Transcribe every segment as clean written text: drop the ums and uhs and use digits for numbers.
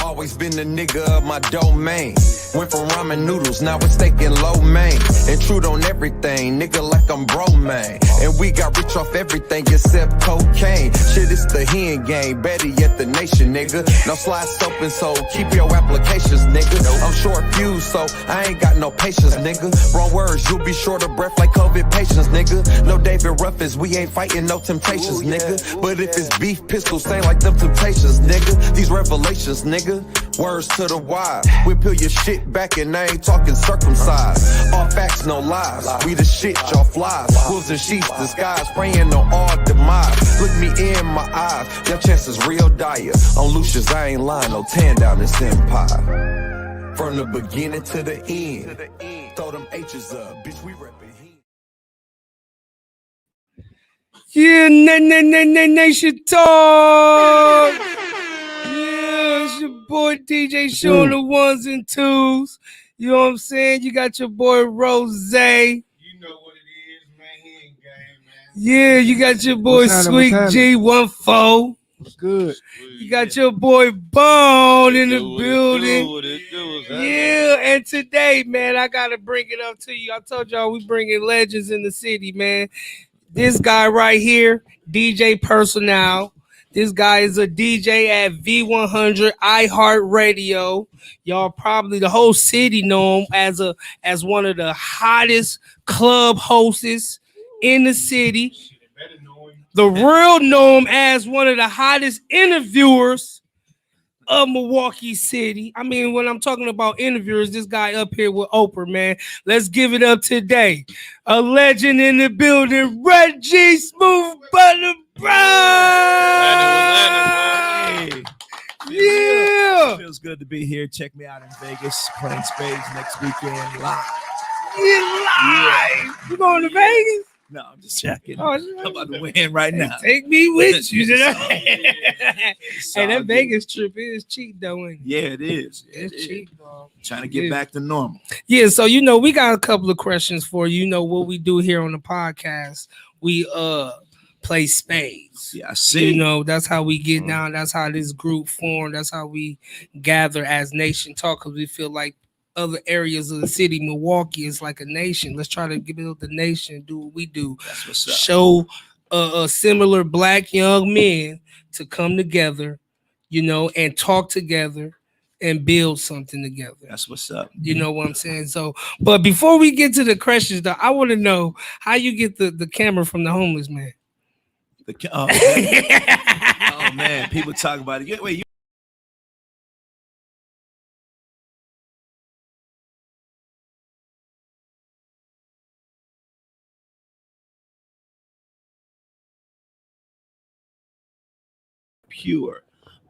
Always been the nigga of my domain. Went from ramen noodles, now it's steak and lo mein. Intrude on everything, nigga, like I'm bro, man. And we got rich off everything except cocaine. Shit, it's the hen game, better yet the nation, nigga. Now slide soap and so keep your applications, nigga. I'm short fused, so I ain't got no patience, nigga. Wrong words, you'll be short of breath like COVID patients, nigga. No David Ruffins, we ain't fighting no temptations, nigga. But if it's beef, pistols sing like them temptations, nigga. These revelations, nigga. Words to the wise. We peel your shit back and I ain't talking circumcised. All facts, no lies. We the shit, y'all flies. Wolves and sheets disguise, praying on all demise. Look me in my eyes, your chances real dire. On Lucius, I ain't lying, no tan down this empire. From the beginning to the end. Throw them H's up, bitch, we reppin' heat. Yeah, Nation Talk. Yeah, it's your boy DJ Show on the ones and twos. You know what I'm saying? You got your boy Rose. You know what it is, man. He ain't game, man. Yeah, you got your boy Sweet G14. What's good? You got your boy Bone in the building. Yeah, and today, man, I gotta bring it up to you. I told y'all we bringing legends in the city, man. This guy right here, DJ Personnel. This guy is a DJ at V100 iHeartRadio. Y'all probably the whole city know him as one of the hottest club hosts in the city. The real know him as one of the hottest interviewers of Milwaukee City. I mean, when I'm talking about interviewers, this guy up here with Oprah, man. Let's give it up today. A legend in the building, Reggie Smooth Butter Brown. Yeah. Feels good to be here. Check me out in Vegas, playing spades next weekend live. Yeah. You going to Vegas? No, I'm just checking. Oh, I'm about to win right now. Take me with you today. Hey, that Vegas trip is cheap though, ain't it? Yeah, it is. It's cheap, dog. Trying to get back to normal. Yeah, so we got a couple of questions for you. You know what we do here on the podcast. We play spades. Yeah, I see. You know, that's how we get down. That's how this group formed. That's how we gather as Nation Talk, because we feel like other areas of the city, Milwaukee is like a nation. Let's try to build the nation, do what we do. That's what's up. Show similar black young men to come together, you know, and talk together and build something together. That's what's up. You know what I'm saying? So, but before we get to the questions, though, I want to know how you get the camera from the homeless man. Oh man, people talk about it. Wait, Pure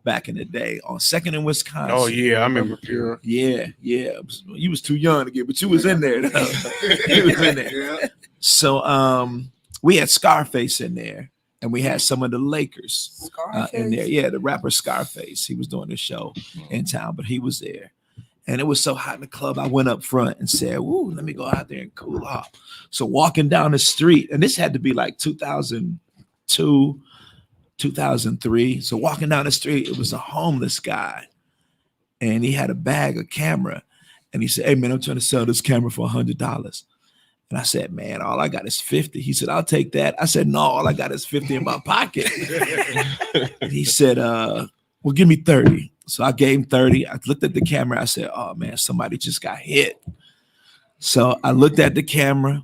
back in the day on 2nd and Wisconsin. Oh yeah, I remember Pure. Yeah. You was too young to get, but you was in there. You was in there. Yeah. So we had Scarface in there, and we had some of the Lakers in there. Yeah, the rapper Scarface. He was doing the show in town, but he was there. And it was so hot in the club, I went up front and said, "Ooh, let me go out there and cool off." So walking down the street, and this had to be like 2002. 2003. So walking down the street, it was a homeless guy, and he had a bag of camera, and he said, "Hey man, I'm trying to sell this camera for $100." And I said, "Man, all I got is 50." He said, "I'll take that." I said, "No, all I got is 50 in my pocket." And he said, "Well, give me 30." So I gave him 30. I looked at the camera. I said, "Oh man, somebody just got hit." So I looked at the camera,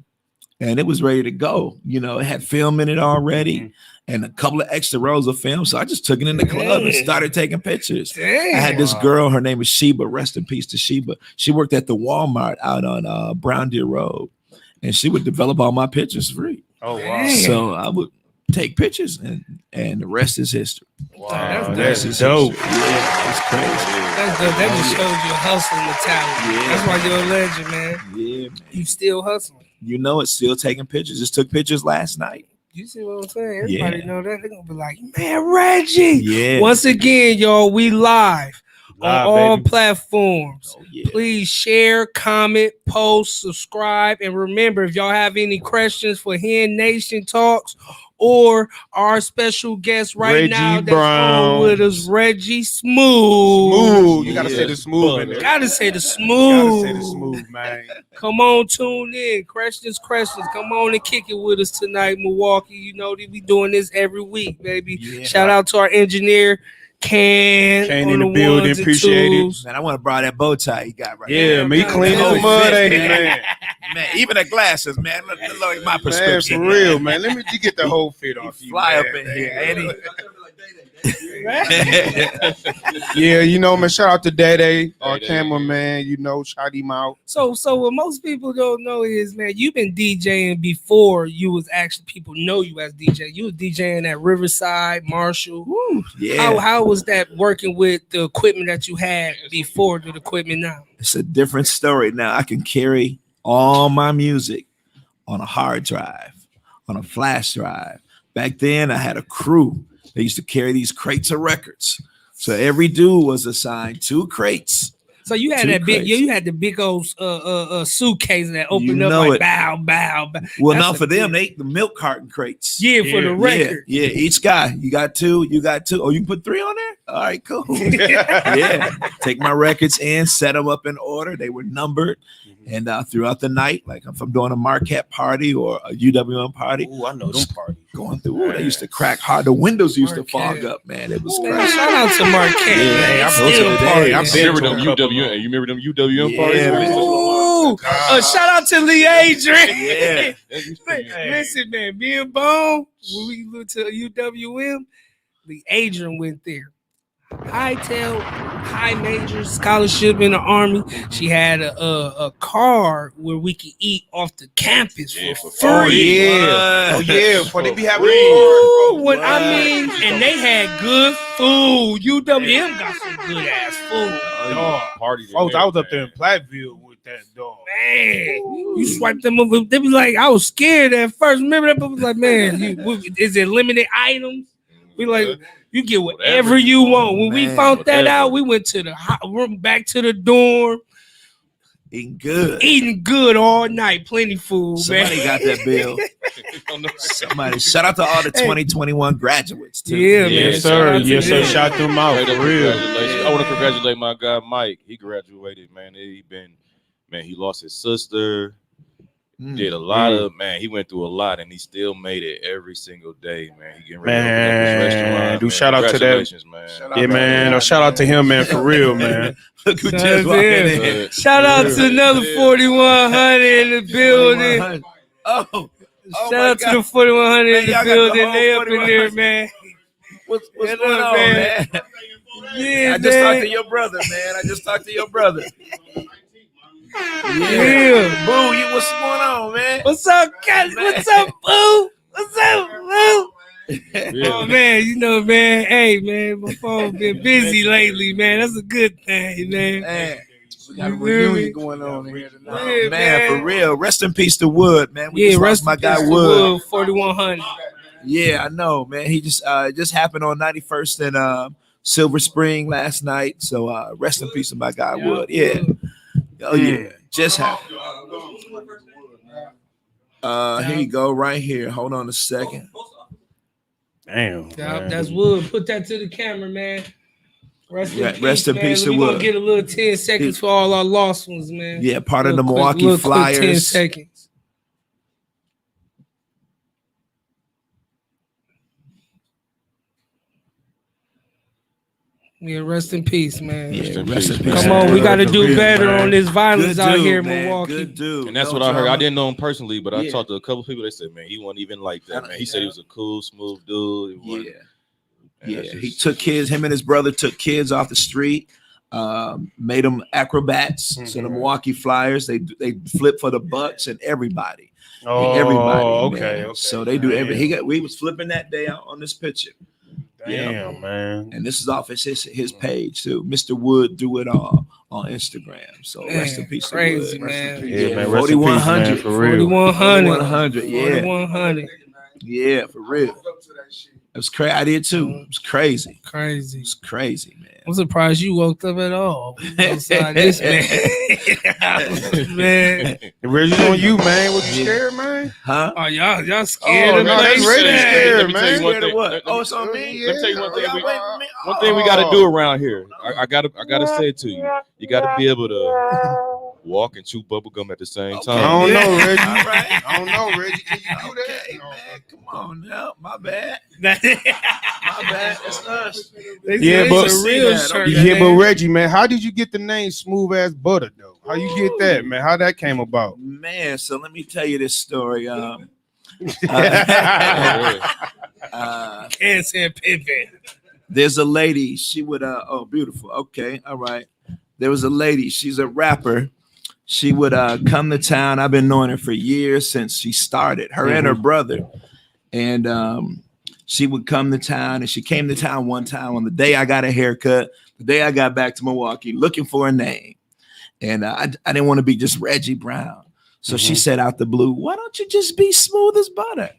and it was ready to go. You know, it had film in it already. And a couple of extra rolls of film. So I just took it in the club and started taking pictures. Dang. I had this girl, her name is Sheba, rest in peace to Sheba. She worked at the Walmart out on Brown Deer Road, and she would develop all my pictures free. Oh wow. So I would take pictures, and the rest is history. Wow, That's that's dope. Yeah, it's crazy. That's dope. That just shows your hustling mentality. Yeah. That's why you're a legend, man. Yeah, man. You still hustling. You know it's still taking pictures. Just took pictures last night. You see what I'm saying? Everybody Yeah. know that. They're going to be like, man, Reggie. Yeah. Once again, y'all, we live on all platforms. Oh, yeah. Please share, comment, post, subscribe, and remember, if y'all have any questions for Hen Nation Talks or our special guest Reggie now that's Brown. on with us, Reggie Smooth. You gotta say the smooth in there. Gotta say the Gotta smooth. say the smooth, man. Come on, tune in. Questions. Come on and kick it with us tonight, Milwaukee. You know that we doing this every week, baby. Yeah. Shout out to our engineer, Can in the building, appreciate it. Man, I want to borrow that bow tie you got right Yeah, there. man, he clean Oh, the mud, shit, ain't he, man. man? Man, even the glasses, man. Look like my Man, prescription. for real, man. Let me get the whole fit He off you. fly man. up in here, Eddie. Yeah, you know, man. Shout out to Day, our cameraman. You know, shout him out. So what most people don't know is, man, you've been DJing before you was actually people know you as DJ. You was DJing at Riverside, Marshall. Woo, yeah. How was that working with the equipment that you had before the equipment now? It's a different story now. I can carry all my music on a hard drive, on a flash drive. Back then, I had a crew. They used to carry these crates of records. So every dude was assigned 2 crates. So you had Two that big, crates. you had the big old suitcase that opened You up know like it. bow. Well, That's not a for them. big- The milk carton crates. Yeah, for the record. Yeah, each guy. You got 2. You got 2. Oh, you can put 3 on there? All right, cool. Yeah. Take my records in, set them up in order. They were numbered. And throughout the night, like if I'm doing a Marquette party or a UWM party, Ooh, I know them parties. going through, they used to crack hard. The windows used to Marquette. fog up, man. It was Man, crazy. shout out to Marquette. Yeah, man. I'm Still close to the party. day. I'm Yeah. been Remember to them a couple UWM? You remember them UWM Yeah, parties? man. Ooh, shout out to Lee Adrian. Yeah. Listen, man, me and Bone, when we went to UWM, Lee Adrian went there. High major scholarship in the Army. She had a car where we could eat off the campus Yeah, for for free. free. Oh yeah, for they be having. Ooh, and they had good food. UWM got some good ass food. Dog. Party. Folks, I was up there in Platteville with that dog. Man, you swipe them up. They was like, I was scared at first. Remember that? But was like, man, is it limited items? We like, you get whatever you want. When we Man, found that whatever. out, we went to the room, back to the dorm, Eating good. eating good all night. Plenty food, Somebody man. got that bill. Somebody. Shout out to all the 2021 graduates, too. Yeah, man. Yes, Shout out sir. to Yes, sir. them. Shout them out Straight up for real. congratulations. I want to congratulate my guy Mike. He graduated, man. He lost his sister. Did a lot of, man. He went through a lot, and he still made it every single day, man. He getting ready to open up his restaurant, dude, man. shout out to that. Congratulations, man. Yeah, man. No, shout out to him, man, for real, man. Look who Shout just out walked to in him. here. Shout out to another 4100 in the building. Oh, Shout my out to God. the 4100 Man, in the y'all got the building. whole They up in 4100. there, man. what's Yeah, going look, on, man. man? Yeah, I just talked man. to your brother, man. I just talked to your brother. Yeah. Boo, what's going on, man? What's up, Cat? What's up, Boo? What's up, Boo? Yeah. Oh man, you know, man. Hey, man, my phone been busy lately, man. That's a good thing, man. Man, we got a You hear me? reunion going on here tonight. Yeah, man, man. for real. Rest in peace to Wood, man. We Yeah, just lost rest my in guy peace to Wood. 4100. Yeah, I know, man. He just happened on 91st and Silver Spring last night. So rest in peace to my guy Wood. Yeah. Oh yeah. Just happened. Here you go, right here. Hold on a second. Damn. Yeah, that's Wood. Put that to the camera, man. Rest in peace, Rest in man. peace to We gonna Wood. get a little 10 seconds for all our lost ones, man. Yeah, part of the Little quick- Milwaukee little quick 10 Flyers. seconds. Yeah, rest in peace, man. Yeah, in rest in peace, peace. man. Come on, we got to For do real, better man. on this violence Good out dude, here in man. Milwaukee. Good dude. And that's No what I heard. I drama. didn't know him personally, but I Yeah. talked to a couple people. They said, man, he wasn't even like that, man. He said he was a cool, smooth dude. He Yeah. wasn't- and Yeah, that's he just- took kids. Him and his brother took kids off the street, made them acrobats. So the Mhm. Milwaukee Flyers they flip for the Bucks and everybody, Oh, everybody. okay, man. okay. So they do every. Damn. We was flipping that day out on this picture, Damn, man. and this is off his page too. Mr. Wood do it all on Instagram. So rest in Man, peace, to crazy, Wood. man. Yeah, man. Rest in peace, man. 4100. For real. 4100. 4100. Yeah, 4100. yeah, for real. It was crazy. I did too. It was crazy. Crazy. It was crazy, man. I'm surprised you woke up at all. Outside this man. Man. Reggie on you, man. Was you scared, man? Huh? Oh, y'all scared Oh, of no, that's me, Reggie man. scared, Let me tell you man. one Scared thing. of what? Let- Oh, it's on me. Let me tell you one thing. Y'all waiting for me? One thing we got to do around here. I gotta say it to you. You got to be able to walk and chew bubble gum at the same Okay. I time. don't know, Reggie. All right. I don't know, Reggie. Can you do that? Okay, No. man. Come on now. My bad. That- My bad. It's us. Yeah, It's but- a real shirt, Yeah, but man. Reggie, man, how did you get the name Smooth Ass Butter, though? How you get that, man? How that came about? Man, so let me tell you this story. Can't say Pippin. There's a lady. She would oh, beautiful. Okay, all right. There was a lady. She's a rapper. She would come to town. I've been knowing her for years since she started. Her and her brother, and she would come to town. And she came to town one time on the day I got a haircut. The day I got back to Milwaukee, looking for a name, and I didn't want to be just Reggie Brown. So she said out the blue, "Why don't you just be Smooth as Butter?"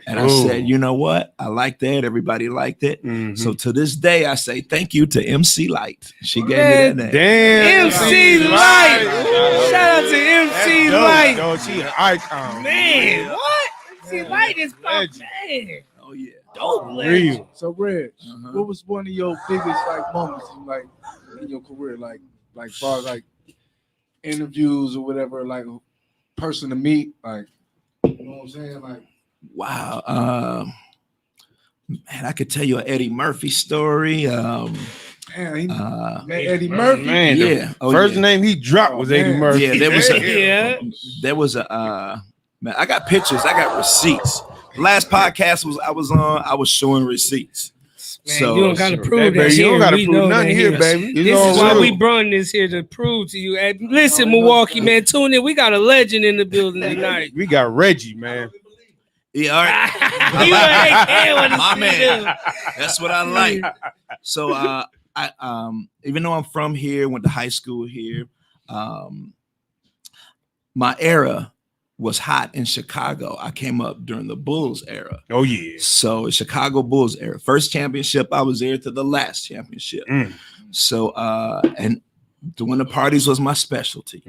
And I said, "You know what? I like that. Everybody liked it." So to this day, I say thank you to MC Light. She gave me that name. Damn. MC Light. Shout out to MC Light. Yo, she an icon. Man, what? MC Light is my Legend. man. Oh yeah. Dope legend. Real. So, Reg, Uh-huh. what was one of your biggest moments in your career, like far as interviews or whatever, person to meet, you know what I'm saying, Wow. Man, I could tell you an Eddie Murphy story. man, he Uh, met Eddie Murphy. Man, the yeah. Oh, first yeah. name he dropped was Oh, Eddie man. Murphy. Yeah, there was a Yeah. there was a man. I got pictures. I got receipts. Last podcast I was on. I was showing receipts. Man, So you don't gotta prove that. baby, you don't here. gotta We prove know nothing that here, baby. It's This all is why real. we brought this here to prove to you. And listen, Milwaukee, man, tune in. We got a legend in the building tonight. We got Reggie, man. Yeah, all right. You ain't care when My you see man. them. That's what I like. So I even though I'm from here, went to high school here, my era was hot in Chicago. I came up during the Bulls era. Oh yeah. So Chicago Bulls era. First championship, I was there to the last championship. Mm. So and doing the parties was my specialty.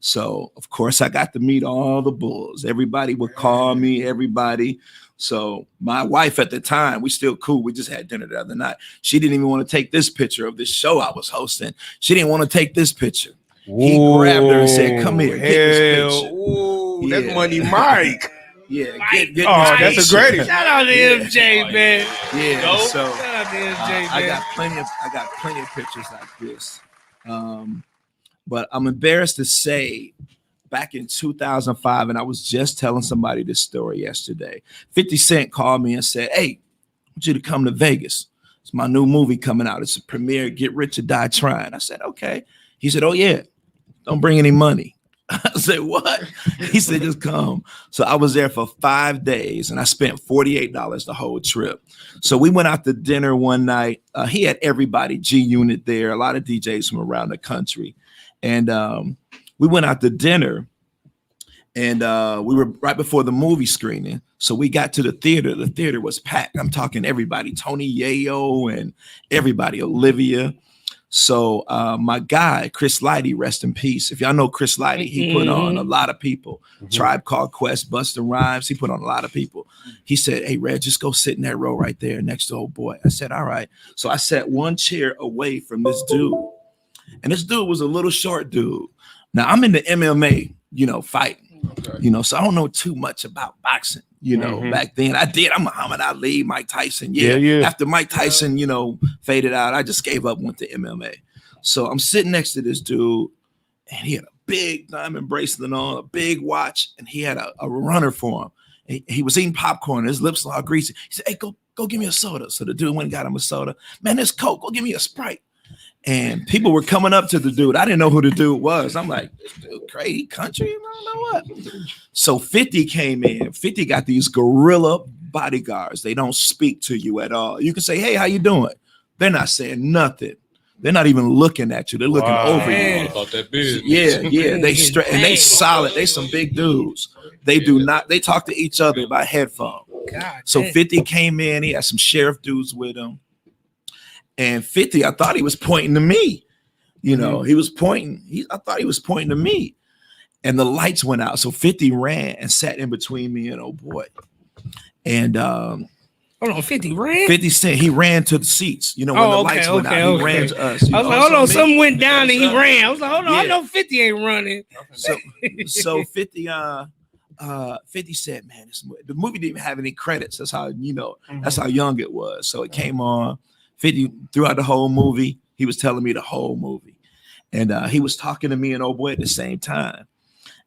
So of course I got to meet all the Bulls. Everybody would call me, everybody. So my wife at the time, we still cool. We just had dinner the other night. She didn't even want to take this picture of this show I was hosting. She didn't want to take this picture. He grabbed her and said, "Come here, get this Hell, picture." ooh, that's Yeah. Money Mike. Yeah, get Oh, this that's picture. a great. Shout out to MJ, man. Yeah, Dope. so Shout out to MJ, I man. got plenty of pictures like this. But I'm embarrassed to say, back in 2005, and I was just telling somebody this story yesterday. 50 Cent called me and said, "Hey, I want you to come to Vegas. It's my new movie coming out. It's a premiere, Get Rich or Die Trying." I said, "Okay." He said, "Oh yeah, don't bring any money." I said, "What?" He said, "Just come." So I was there for 5 days and I spent $48 the whole trip. So we went out to dinner one night. He had everybody, G Unit there, a lot of DJs from around the country. And we went out to dinner and we were right before the movie screening. So we got to the theater. The theater was packed. I'm talking everybody, Tony Yayo and everybody, Olivia. So my guy, Chris Lighty, rest in peace. If y'all know Chris Lighty, he put on a lot of people. Tribe Called Quest, Busta Rhymes, he put on a lot of people. He said, "Hey, Red, just go sit in that row right there next to old boy." I said, "All right." So I sat one chair away from this dude. And this dude was a little short dude. Now I'm in the MMA, fighting, so I don't know too much about boxing, back then. I'm Muhammad Ali, Mike Tyson. Yeah. After Mike Tyson, faded out, I just gave up, went to MMA. So I'm sitting next to this dude and he had a big diamond bracelet on, a big watch, and he had a runner for him. He was eating popcorn, his lips were all greasy. He said, "Hey, go give me a soda." So the dude went and got him a soda. "Man, there's Coke, go give me a Sprite." And people were coming up to the dude. I didn't know who the dude was. I'm like, "This dude crazy country, I don't know what." So 50 came in. 50 got these gorilla bodyguards. They don't speak to you at all. You can say, "Hey, how you doing?" They're not saying nothing. They're not even looking at you. They're looking over you. About that business. Yeah. And they solid. They some big dudes. They do not. They talk to each other by headphone. God. So damn. 50 came in. He had some sheriff dudes with him. And 50, I thought he was pointing to me. You know, he was pointing. I thought he was pointing to me. And the lights went out. So 50 ran and sat in between me and old boy. And Hold on, 50 ran? 50 Cent, he ran to the seats. You know, when the lights went out, he ran to us. I was like, hold on, something went down and he Yes, sir. ran. I was like, hold on, I Yeah. know 50 ain't running. So 50 50 said, man, the movie didn't even have any credits. That's how, you know, that's how young it was. So it came on. 50 throughout the whole movie. He was telling me the whole movie. And he was talking to me and old boy at the same time.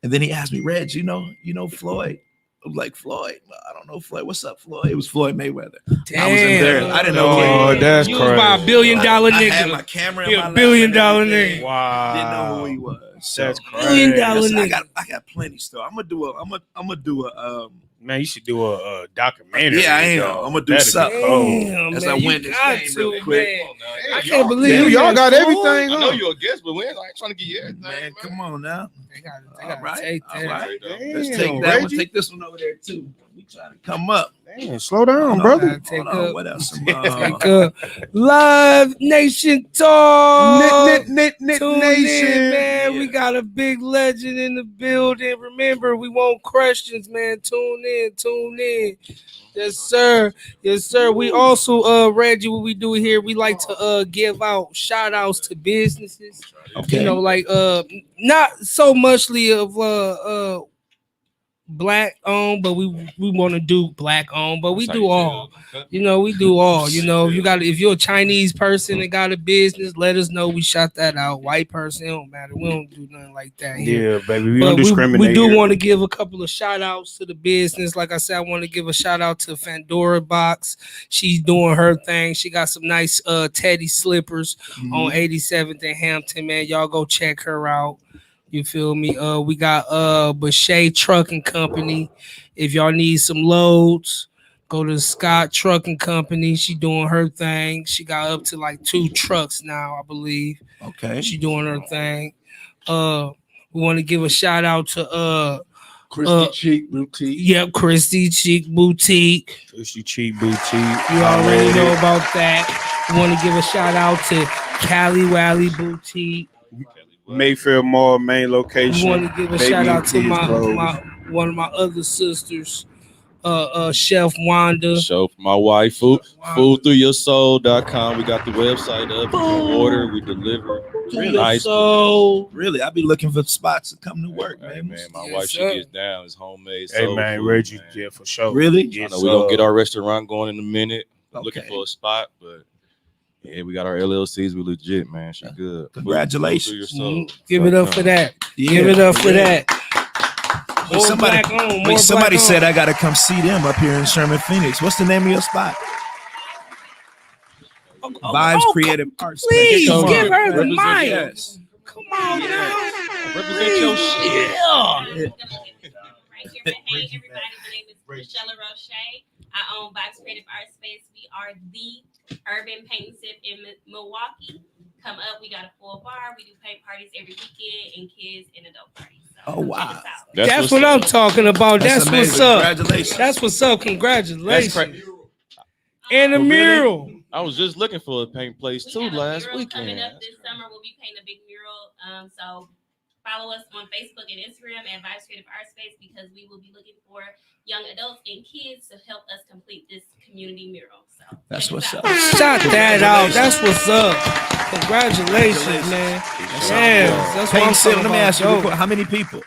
And then he asked me, Reg, you know Floyd? I was like, Floyd? I don't know Floyd. What's up, Floyd? It was Floyd Mayweather. I was embarrassed. I didn't know who he Oh, was. that's You was by $1 billion I had my nigga. camera He in a my lap $1 billion and everything. nigga. Wow. Didn't know who he was. So, That's $1 billion listen, I nigga. got plenty still. I'm gonna do a Man, you should do a documentary. Yeah, I am. dog. I'm gonna do That'd be something. cold. Damn, As man, I you win this got thing to, real quick. man. Come on, I now. can't believe You, y'all got Floyd. everything, I know huh? you're a guest, but we ain't like trying to get you everything. Man, come on now. They All gotta right, take all that. right. Damn, Let's take that one. Reggie. Take this one over there too. We trying to come up. Damn, slow down, Hold on, brother. Take Hold on. up. What else? Take up. Live Nation Talk. Tune in, Nation. man. Yeah. We got a big legend in the building. Remember, we want questions, man. Tune in. Yes, sir. Yes, sir. We also, Reggie, what we do here, we like to give out shout outs to businesses. Okay. You know, like not so muchly of black owned, but we want to do black owned, but we That's how do you all. feel. You know, we do all. You know, if you're a Chinese person and got a business, let us know. We shot that out. White person, it don't matter. We don't do nothing like that here. Yeah, baby, we But don't discriminate. we do here. want to give a couple of shout outs to the business. Like I said, I want to give a shout out to Fandora Box. She's doing her thing. She got some nice Teddy slippers on 87th and Hampton, man. Y'all go check her out. You feel me? We got Bashay Trucking Company. If y'all need some loads, go to Scott Trucking Company. She doing her thing. She got up to like 2 trucks now, I believe. Okay. She doing her thing. We want to give a shout out to Christy Cheek Boutique. yep, Christy Cheek Boutique. Christy Cheek Boutique. You already know about that. We want to give a shout out to Cali Wally Boutique. Mayfield Mall main location. We want to give a Baby shout and out to kids clothes. my one of my other sisters, Chef Wanda. Show for my wife, foodthroughyoursoul.com. We got the website up. You can order, we deliver. Nice. So Really, I be looking for spots to come to work, Hey, man. man, my Yes, wife, she sir. gets down. It's homemade. Hey soul man, food, Reggie, man. yeah, for sure. Really? I Yes, know we're gonna get sir. our restaurant going in a minute. Looking Okay. for a spot, but yeah, we got our LLCs. We legit, man. She good. Congratulations. Food through your soul. give it up for that. Yeah. Give it up for Yeah. that. More somebody- black owned, Wait, more somebody black said owned. I gotta come see them up here in Sherman, Phoenix. What's the name of your spot? Vibes Creative Arts. Please Come on. give her the Represent mic. Yes. Come on now. Represent your shit. Yeah. Right here. Hey, everybody. My name is Michelle Roche. I own Box Creative Art Space. We are the urban paint sip in Milwaukee. Come up. We got a full bar. We do paint parties every weekend and kids and adult parties. So Oh, come wow. check us out. That's what I'm talking about. That's what's amazing. up. Congratulations. That's what's up. Congratulations. That's And a Really? mural. I was just looking for a paint place We too have a last mural weekend. coming up this summer. We'll be painting a big mural. So follow us on Facebook and Instagram at Vibes Creative Art Space because we will be looking for young adults and kids to help us complete this community mural. So That's check us what's out. up. Shout that out. That's what's up. Congratulations, man. Yeah, that's what I'm Paint Sip, talking let me about. ask you, Dope. how many people?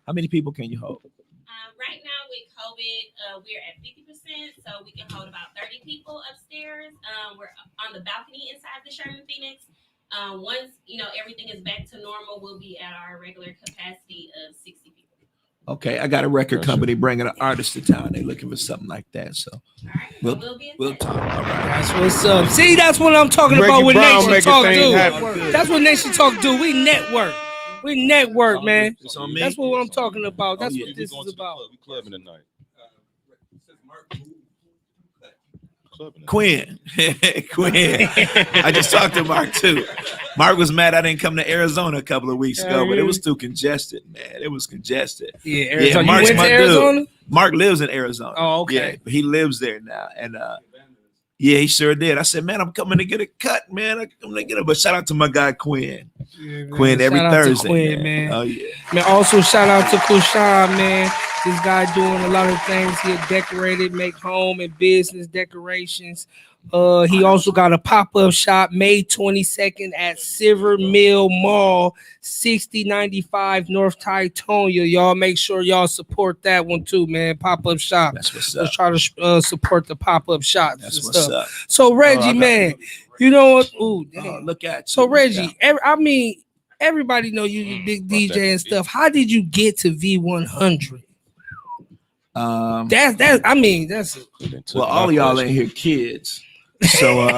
How many people can you hold? Right now with COVID, we're at 50%, so we can hold about 30 people upstairs. We're on the balcony inside the Sherman Phoenix. Once everything is back to normal, we'll be at our regular capacity of 60 people. Okay, I got a record company bringing an artist to town. They're looking for something like that. So All right, We'll- we'll be in we'll touch. talk. All right. That's what's up. See, that's what I'm talking Reggie about with Brown Nation making Talk things do. happen. That's what Nation Talk do. We network. We network, man. It's on me. That's what I'm talking about. That's Oh, yeah. what this is about. We clubbing tonight. Clubbing tonight. Quinn. Quinn. I just talked to Mark too. Mark was mad I didn't come to Arizona a couple of weeks ago, but it was really? too congested, man. It was congested. Yeah, Arizona. You Mark's went to my dude. Arizona? Mark lives in Arizona. Oh, okay. Yeah, he lives there now. And yeah, he sure did. I said, man, I'm coming to get a cut, man. I'm coming to get it. But shout out to my guy Quinn. Yeah, man. Quinn every Shout out to Thursday. Quinn, man. Oh yeah. Man, also shout out to Kushan, man. This guy doing a lot of things here, decorated, make home and business decorations. He also got a pop-up shop May 22nd at Silver Mill Mall, 6095 North Titonia. Y'all make sure y'all support that one too, man. Pop-up shop. That's what's Let's up. try to support the pop-up shops. That's and what's stuff. up. So Reggie, man, you know what? Ooh, damn. Oh, look at you. So Look Reggie, everybody know you a big DJ and stuff. How did you get to V100? out. That's Well, all of y'all ain't here kids. So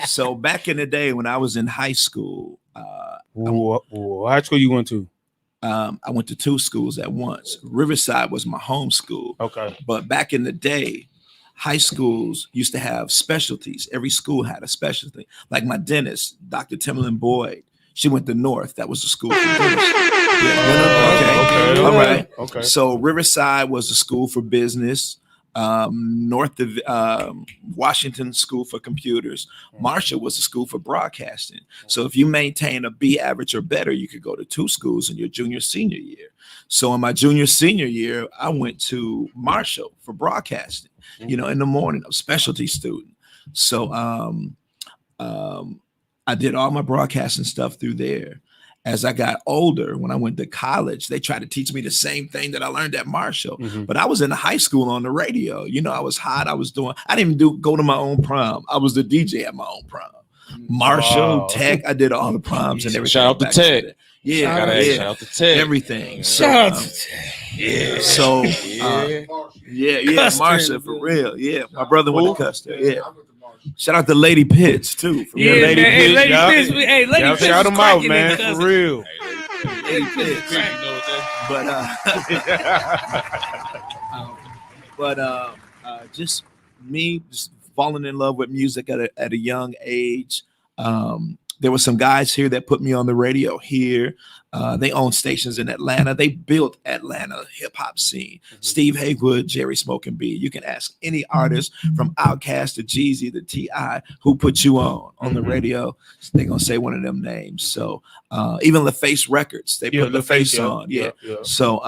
so back in the day when I was in high school, What high school you went to? I went to two schools at once. Riverside was my home school. Okay. But back in the day, high schools used to have specialties. Every school had a specialty. Like my dentist, Dr. Timberland Boyd, she went to North. That was the school for dentists. Okay. All right. Okay. So Riverside was the school for business. North of Washington School for Computers. Marshall was the school for broadcasting. So if you maintain a B average or better, you could go to two schools in your junior senior year. So in my junior senior year, I went to Marshall for broadcasting. You know, in the morning, I'm a specialty student. So I did all my broadcasting stuff through there. As I got older, when I went to college, they tried to teach me the same thing that I learned at Marshall. But I was in high school on the radio. You know, I was hot. I didn't even go to my own prom. I was the DJ at my own prom. Marshall, Wow. Tech, I did all the proms and everything. Shout out to back in Tech. the day. Yeah, Shout out to Ted. everything. So, shout out to yeah. So, yeah, Custer. Marshall for real. Yeah, my brother went to Custer. Yeah. Shout out to Lady Pitts too. From Yeah, Lady man. Hey, Pitts, Lady y'all. Pitts, Lady Y'all Pitts shout was them out, cracking man, in Custer. for real. Lady Pitts. You know what that- Just me just falling in love with music at a young age. There were some guys here that put me on the radio here. They own stations in Atlanta. They built Atlanta hip hop scene. Steve Haywood, Jerry Smoking B. You can ask any artist from Outkast to Jeezy to T.I. who put you on the radio. They're gonna say one of them names. So even LaFace Records, they put LaFace on. Yeah. So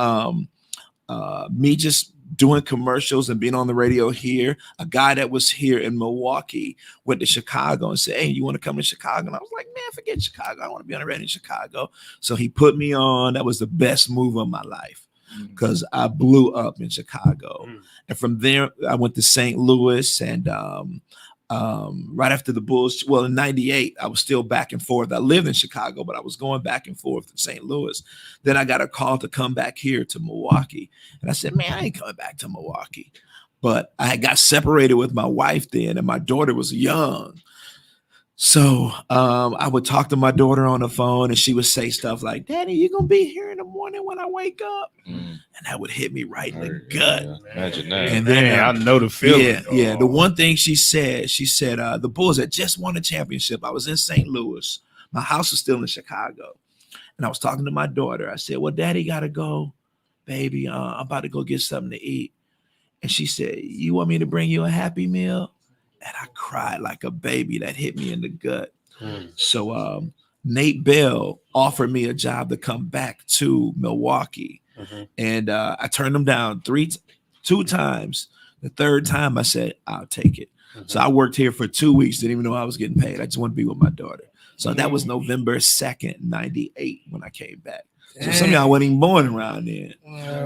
me just doing commercials and being on the radio here. A guy that was here in Milwaukee went to Chicago and said, hey, you want to come to Chicago? And I was like, man, forget Chicago. I want to be on the radio in Chicago. So he put me on. That was the best move of my life because I blew up in Chicago. And from there, I went to St. Louis and right after the Bulls, well, in 98, I was still back and forth. I lived in Chicago, but I was going back and forth to St. Louis. Then I got a call to come back here to Milwaukee. And I said, man, I ain't coming back to Milwaukee. But I got separated with my wife then, and my daughter was young. So I would talk to my daughter on the phone, and she would say stuff like, Daddy, you going to be here in the morning when I wake up? And that would hit me right in the gut. Imagine that. And Man, then I know the feeling. yeah. The one thing she said, the Bulls had just won a championship. I was in St. Louis. My house was still in Chicago. And I was talking to my daughter. I said, well, Daddy got to go, baby. I'm about to go get something to eat. And she said, you want me to bring you a Happy Meal? And I cried like a baby. That hit me in the gut. So Nate Bell offered me a job to come back to Milwaukee. And I turned him down two times. The third time I said, I'll take it. So I worked here for 2 weeks, didn't even know I was getting paid. I just wanted to be with my daughter. So that was November 2nd, 98 when I came back. So some of y'all wasn't even born around then.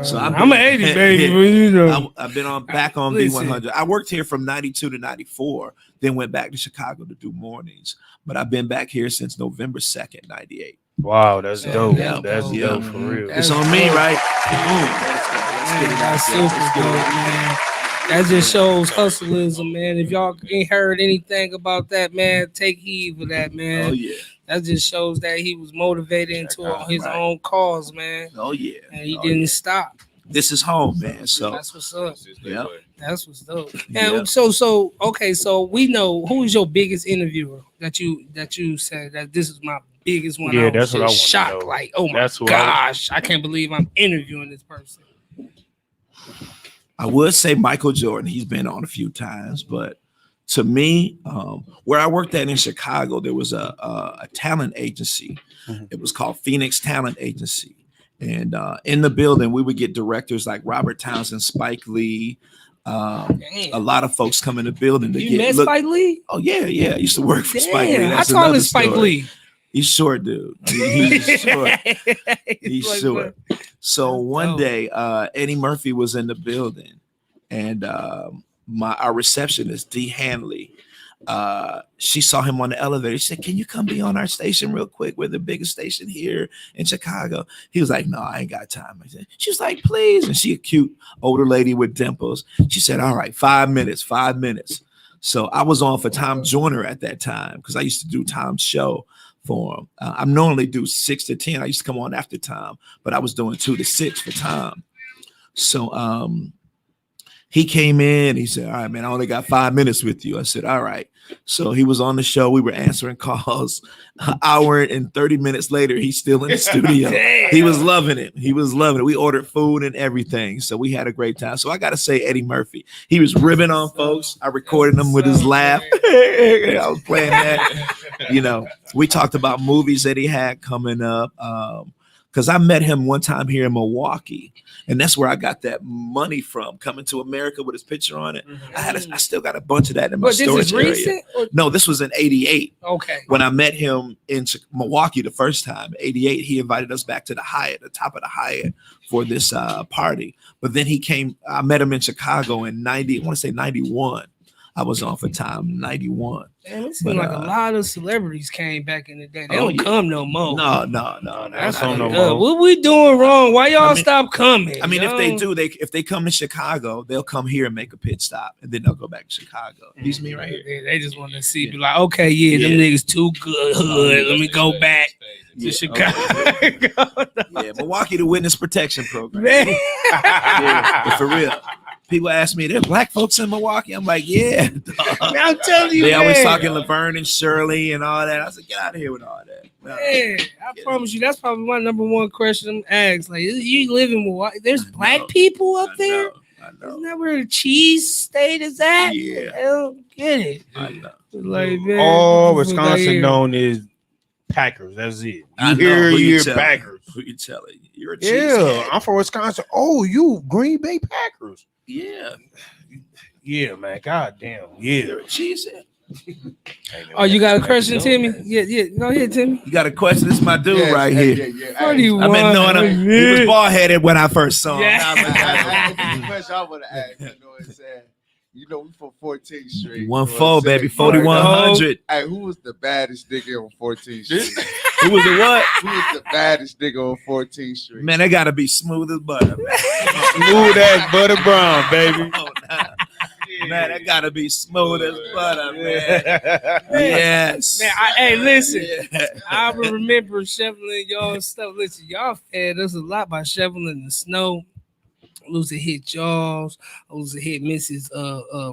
So I'm an 80 baby, but you know. I've been back on Listen. V100. I worked here from 92 to 94, then went back to Chicago to do mornings. But I've been back here since November 2nd, 98. Wow, that's dope. Yeah. That's Yeah. dope for real. It's on me, right? Boom. That's super dope, man. That just shows hustleism, man. If y'all ain't heard anything about that, man, take heed of that, man. Oh, yeah. That just shows that he was motivated into his own cause, man. Oh, yeah. And he Oh, didn't yeah. stop. This is home, man. So That's what's up. yeah. That's what's dope. And Yeah. so okay, so we know who is your biggest interviewer that you said that this is my biggest one. Yeah, I was that's what I just wanna shocked. know. Like, oh my That's who gosh, I can't believe I'm interviewing this person. I would say Michael Jordan. He's been on a few times, but to me, where I worked at in Chicago, there was a talent agency. It was called Phoenix Talent Agency. And in the building, we would get directors like Robert Townsend, Spike Lee, a lot of folks come in the building to You met Spike Lee? Oh yeah, I used to work for Spike Lee. Damn, how That's tall another is Spike story. Lee? He's short, dude. He's short. He's like, short. So one dope. day, Eddie Murphy was in the building, and our receptionist, Dee Hanley, she saw him on the elevator. She said, "Can you come be on our station real quick? We're the biggest station here in Chicago." He was like, "No, I ain't got time." She was like, "Please." And she a cute older lady with dimples. She said, "All right, 5 minutes, 5 minutes." So I was on for Tom Joyner at that time because I used to do Tom's show for him. I normally do 6 to 10. I used to come on after Tom, but I was doing 2 to 6 for Tom. So he came in. He said, "All right, man, I only got 5 minutes with you." I said, "All right." So he was on the show. We were answering calls. An hour and 30 minutes later, he's still in the studio. He was loving it. He was loving it. We ordered food and everything. So we had a great time. So I got to say, Eddie Murphy, he was ribbing on folks. I recorded him with his laugh. I was playing that. You know, we talked about movies that he had coming up. Because I met him one time here in Milwaukee, and that's where I got that money from, Coming to America with his picture on it. I still got a bunch of that in my But this storage is area. recent? Or- No, this was in '88 Okay. when I met him in Milwaukee the first time. '88, he invited us back to the Hyatt, the top of the Hyatt, for this party. But then he came. I met him in Chicago in '90. I want to say '91. I was on for time '91. Man, it seemed like a lot of celebrities came back in the day. They Oh, don't yeah. come no more. No. That's on no fucked more. up. What we doing wrong? Why y'all I mean- stop coming? I mean, if they yo? do, if they come to Chicago, they'll come here and make a pit stop, and then they'll go back to Chicago. He's me right here. They just want to see, be like, okay, yeah, them niggas too good. Hood. Let me go back to Chicago. Yeah, Milwaukee, the witness protection program. Man. Yeah, but for real. People ask me, there black folks in Milwaukee? I'm like, yeah. I'm telling you, They always man. talking Laverne and Shirley and all that. I said, get out of here with all that. No. Man, I promise you, that's probably my number one question I'm asked. Like, you live in Milwaukee? There's black people up there? I Isn't that where the cheese state is at? Yeah. I don't get it. I know. Like, man, All what the fuck I Wisconsin hear? known is Packers. That's it. I You know. hear Who you your telling? Packers. Who you telling? You're a Yeah, cheesehead. I'm from Wisconsin. Oh, you Green Bay Packers. Yeah. Yeah, man. God damn. Yeah. You're a cheesehead. Oh, you got a question, Timmy? Yeah. Go ahead, Timmy. You got a question? This is my dude Yeah, right yeah, here. yeah, yeah. What do you I've want? been knowing him. He was bald headed when I first saw him. Yeah. Now I'm like, The question I want to ask, you know what I'm saying? You know, we from 14th Street. 1-4, baby, You know what I'm saying? 4100. Hey, who was the baddest nigga on 14th Street? Who was the what? Who was the baddest nigga on 14th Street? Man, they gotta be smooth as butter. Man. Smooth as butter brown, baby. Oh, nah. Man, that gotta be smooth as butter, man. Yes. Man, hey, listen. Yeah. I remember shoveling y'all stuff. Listen, y'all fed us a lot by shoveling the snow. I used to hit y'all. I used to hit Mrs.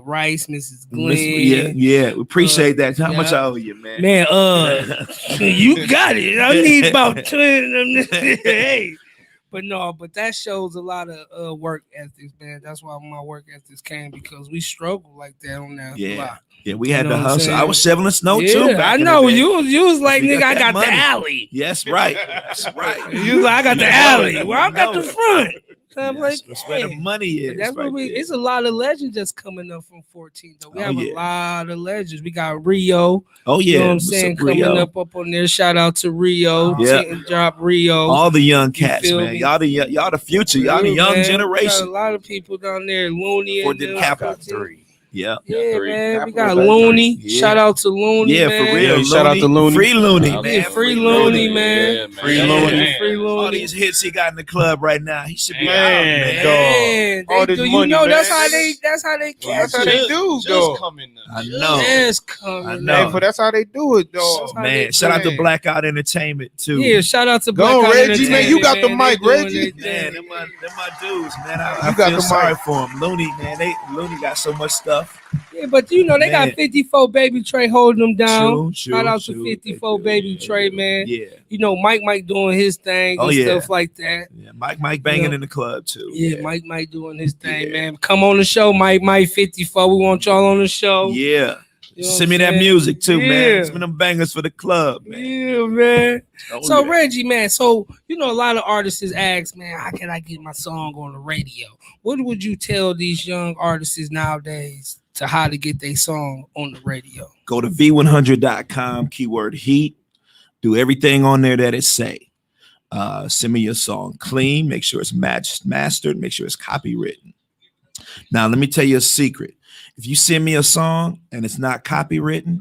Rice, Mrs. Glenn. Yeah, we appreciate that. How much yeah. I owe you, man? Man, you got it. I need about 20 of them. Hey. But that shows a lot of work ethics, man. That's why my work ethics came, because we struggle like that on that Yeah. block. Yeah, we had You know to what I'm hustle. saying? I was shoveling snow Yeah, too. back I in the know day. you was like, We nigga, got I that got money. the alley. Yes, right. That's right. You was like, I got the You know alley. it. Well, I You got know the it. front. So I'm Yes, like, that's where the hey. money is. That's what right we. there. It's a lot of legends that's coming up from 14. Though we Oh, have yeah. a lot of legends. We got Rio. Oh yeah, You know what I'm what's saying? up, Coming Rio? up on there. Shout out to Rio. Yeah. Tent and Drop Rio. All the young cats, feel man. me? Y'all the future. Y'all the Yeah, young man. We got generation. a lot of people down there. Looney For and the them. capital. 14. Yeah. Yeah, three. man. We got Apple Looney. Yeah. Shout out to Looney. Yeah, man. for real. Yeah, shout out to Looney. Free Looney, Yeah, man. free Looney, man. Yeah, Free That's Looney. the man. Free All Looney. these hits he got in the club right now. He should be Man, out, man. dog. Man, All they this do. money, You know, that's man. how they catch That's how they it. do, Just dog. coming up. I know. Just coming. I up. know. Hey, but that's how they do it, though. That's how Man, they shout out to man. Blackout Entertainment too. Yeah, shout out to Go, Blackout Reggie, man. You got the Entertainment, mic, they doing Reggie. their Man, thing. them my dudes, man. I You got feel the sorry mic. for him. Looney, man. Looney got so much stuff. Yeah, but you know they Man. got 54 Baby Trey holding them down. True, Shout out to true. 54 Baby Trey, man. Yeah. You know Mike doing his thing Oh, and yeah. stuff like that. Yeah. Mike banging Yeah. in the club too. Yeah, Mike doing his thing, Yeah. man. Come on the show, Mike 54. We want y'all on the show. Yeah. You know Send what me I'm that saying? music too, Yeah. man. Send me them bangers for the club, man. Yeah, man. Oh, So yeah. Reggie, man, so you know a lot of artists ask, man, how can I get my song on the radio? What would you tell these young artists nowadays to how to get their song on the radio? Go to v100.com, keyword heat. Do everything on there that it say. Send me your song clean. Make sure it's mastered. Make sure it's copywritten. Now, let me tell you a secret. If you send me a song and it's not copywritten,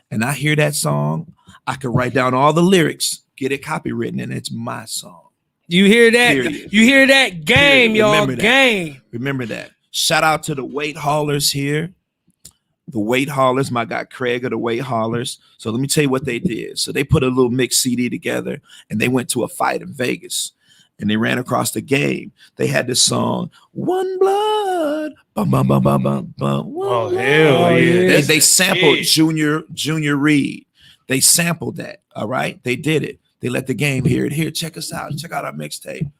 and I hear that song, I can write down all the lyrics, get it copywritten, and it's my song. You hear that? Period. You hear that? Game, Period. y'all. Remember that. Game. Remember that. Shout out to the weight haulers here. The weight haulers, my guy Craig of the weight haulers. So let me tell you what they did. So they put a little mix CD together and they went to a fight in Vegas and they ran across the game. They had this song, One Blood. Bum, bum, bum, bum, bum, bum, one Oh, blood. hell yeah. They sampled Yeah. Junior Reed. They sampled that. All right. They did it. They let the game hear it. Here, check us out. Check out our mixtape.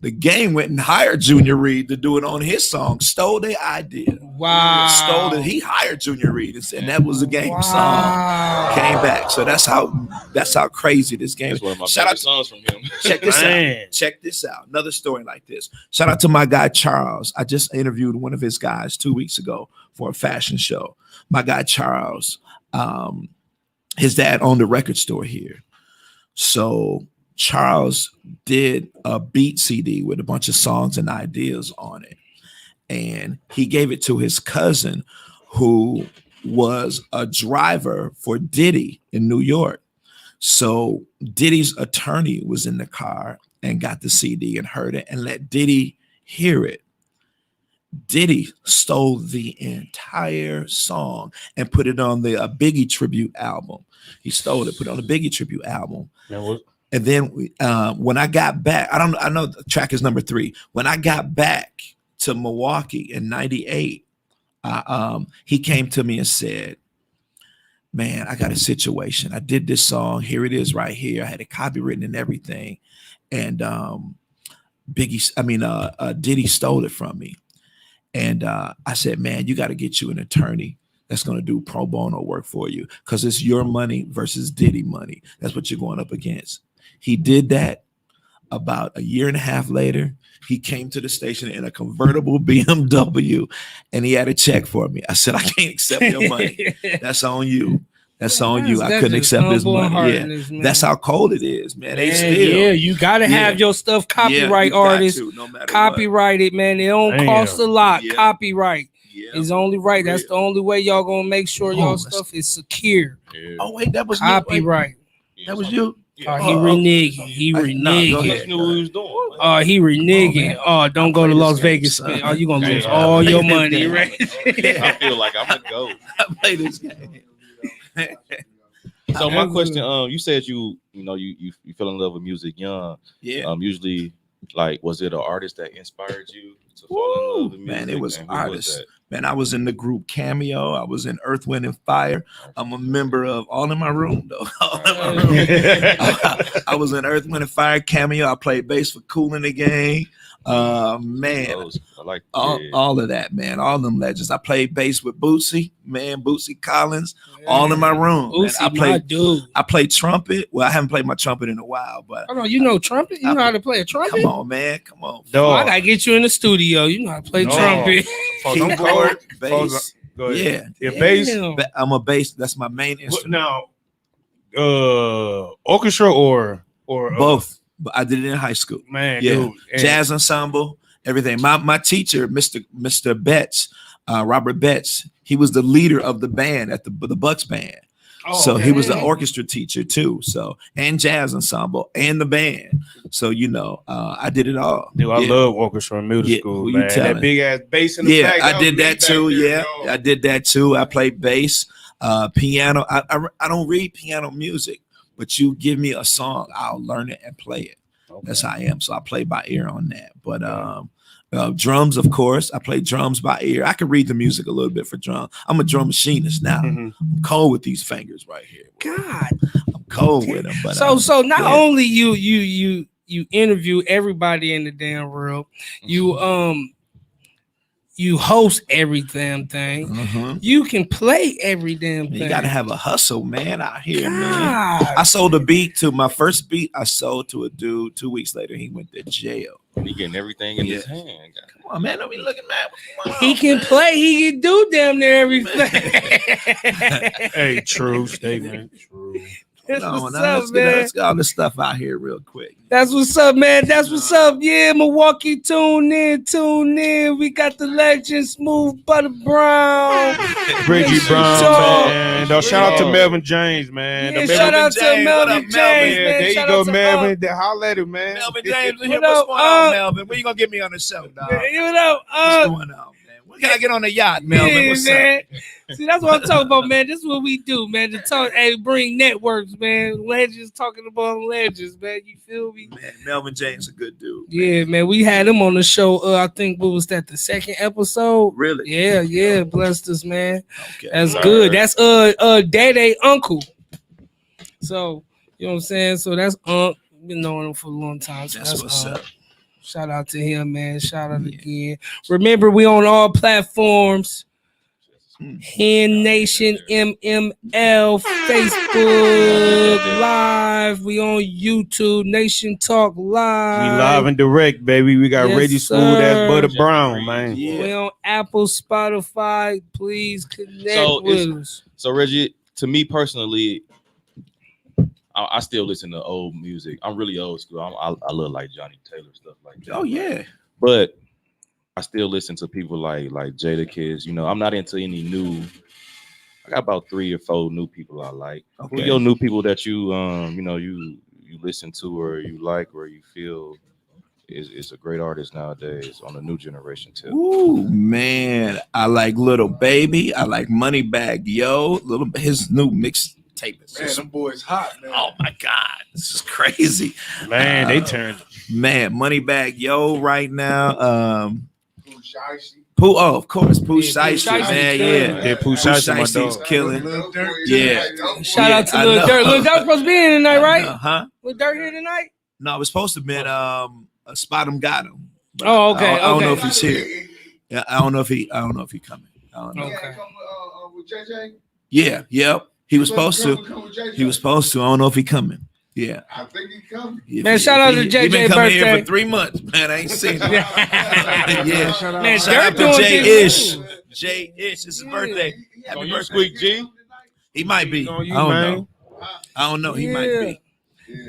The game went and hired Junior Reed to do it on his song. Stole their idea. Wow. Stole it. He hired Junior Reed and said that was the game song. Wow. Came back. So that's how crazy this game That's is. one of my Shout favorite out to, songs from him. check this Man. out. Check this out. Another story like this. Shout out to my guy Charles. I just interviewed one of his guys 2 weeks ago for a fashion show. My guy Charles, his dad owned a record store here. So Charles did a beat CD with a bunch of songs and ideas on it. And he gave it to his cousin who was a driver for Diddy in New York. So Diddy's attorney was in the car and got the CD and heard it and let Diddy hear it. Diddy stole the entire song and put it on the Biggie tribute album. He stole it, put it on the Biggie tribute album. And then when I got back, I know the track is number 3. When I got back to Milwaukee in 98, he came to me and said, man, I got a situation. I did this song. Here it is right here. I had it copywritten and everything. And Diddy stole it from me. And I said, man, you got to get you an attorney that's going to do pro bono work for you because it's your money versus Diddy money. That's what you're going up against. He did that. About a year and a half later, he came to the station in a convertible BMW and he had a check for me. I said, I can't accept your money. That's on you. That's on you. I couldn't accept his money. Yeah. That's how cold it is, man. They still. Yeah, you gotta have your stuff copyright artists. No matter Copyrighted, man. It don't Damn. cost a lot. Yeah. Copyright Yeah. is only right. That's the only way y'all gonna make sure y'all Oh, stuff is secure. Yeah. Oh wait, that was Copyright. That was you. Oh, he reneging. He No, go reneging. ahead. Knew what he was doing. Oh, he reneging. Oh, don't go to play Las this game, Vegas. son. Oh, you gonna lose Yeah, all I play your this money, game. right? I feel like I'm gonna go. I play this game. So my question, you said you fell in love with music young. Yeah. Usually, like, was it an artist that inspired you to fall in love with music? Man, it was And who was artists. that? Man, I was in the group Cameo. I was in Earth, Wind, and Fire. I'm a member of all in my room, though. All in my room. I was in Earth, Wind, and Fire Cameo. I played bass for Kool and the Gang. Man, Those, I like all of that, man. All them legends. I played bass with Bootsy, man. Bootsy Collins. All in my room. Man. Bootsy, I played trumpet. Well, I haven't played my trumpet in a while, but Hold on, you know trumpet? You know how to play a trumpet? come on, man. Come on. Oh, I gotta get you in the studio. You know how to play No. trumpet. Don't go Keyboard, Pause. bass. Go ahead. Yeah. Your bass. Damn. I'm a bass. That's my main What instrument. now, orchestra or Both. But I did it in high school. man, Yeah. dude. And Jazz ensemble, everything. My teacher, Mr. Betts, Robert Betts. He was the leader of the band at the Bucks band. So he was the orchestra teacher too. So and jazz ensemble and the band. So I did it all. Dude, I love orchestra in middle Yeah, school, who you man. telling? That big ass bass in the Yeah, back. I did was that me back too. there, Yeah, dog. I did that too. I played bass, piano. I don't read piano music, but you give me a song, I'll learn it and play it. Okay. That's how I am. So I play by ear on that. But drums, of course, I play drums by ear. I can read the music a little bit for drum. I'm a drum machinist now. Mhm. I'm cold with these fingers right here. God. I'm cold with them. But So not yeah. only you interview everybody in the damn world, you host every damn thing. Mhm. You can play every damn thing. You gotta have a hustle, man, out here, man. God. I sold a beat to my first beat. I sold to a dude. 2 weeks later, he went to jail. He getting everything in his Yeah. hand. Come on, man. Don't be looking mad. What's He going on, can man? play. He can do damn near everything. Hey, true statement. True. That's No, what's no, up, let's man. get all this stuff out here real quick. That's what's up, man. That's what's up. Yeah, Milwaukee, tune in. We got the legend, Smooth Butter Brown. Bridgie Nation Brown, Talk. man. Dog, shout out to Melvin James, man. Yeah, The shout Melvin out to James. Melvin What up, James, Melvin? Yeah, man. there you Shout go, out to Melvin. Holla at him, man. Melvin James, What what's up, going on, Melvin? When you gonna get me on the show, dog? You know, What's going on, man? When can I get on the yacht, Melvin? yeah, What's man. up? See, that's what I'm talking about, man. This is what we do, man. To talk, hey, bring networks, man. Legends talking about legends, man. You feel me? Man, Melvin James a good dude. Yeah, man. We had him on the show. I think what was that? The second episode. Really? Yeah. Blessed us, man. Okay. That's Learn. good. That's Day uncle. So you know what I'm saying. So that's been knowing him for a long time. So That's what's up. Shout out to him, man. Shout out again. Remember, we on all platforms. Hen Nation MML, Facebook Live. We on YouTube, Nation Talk Live. We live and direct, baby. We got Yes, Reggie Smooth sir. as Butter Brown, man. Yeah. We on Apple, Spotify. Please connect So with it's- us. So Reggie, to me personally, I still listen to old music. I'm really old school. I love like Johnny Taylor stuff like that. Oh yeah. But I still listen to people like Jadakiss. I'm not into any new. I got about 3 or 4 new people I like. Who Okay. your new people that you you listen to or you like or you feel is a great artist nowadays on the new generation too? Ooh, man. I like Little Baby. I like Moneybag Yo. His new mixtape is Man, just, them boys hot, man. oh my God. This is crazy. Man, they turned. Man, Moneybag Yo right now. Who Shiesty? Pooh, oh, of course, Pooh Yeah, Pooh Shiesty, Shiesty's man, killing. yeah. Yeah, Pooh Pooh Shiesty, my Shiesty's dog. killing. Lil Durk, Yeah. Shout out to I Lil know. Durk. Lil Durk supposed to be in tonight, right? Huh? Lil Durk here tonight? No, it was supposed to have been a Spot 'em Got 'em. But Oh, okay, I don't know okay. if he's here. Yeah, I don't know if he coming. I don't know. Okay. With JJ? Yeah, yep. He was supposed to. Come with JJ? He was supposed to. I don't know if he coming. Yeah. I think he coming. If Man, he- shout if out he- to He JJ been coming here birthday. for 3 months, man. I ain't seen him. Yeah. Shout out. Man, Shout Dirk out to doing Jay this Ish. Jay Ish, it's his Yeah. birthday. Happy On you, birthday. Squeak G. He might be. On you, I don't man. know. I don't know. He Yeah. might be.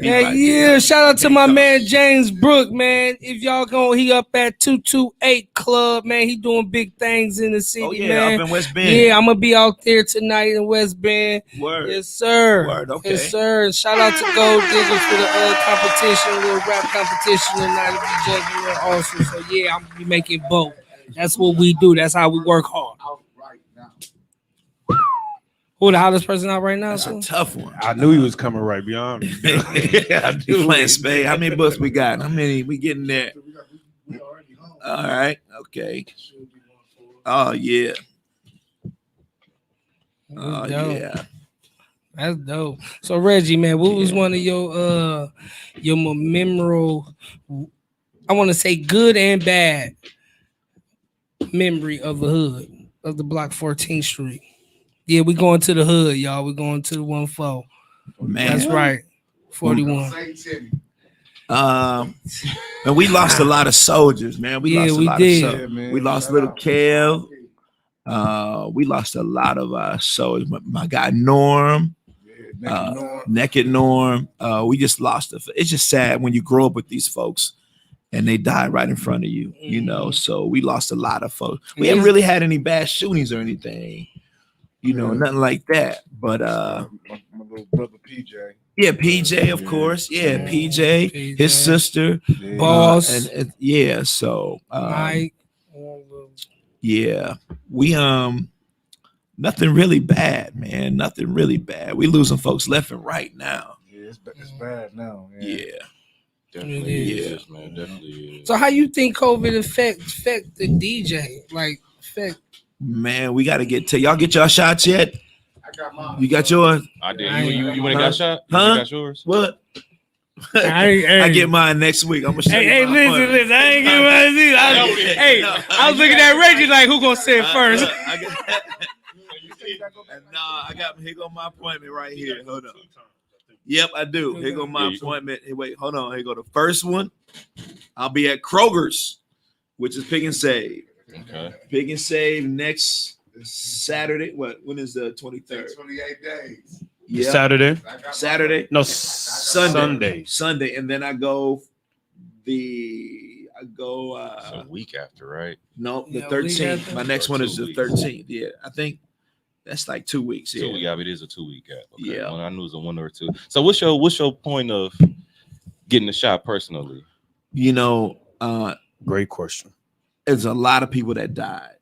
He Yeah, might be. yeah. Shout out to He my coming. man James Brook, man. If y'all he up at 228 Club, man. He doing big things in the city, Oh yeah, man. up in West Bend. Yeah, I'm gonna be out there tonight in West Bend. Word. Yes, sir. Word, okay. Yes, sir. Shout out to Gold Digger for the competition, little rap competition tonight. Be judging real awesome. So yeah, I'm gonna be making both. That's what we do. That's how we work hard. Out right now. Who the hottest person out right now? That's So? a tough one. I knew he was coming right beyond me. Yeah, you playing spade. How many books we got? How many we getting there? We already home. All right. Okay. Should be going for Oh yeah. That's Oh dope. yeah. That's dope. So Reggie, man, what was one of your more memorable, I want to say good and bad memory of the hood of the block 14th Street? Yeah, we going to the hood, y'all. We going to the 1-4. Man. That's right. 41. St. Timmy. And we lost a lot of soldiers, man. We Yeah, lost a we lot did. of Yeah, soldiers. man. We lost Shout little out. Kev. We lost a lot of our soldiers. My guy Norm, Yeah, Naked Norm. We just lost it. It's just sad when you grow up with these folks and they died right in front of you, you know. So we lost a lot of folks. We Yeah. haven't really had any bad shootings or anything, you know, Yeah. nothing like that. But my little brother PJ. yeah, PJ, of Yeah. course. Yeah, Yeah. PJ, PJ. his sister, Yeah. Boss. and yeah. So Mike. yeah, we nothing really bad, man. Nothing really bad. We losing folks left and right now. Yeah, it's bad now. Yeah. Definitely It is, man. Definitely is. So how you think COVID affect the DJ? Like affect? Man, we got to get to y'all. Get y'all shots yet? I got mine. You got yours? I did. You went and got shot? Huh? You got yours? What? I get mine next week. I'm gonna show Hey, you my appointment. listen. I ain't getting mine either. I was looking at Reggie like, who gonna say it first? I got here go my appointment right here. Hold on. Yep, I do. Here go my appointment. Hey, wait, hold on. Here go the first one. I'll be at Kroger's, which is Pick and Save. Okay. Pick and Save next Saturday. When is the 23rd? 28 days. Yeah. Saturday. Saturday. No, Sunday. Sunday, and then I go It's a week after, right? no, the Yeah, we 13th. got My the- next one is 2 the weeks. 13th. Yeah, I think that's like 2 weeks. 2 Yeah. week. Yeah, it is a 2 week gap. Okay. Yeah. Well, I knew it was a 1 or 2. So what's your point of getting the shot personally? You know, Great question. there's a lot of people that died.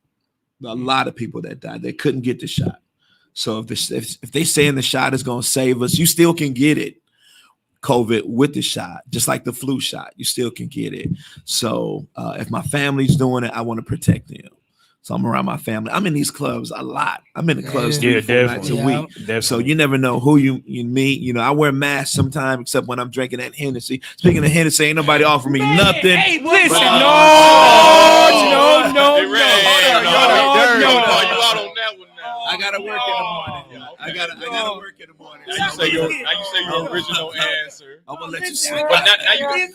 A lot of people that died. They couldn't get the shot. So if they saying the shot is going to save us, you still can get it. COVID with the shot, just like the flu shot, you still can get it. So if my family's doing it, I want to protect them. So I'm around my family. I'm in these clubs a lot. I'm in the clubs Yeah, 3 or 4 nights a definitely. week. Definitely. So you never know who you meet. You know, I wear masks sometimes, except when I'm drinking that Hennessy. Speaking of Hennessy, ain't nobody offer me nothing. Hey, listen, But- no. I gotta work in the morning. I gotta work in the morning. Now you say your original answer. I'm gonna let you sleep. But now you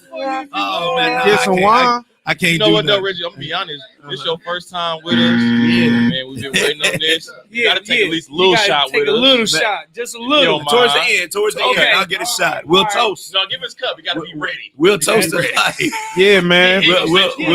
Oh man, Get some wine. I can't You know do what though, nothing. Reggie? I'm gonna be honest. This your first time with us. Yeah, man. We've been waiting on this. You gotta take at least a little shot with Take a us. little shot, just a Yo, little. man. Towards the end, Okay. I'll get a shot. We'll toast. No, give us a cup. You gotta be ready. We'll toast the life. Yeah, man. Yeah. We'll- You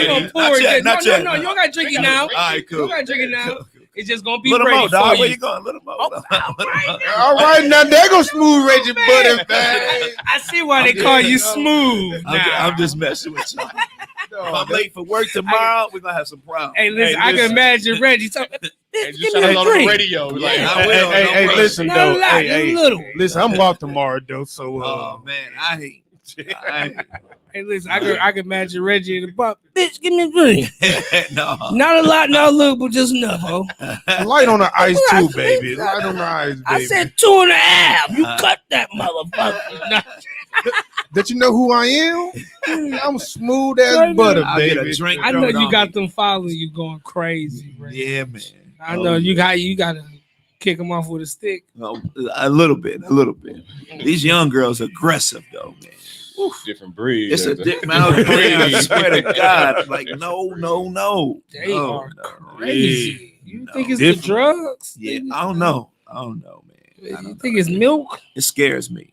gonna pour Not it. yet, not yet. No, you don't gotta drink it now. All right, cool. You gotta drink it now. It's just gonna be Little ready more, for dog. Where you. you going? Little more. All right, now there go smooth Reggie Butter, man. I see why they call you smooth. Now. I'm just messing with you. If I'm late for work tomorrow, we're gonna have some problems. Hey, listen, I can listen. imagine Reggie talking. And Give just me shout a out on the drink. radio. Like, I will. Hey, no listen Not a though. lot, Hey, just a hey, little. listen, I'm off tomorrow though, so Oh man, I hate. Hey, listen, I can imagine Reggie in the bar. Bitch, give me a drink. No. Not a lot, not a little, but just enough, ho. Light on the ice too, baby. Light on the ice, baby. I said 2.5. You cut that motherfucker. That you know who I am? I'm smooth as butter, I'll get a baby. drink. I know throw it you on got me. them following you going crazy, Reggie. Yeah, man. I know you gotta kick them off with a stick. No, a little bit. These young girls are aggressive though, man. different breed. It's a man, I swear to God, like no. They No, are no. crazy. You No. think it's Different. the drugs? Yeah, I don't know, man. You think it's milk? It scares me.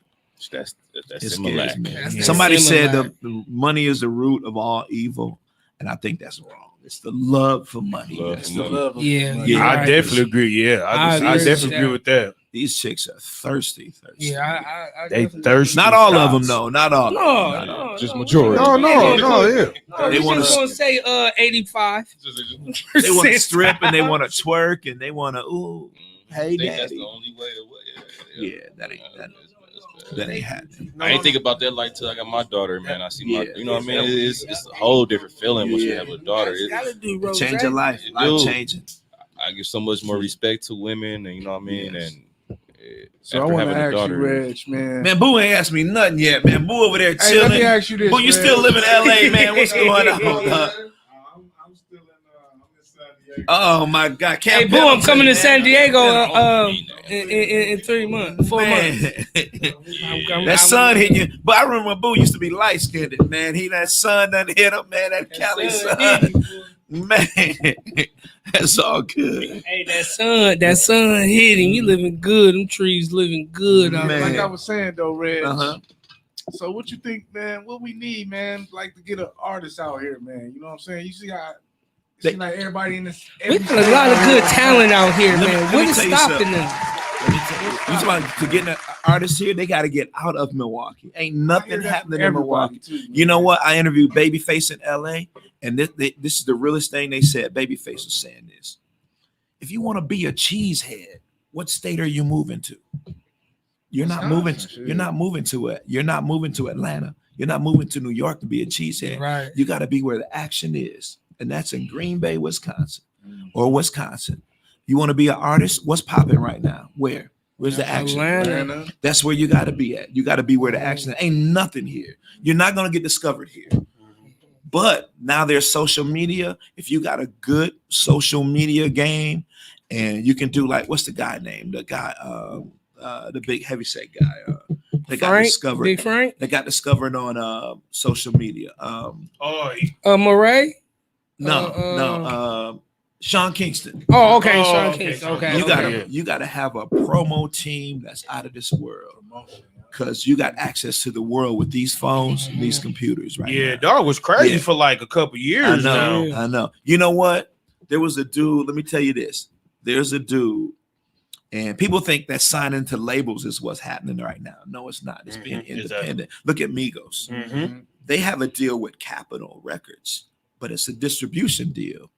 That's It similar. scares me. That's Somebody said similar. the money is the root of all evil, and I think that's wrong. It's the love for money. Love That's for the- money. Yeah, Yeah, I right. definitely agree. Yeah, I I agree with definitely that. agree with that. These chicks are thirsty. Yeah, I They definitely- thirsty. Not all of them, shots. though. Not all. No, of them. no, Just no, majority. No, yeah. No, They they wanna just gonna say 85. They want to strip and they want to twerk and they want to ooh. Hey, I think that's daddy. the only way to. Yeah, that ain't happening. I ain't think about that like till I got my daughter, man. I see my, Yeah. you know what I mean? It's a whole different feeling once you have a daughter. Gotta do rose. Change your life. It Life do. changing. I give so much more respect to women, and you know what I mean. Yes. And So I after want to having a ask you, daughter, Reg, man. Man, Boo ain't asked me nothing yet, man. Boo over there Hey, let me chilling. ask you this. Boo, you Reg. still live in LA, man. What's going on? I'm still in San Diego. Oh my God. Hey, Camp boo, I'm Pendleton, coming to man. San Diego man. in 3 months, 4 months. Man. That sun hit you. But I remember when Boo used to be light skinned, man. That sun done hit him, man. That Cali sun. Man, that's all good. Hey, that sun hitting. You living good. Them trees living good. out Man. Like there. I was saying though, Reg, Uh-huh. So what you think, man? What we need, man? Like to get an artist out here, man. You know what I'm saying? You see how it seems like everybody in this. We got a lot of good talent out here, Let me- man. let What me is tell you stopping them? Let me tell you, you talking to getting an artist here, they got to get out of Milwaukee. Ain't nothing happening in Milwaukee. You know what? I interviewed Babyface in LA, and this is the realest thing they said. Babyface was saying this. If you want to be a cheesehead, what state are you moving to? You're not moving. You're not moving to it. You're not moving to Atlanta. You're not moving to New York to be a cheesehead. Right. You got to be where the action is, and that's in Green Bay, Wisconsin, or Wisconsin. You want to be an artist? What's popping right now? Where's the action? Atlanta. That's where you got to be at. You got to be where the action is. Ain't nothing here. You're not going to get discovered here. But now there's social media. If you got a good social media game, and you can do like, what's the guy name? The guy, the big heavyset guy. They got Frank, discovered. Big Frank. They got discovered on social media. Murray. Sean Kingston. Oh, okay. Sean Kingston. Okay. You gotta have a promo team that's out of this world, because you got access to the world with these phones and these computers right Yeah, now. dog was crazy Yeah. for like a couple years now. I know. You know what? There was a dude. Let me tell you this. There's a dude, and people think that signing to labels is what's happening right now. No, it's not. It's being independent. Look at Migos. Mhm. They have a deal with Capitol Records, but it's a distribution deal.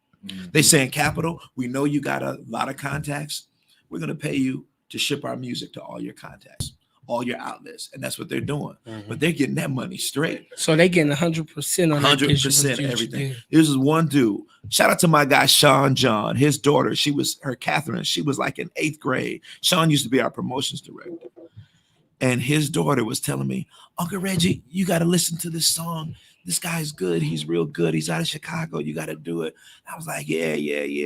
They saying, Capitol, we know you got a lot of contacts. We're going to pay you to ship our music to all your contacts, all your outlets. And that's what they're doing. But they're getting that money straight. So they getting 100% on 100% everything. This is one dude. Shout out to my guy, Sean John. His daughter, Catherine, she was like in 8th grade. Sean used to be our promotions director. And his daughter was telling me, Uncle Reggie, you got to listen to this song. This guy's good. He's real good. He's out of Chicago. You got to do it. I was like, yeah.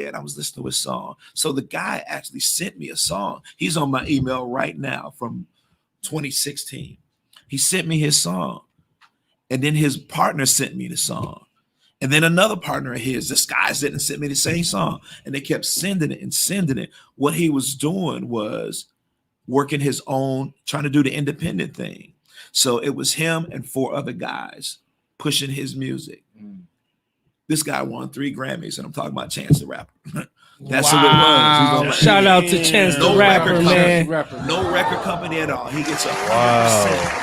And I was listening to his song. So the guy actually sent me a song. He's on my email right now from 2016. He sent me his song. And then his partner sent me the song. And then another partner of his, this guy didn't send me the same song. And they kept sending it and sending it. What he was doing was working his own, trying to do the independent thing. So it was him and 4 other guys pushing his music. This guy won 3 Grammys, and I'm talking about Chance the Rapper. That's who it was. He's Shout out to Chance the Rapper, man. No record company at all. He gets 100% of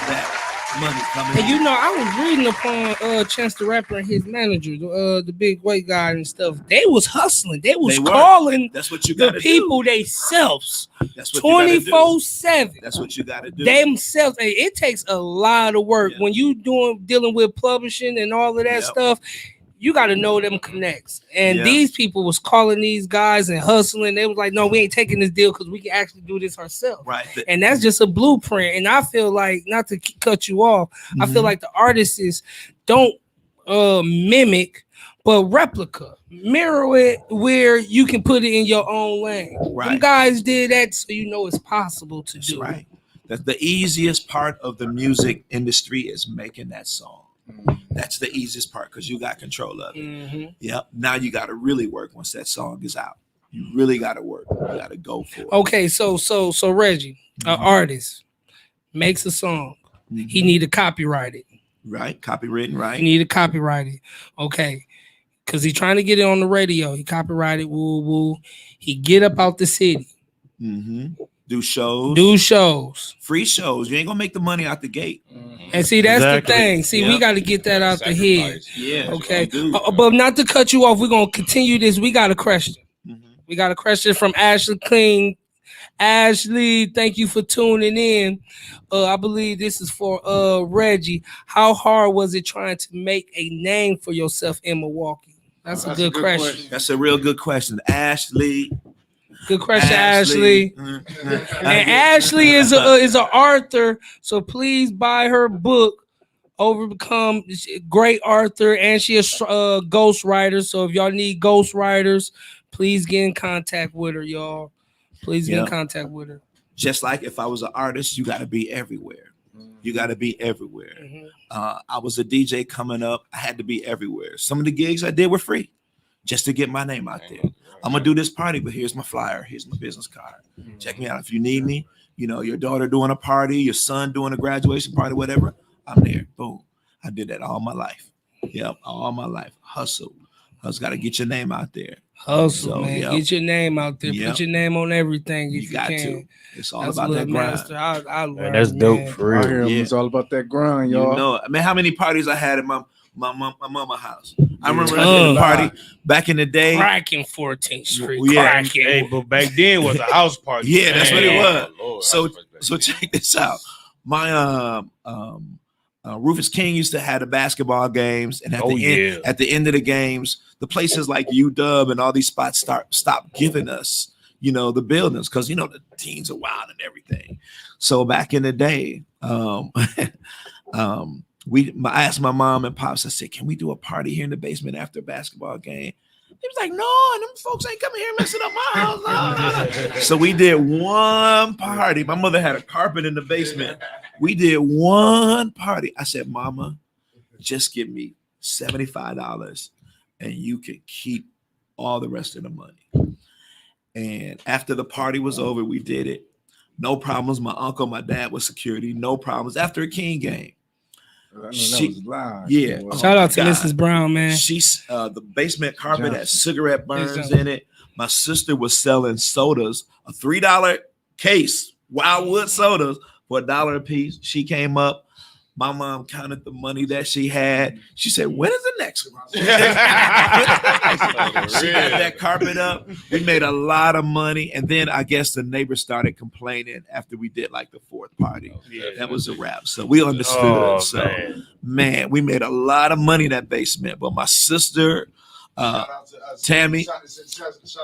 that money coming. And you know, I was reading upon Chance the Rapper and his manager, the big white guy and stuff. They was hustling. They was calling That's what you the gotta people themselves. That's what you gotta do. 24/7. That's what you got to do. Themselves. Hey, it takes a lot of work when you dealing with publishing and all of that stuff. You got to know them connects. And these people was calling these guys and hustling. They was like, no, we ain't taking this deal because we can actually do this ourselves. Right. And that's just a blueprint. And I feel like, not to cut you off, I feel like the artists don't mimic, but replica. Mirror it where you can put it in your own lane. Right. Them guys did that so you know it's possible to do. Right. That's the easiest part of the music industry is making that song. That's the easiest part because you got control of it. Yep. Now you got to really work once that song is out. You really got to work. You got to go for it. Okay, so Reggie, an artist makes a song. He need to copyright it. Right. Copywritten. Right. He need to copyright it. Okay. Because he's trying to get it on the radio. He copyrighted. Woo. He get up out the city. Do shows. Free shows. You ain't gonna make the money out the gate. And see, that's the thing. See, we got to get that out the head. Yeah. Okay. But not to cut you off, we're gonna continue this. We got a question. We got a question from Ashley Clean. Ashley, thank you for tuning in. I believe this is for Reggie. How hard was it trying to make a name for yourself in Milwaukee? That's a good question. That's a real good question, Ashley. Good question, Ashley. And Ashley is a author, so please buy her book, Overcome. Great author, and she is a ghost writer. So if y'all need ghost writers, please get in contact with her, y'all. Please get in contact with her. Just like if I was an artist, you got to be everywhere. You got to be everywhere. I was a DJ coming up. I had to be everywhere. Some of the gigs I did were free just to get my name out there. I'm going to do this party, but here's my flyer. Here's my business card. Check me out. If you need me, you know, your daughter doing a party, your son doing a graduation party, whatever, I'm there. Boom. I did that all my life. Yep, all my life. Hustle. Got to get your name out there. Hustle, So, man. yep. Get your name out there. Yep. Put your name on everything if you got can. to. It's all That's about that Lil grind. Master. I learned, Man, that's dope for I real. hear him. Yeah. It's all about that grind, y'all. You know, I mean, how many parties I had at my mama house? I remember Yeah. I did a party back in the day. cracking 14th Street. Yeah. Cracking. Hey, but back then was a house party. Yeah, that's what it Man. was. Oh, Lord, So I was back so then. check this out. My Rufus King used to have the basketball games, and at Oh, the end of the games, the places like UW and all these spots stop giving us, the buildings because the teens are wild and everything. So back in the day, I asked my mom and pops. I said, "Can we do a party here in the basement after a basketball game?" He was like, "No, them folks ain't coming here messing up my house." No. So we did one party. My mother had a carpet in the basement. We did one party. I said, "Mama, just give me $75 and you can keep all the rest of the money." And after the party was over, we did it. No problems. My uncle, my dad was security. No problems. After a King game. I know that She- was live. yeah. Well, Shout out to God. Mrs. Brown, man. She's the basement carpet had Johnson. cigarette burns Johnson. in it. My sister was selling sodas, a $3 case, Wildwood sodas for $1 a piece. She came up. My mom counted the money that she had. She said, "When is the next one?" She got that carpet up. We made a lot of money. And then I guess the neighbors started complaining after we did like the fourth party. That was a wrap. So we understood. Oh, So man. man, we made a lot of money in that basement. But my sister, Tammy. Shout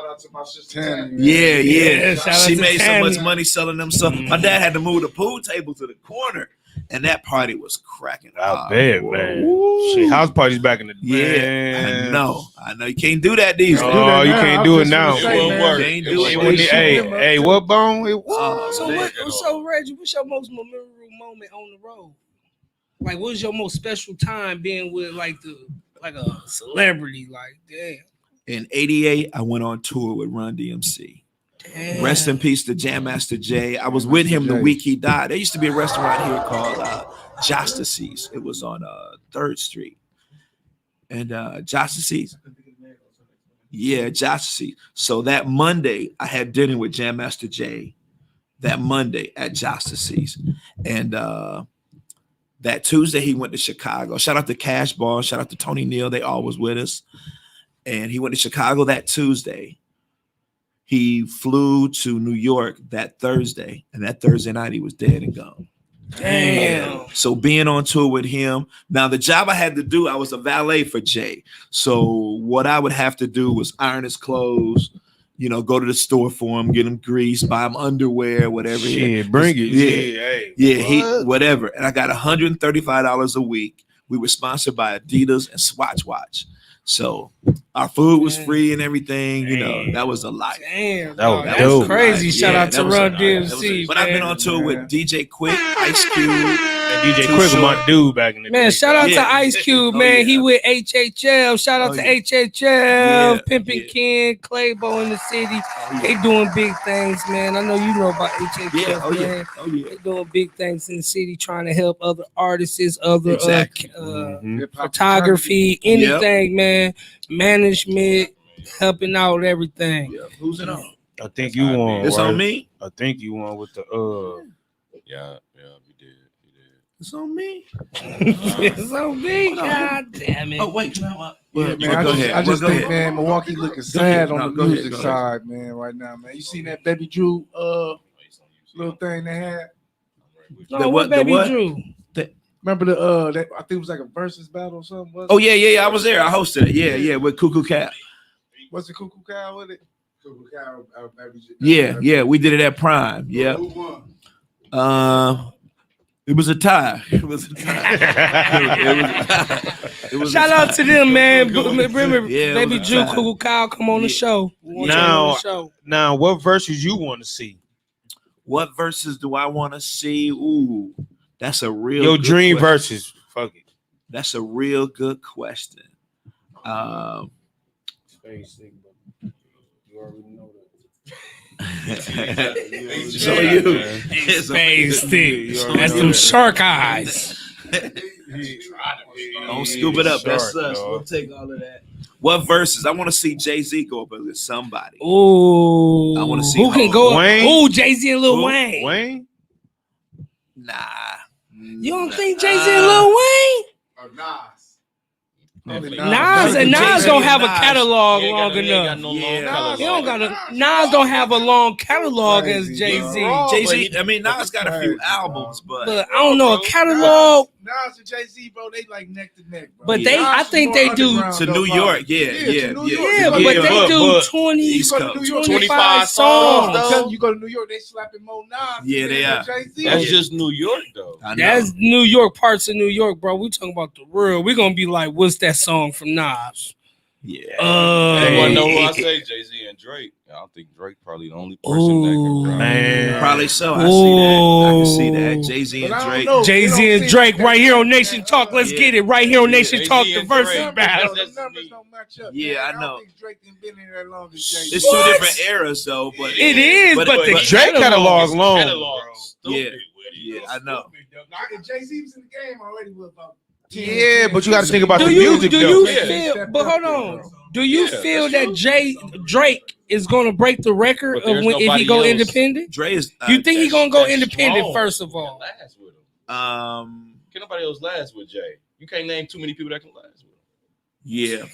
out to my sister Tammy, Tammy. man. Yeah. shout out She to made Tammy. so much money selling them stuff. My dad had to move the pool table to the corner, and that party was cracking. I bet, man. Shit, house parties back in the day. Yeah, I know. You can't do that these days. Oh, you can't do it now. It wouldn't work. Can't do it. It wouldn't- Hey, what bone? So Reggie, what's your most memorable moment on the road? Like, what was your most special time being with like a celebrity? Like, damn. In '88, I went on tour with Run DMC. Damn. Rest in peace to Jam Master Jay. I was with him the Jay. week he died. There used to be a restaurant here called Justice's. It was on 3rd Street. And Justice's. Yeah, Justice's. So that Monday, I had dinner with Jam Master Jay. That Monday at Justice's. And that Tuesday, he went to Chicago. Shout out to Cash Ball. Shout out to Tony Neal. They all was with us. And he went to Chicago that Tuesday. He flew to New York that Thursday, and that Thursday night he was dead and gone. Damn. So being on tour with him, now the job I had to do, I was a valet for Jay. So what I would have to do was iron his clothes, go to the store for him, get him grease, buy him underwear, whatever. Shit, bring it. Yeah. Yeah, whatever. And I got $135 a week. We were sponsored by Adidas and Swatch Watch. So our food was free and everything, that was a life. Damn. That was dog, dope. crazy. Shout Yeah, out to that was a Run life. DMC. But I've been man. on tour with DJ Quick, Ice Cube. And DJ Too Quick was my Short. dude back in the day. Man, shout out Yeah. to Ice Cube, Oh, man. yeah. He with HHL. Shout out Oh, to yeah. HHL, Yeah, Pimpin' yeah. Ken, Claybo in the city. They doing big things, man. I know you know about HHL, Yeah, oh man. yeah, oh yeah. They doing big things in the city, trying to help other artists, other Exactly. Mhm. Hip-hop photography, anything, man. Management, helping out everything. Yeah. Who's it on? I think you won. It's right? on me. I think you won with the Yeah, we did. It's on me. It's so big, god damn it. Oh wait, no, Yeah, man. I go just, ahead. I just Go think, ahead. man, Milwaukee looking ahead. sad on No, the go ahead, music go ahead. side, man, right now, man. You seen that Baby Drew little thing they had? No, The what what- the Baby what? Drew? Remember that, I think it was like a versus battle or something. Was Oh yeah. I was there. I hosted it. Yeah, with Cuckoo Cat. Was it Cuckoo Cow with it? Yeah. We did it at Prime. Yeah. Who won? It was a tie. It was a tie. It was a Shout out tie. to them, man. Remember, Yeah, it Baby was a Drew, time. Cuckoo Kyle, come on the Yeah. show. We want you Now- on the show. Now, what verses you want to see? What verses do I want to see? Ooh, that's a real Your good dream question. verses. Fuck it. That's a real good question. So you, Space stick. So That's you- them shark eyes. Don't scoop it up. That's Short, us. dog. We'll take all of that. What verses? I want to see Jay-Z go up against somebody. Ooh, I wanna see who can Hov. go. Wayne? Ooh, Jay-Z and Lil Who? Wayne. Wayne? Nah. You don't think Jay-Z and Lil Wayne? Oh, Nas. Definitely. Nas don't have a catalog He ain't long got- he ain't got enough. no long Yeah. catalog. He don't got a Nas don't have a long catalog as Crazy, Jay-Z. bro. Jay-Z, I mean, Nas got a few Crazy, albums, but But I don't know a catalog. Nas and Jay-Z, bro, they like neck to neck, bro. But they- I think they do- to New York, yeah. Yeah, Yeah, but Yeah, they do but 20, East You go to Coast. New York, 25 songs, songs. though. You go to New York, they slapping more Nas. Yeah, than they are. Jay-Z. That's Yeah. just New York, though. I know. That's New York, parts of New York, bro. We talking about the real. We gonna be like, what's that song from Nas? Yeah. You want to know who I say? Jay-Z and Drake. I don't think Drake probably the only person that Ooh. can. Man. Probably so. I see that. I can see that. Jay-Z But and I don't Drake. know. Jay-Z and Drake right here on Nation Talk. Let's Yeah. get it right here on Nation Jay-Z Talk. The and versus Drake. battle. The numbers don't match up. Yeah, man. I don't know. think Drake ain't been in there long as Jay-Z. It's What? two different eras, though. But It is, but the Drake catalog long. Catalog stupid Yeah. with it. Yeah, I know. If Jay-Z was in the game already with about 10, Yeah, but you got to think about Do the you music, do though. you Yeah. feel? But hold on. Do you Yeah, feel that's that true. Drake is gonna break the record But there's of when, if he nobody go else. independent? Dre is. You think he gonna go That's independent strong. first of all? Can last with him. Um. Can nobody else last with Jay? You can't name too many people that can last with him. Yeah.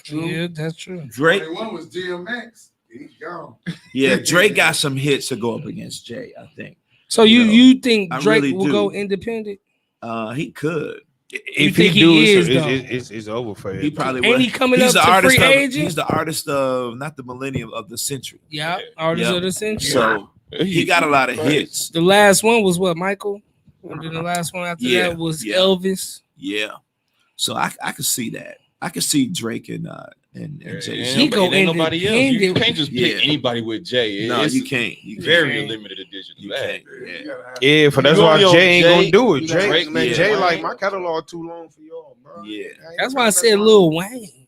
Yeah, that's true. Drake. One was DMX. He's gone. Yeah. Drake got some hits to go up against Jay. I think. So you No, you think I Drake really will do. go independent? He could. If think he he do, is, it's over for him. He probably Ain't would. he coming He's up the to artist free of. agent? He's the artist of not the millennium of the century. Yeah, Yeah. artist Yeah. of the century. So he got a lot of hits. The last one was what, Michael? And then the last one after Yeah, that was yeah. Elvis. Yeah. So I could see that. I could see Drake and Jay. He go ain't nobody else. You independent. can't just pick Yeah. anybody with Jay. No, It's you can't. You very can't. limited edition. You to that. can't. Yeah. Yeah, for that's You why only on Jay ain't Jay, gonna do it. you Drake, Drake, man, yeah. Jay like my catalog too long for y'all, bro. Yeah. That's why I said Lil Wayne.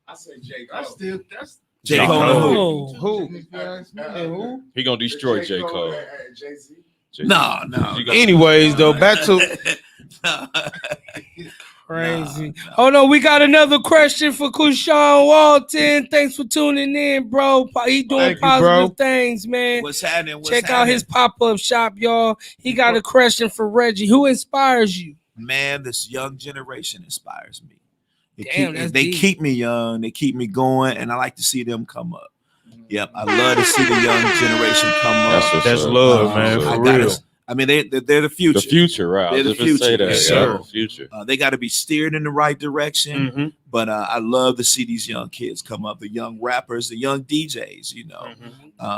I say J. That's J. J. Cole. Cole. Who? who? He gonna destroy J. Cole. Jay-Z. No. You got- Anyways, though, back to Crazy. Nah. Hold on, we got another question for Kushawn Walton. Thanks for tuning in, bro. He doing Thank you, positive bro. things, man. What's happening? Check out his pop-up shop, y'all. He got a question for Reggie. Who inspires you? Man, this young generation inspires me. Damn, that's They deep. keep me young. They keep me going, and I like to see them come up. Yep, I love to see the young generation come up. what's That's up. love, man, I for gotta- real. I mean, they're the future. The future, right? I They're was the just gonna say future, that. yes, Yeah, sir. the future. They got to be steered in the right direction. Mm-hmm. But I love to see these young kids come up, the young rappers, the young DJs. You know,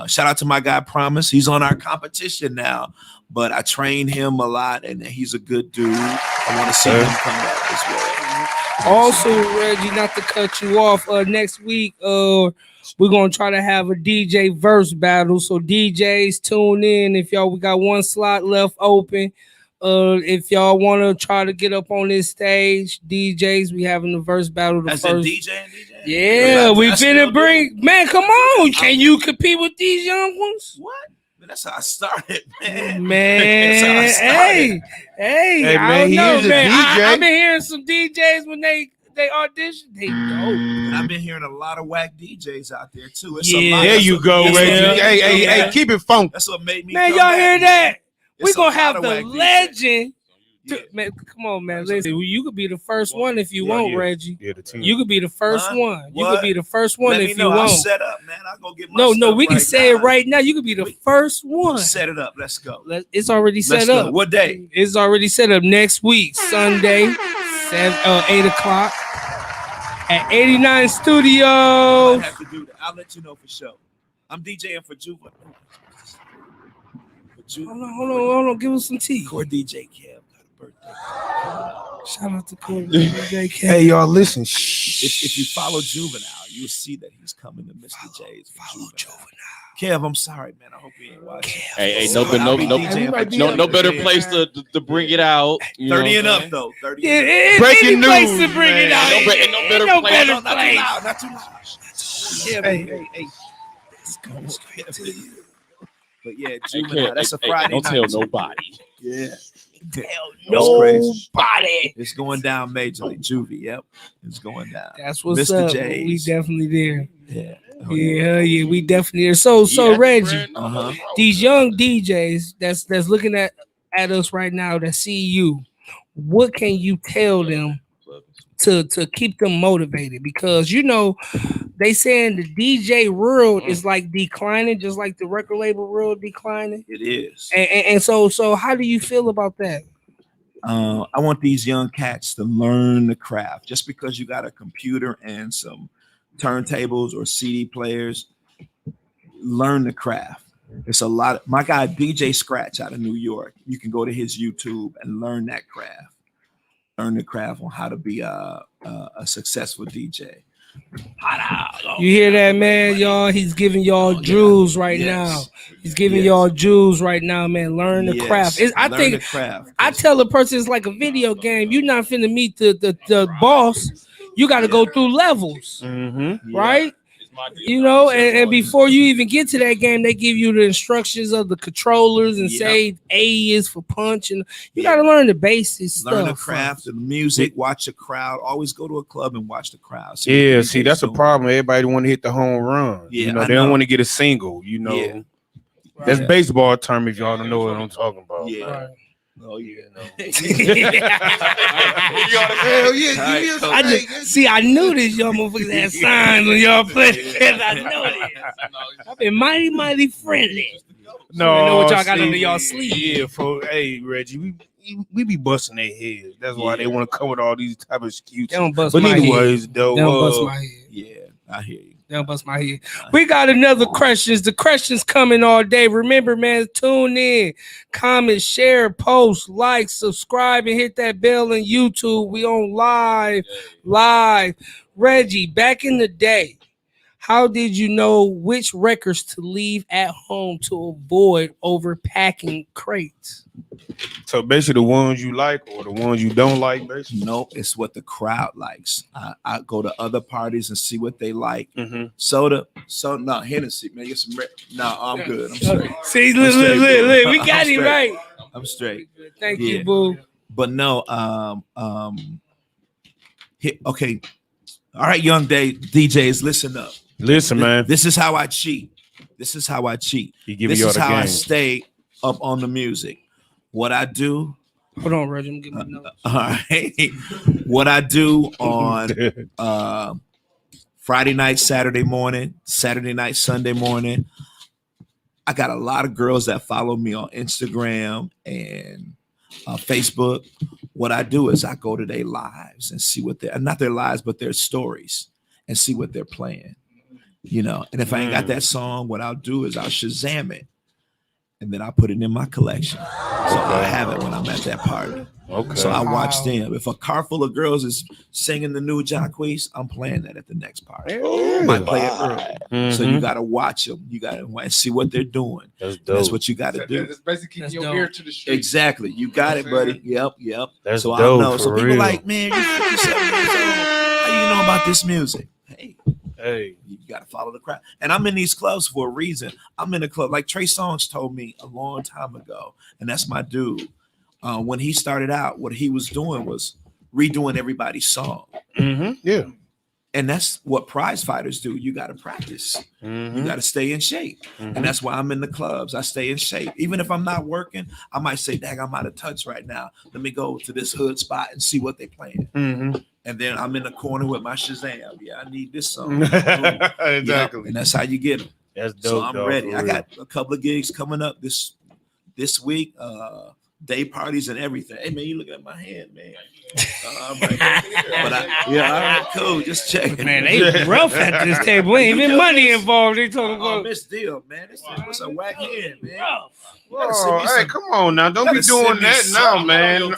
shout out to my guy Promise. He's on our competition now, but I train him a lot, and he's a good dude. I want to see him come up as well. Also, Reggie, not to cut you off, next week, we're gonna try to have a DJ verse battle. So DJs, tune in. If y'all, we got one slot left open. If y'all want to try to get up on this stage, DJs, we having the verse battle. The That's in first, DJ and DJ. yeah, we I still finna do. bring. Man, come on! Can you compete with these young ones? What? Man, that's how I started, man. Man, That's how I started. hey, Hey, I man, don't he know, is a man. DJ. I've been hearing some DJs when they audition, they dope. And I've been hearing a lot of whack DJs out there too. It's a Yeah. lot. There That's you what- go, that's what Reggie. made me Hey, come hey, back. hey, keep it funky. That's what made me. Man, come y'all back, hear man. that? It's We're a gonna lot have of the whack DJs. legend. Yeah. Man, come on, man. Listen, you could be the first one if you Yeah, want, yeah. Reggie. Yeah, the team. You could be the first Huh? one. You What? could be the first one Let me if you know. I'll want. set up, man. I'll go get my No, stuff we can right say it now. right now. You could be the first one. Set it up. Let's go. It's already set Let's go. up. What day? It's already set up next week, Sunday, 8 o'clock at 89 Studio. I have to do that. I'll let you know for sure. I'm DJing for Juva. Hold on. Give us some tea. Core DJ Kev got a birthday. Shout out to Corey. DJ K. Hey, y'all, listen. If you follow Juvenile, you'll see that he's coming to Mr. J's. Follow Juvenile. Kev, I'm sorry, man. I hope you ain't watching. Hey, So I'll be DJing for no better Juvenile. place to bring it out. You know 30 what and I'm up saying? though. 30 Yeah, and up. it's Breaking any place news, to bring it man. out. No better Ain't no place. better Not too place. loud. Not too loud. Yeah, Hey, hey, hey. Let's go. But yeah, Hey, Juvenile. Kev, That's a hey, Friday don't night. tell nobody. Yeah. tell That's crazy. nobody. It's going down majorly. Juvie, yep. It's going down. That's what's Mr. up. J's. We definitely there. Yeah. Yeah, yeah, we definitely there. So Reggie, Uh-huh. these young DJs that's looking at us right now that see you, what can you tell them to keep them motivated? Because you know they saying the DJ world is like declining, just like the record label world declining. It is. And so how do you feel about that? I want these young cats to learn the craft. Just because you got a computer and some turntables or CD players, learn the craft. It's a lot. My guy DJ Scratch out of New York. You can go to his YouTube and learn that craft. Learn the craft on how to be a successful DJ. You hear that, man, y'all? He's giving y'all jewels right now. He's giving y'all jewels right now, man. Learn the craft. I Learn think the craft. I tell a person it's like a video game. You're not finna meet the boss. You got to go through levels, right? You know, and before you even get to that game, they give you the instructions of the controllers and say A is for punch, and you got to learn the basics stuff. Learn the craft of the music. Watch the crowd. Always go to a club and watch the crowd. Yeah, see, that's a problem. Everybody want to hit the home run. Yeah, you know, I they don't know. want to get a single. You know, Yeah. that's baseball term. If y'all don't know what I'm talking about. Yeah. Oh yeah. Hell yeah, I knew this young motherfuckers had signs when y'all played. I know this. I've been mighty friendly. No, I know what y'all got see, under y'all sleeve. Yeah, hey Reggie, we be busting their heads. That's why they want to come with all these type of excuses. They don't bust But my anyways, head. though, They don't bust my head. Yeah, I hear you. They don't bust my head. We got another questions. The questions coming all day. Remember, man, tune in, comment, share, post, like, subscribe, and hit that bell on YouTube. We on live. Reggie, back in the day, how did you know which records to leave at home to avoid overpacking crates? So basically, the ones you like or the ones you don't like, basically. Nope, it's what the crowd likes. I go to other parties and see what they like. Mhm. Soda, no Hennessy, man. Get some. No, I'm good. I'm straight. See, I'm look, straight, we I'm got it straight. right. I'm straight. Thank Yeah. you, boo. But no, okay. All right, young DJs, listen up. Listen, man. This is how I cheat. This is how I cheat. He giving This y'all is the how I game. stay up on the music. What I do, Hold on, Reggie. I'm getting my notes. all right. What I do on Friday night, Saturday morning, Saturday night, Sunday morning. I got a lot of girls that follow me on Instagram and Facebook. What I do is I go to their lives and see what they're not their lives, but their stories and see what they're playing. You know, and if I ain't got that song, what I'll do is I'll Shazam it. And then I put it in my collection. So I have it when I'm at that party. Okay. So I watch them. If a car full of girls is singing the new Jacquees, I'm playing that at the next party. Might play it early. So you got to watch them. You got to see what they're doing. That's dope. That's what you got to do. That's basically That's keeping your dope. ear to the street. Exactly. You got it, buddy. Yep. That's so dope, I know. So for people real. like, man, you 57 years old. How you know about this music? Hey, You got to follow the crowd. And I'm in these clubs for a reason. I'm in a club like Trey Songz told me a long time ago, and that's my dude. When he started out, what he was doing was redoing everybody's song. yeah. And that's what prize fighters do. You got to practice. You got to stay in shape. And that's why I'm in the clubs. I stay in shape. Even if I'm not working, I might say, dang, I'm out of touch right now. Let me go to this hood spot and see what they're playing. And then I'm in the corner with my Shazam. Yeah, I need this song. Exactly. Yeah, and that's how you get them. That's dope. So I'm dog, ready. for I real. got a couple of gigs coming up this week. Day parties and everything. Hey man, you looking at my hand, man. All right. But all right, cool. Just checking. Man, they rough at this table. Ain't even money involved. They talking Oh, about Miss Deal, man. It's a whack hand, man. rough. You gotta send Oh, me hey, some- come on now. Don't gotta be doing send me that now, some. man. I'm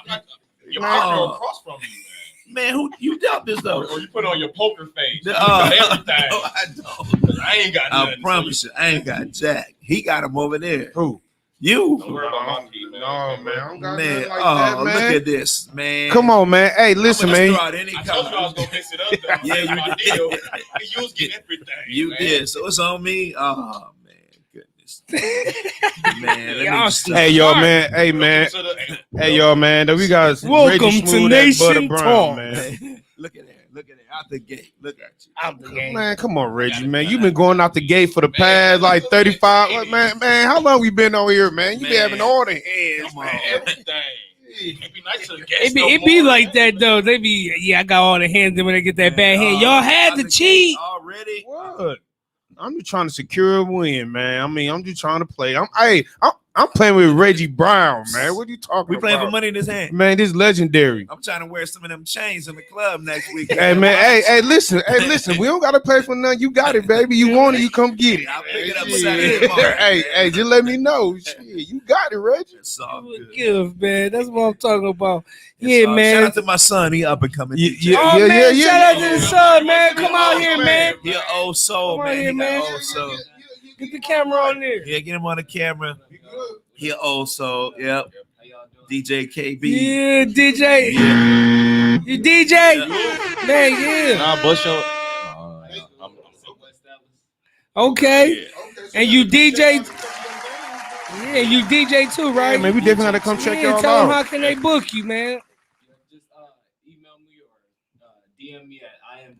not your No. partner across from you, Man, who you doubt this though? Or you put on your poker face. You No, got everything. I don't. I ain't got I nothing. promise you, I ain't got Jack. He got him over there. Who? You, Don't worry about my key, man. No, man. I don't got man. nothing like Oh, that, man. look at this, man. Come on, man. Hey, listen, I'ma man. just throw out any I told you I was color. gonna mix it up. Though. Yeah, you my did. deal. You was getting everything. You man. did. So it's on me. Oh man, goodness. Man, let me Y'all just- Hey, yo, man. Hey, man. Welcome to the- Hey, y'all, man. We got Welcome Reggie to Smooth, that Butter Nation Brown, Talk. man. Look at that. Look at that. Out the gate. Look at you. Out the game. Man, come on, Reggie, man. You've been going out the gate for the past like 35. Like, man, how long we been on here, man? You be having all the hands, Come on. man. Everything. It be nice to the guests. It be like that though. They be I got all the hands. Then when they get that bad hand, y'all had to cheat. Already. What? I'm just trying to secure a win, man. I mean, I'm just trying to play. I'm playing with Reggie Brown, man. What are you talking We about? playing for money in his hand. Man, this is legendary. I'm trying to wear some of them chains in the club next week. Hey, man. Hey, listen. We don't gotta pay for nothing. You got it, baby. You want it, you come get it. I'll pick it up Shit. Saturday morning. Hey, just let me know. Shit, you got it, Reggie. It's all good. Give, man. That's what I'm talking about. It's Yeah, all- Shout man. out to my son. He up and coming. Oh, man. Shout out to the son, man. Come out here, man. He an old soul, Come on man. here, He man. got old soul. Get the camera on there. Yeah, get him on the camera. He an old soul. Yep. DJ KB. Yeah, DJ. Yeah. You DJ? Man, yeah. Nah, bust your. Okay. And you DJ. Yeah, you DJ too, right? Hey, man, we definitely gotta come check Yeah, y'all tell them how out. can they book you, man. Just email me or DM me at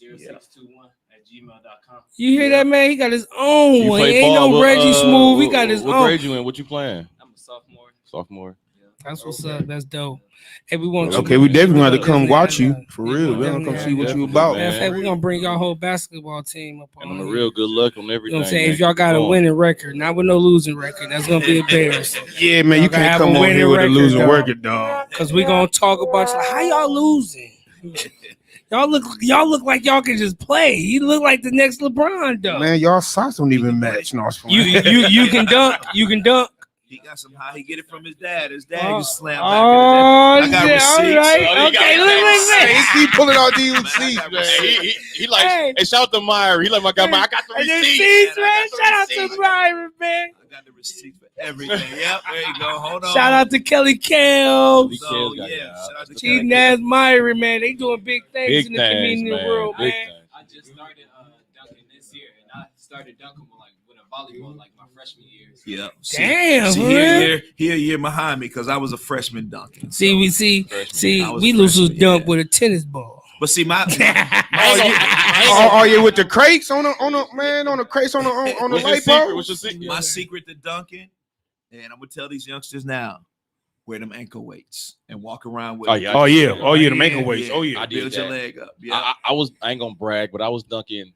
imdjkb0621@gmail.com. You hear that, man? He got his own You one. He play ain't ball. no Reggie Smooth. He got his What own. grade you in? What you playing? I'm a sophomore. Sophomore. That's what's up. That's dope. Hey, we want Okay, we definitely gonna have to come watch you for real. We gonna come see what you about. Matter of fact, we're gonna bring y'all whole basketball team up And on I'm a here. real good luck on You everything. know what I'm saying? man. If y'all got a Come on. winning record, not with no losing record, that's gonna be embarrassing. Yeah, man, you Y'all gotta can't have a come on winning here with a record, losing dog. record, dog. Cause we gonna talk about like, how y'all losing. Y'all look like y'all can just play. You look like the next LeBron, though. Man, y'all socks don't even match. No, it's You can dunk. You can dunk. He got some how he get it from his dad. His dad Oh, can slam back. I I got got receipts. all right. Oh, you Okay, got look. Hey, he keep pulling out these Man, I receipts, got man. receipts. He like, Hey. hey, shout out to Meyer. He like my guy. I got the And then receipt. Seeds, man. I man. got the Shout out receipts. to Byron, man. I got the receipt for everything. Yep, there you go. Hold on. Shout out to Kelly Kels. So, yeah, shout out to Chief Kelly. Naz Myrie, man. They doing big things Big in the things, community man. world, Big man. things. I just started dunking this year, and I started dunking with a volleyball like my freshman year. So Yeah. Damn, See, man. he a year behind me because I was a freshman dunking. See, we I was we lose freshman, dunk yeah. with a tennis ball. But see, my Oh, yeah, with the crates on the crates on the What's your light secret? pole. What's your secret? my secret to dunking, and I'm gonna tell these youngsters now, wear them ankle weights and walk around with. Oh, them. yeah. Oh yeah, the Yeah, ankle weights. Oh I yeah. did Build your that. leg up. Yeah. I ain't gonna brag, but I was dunking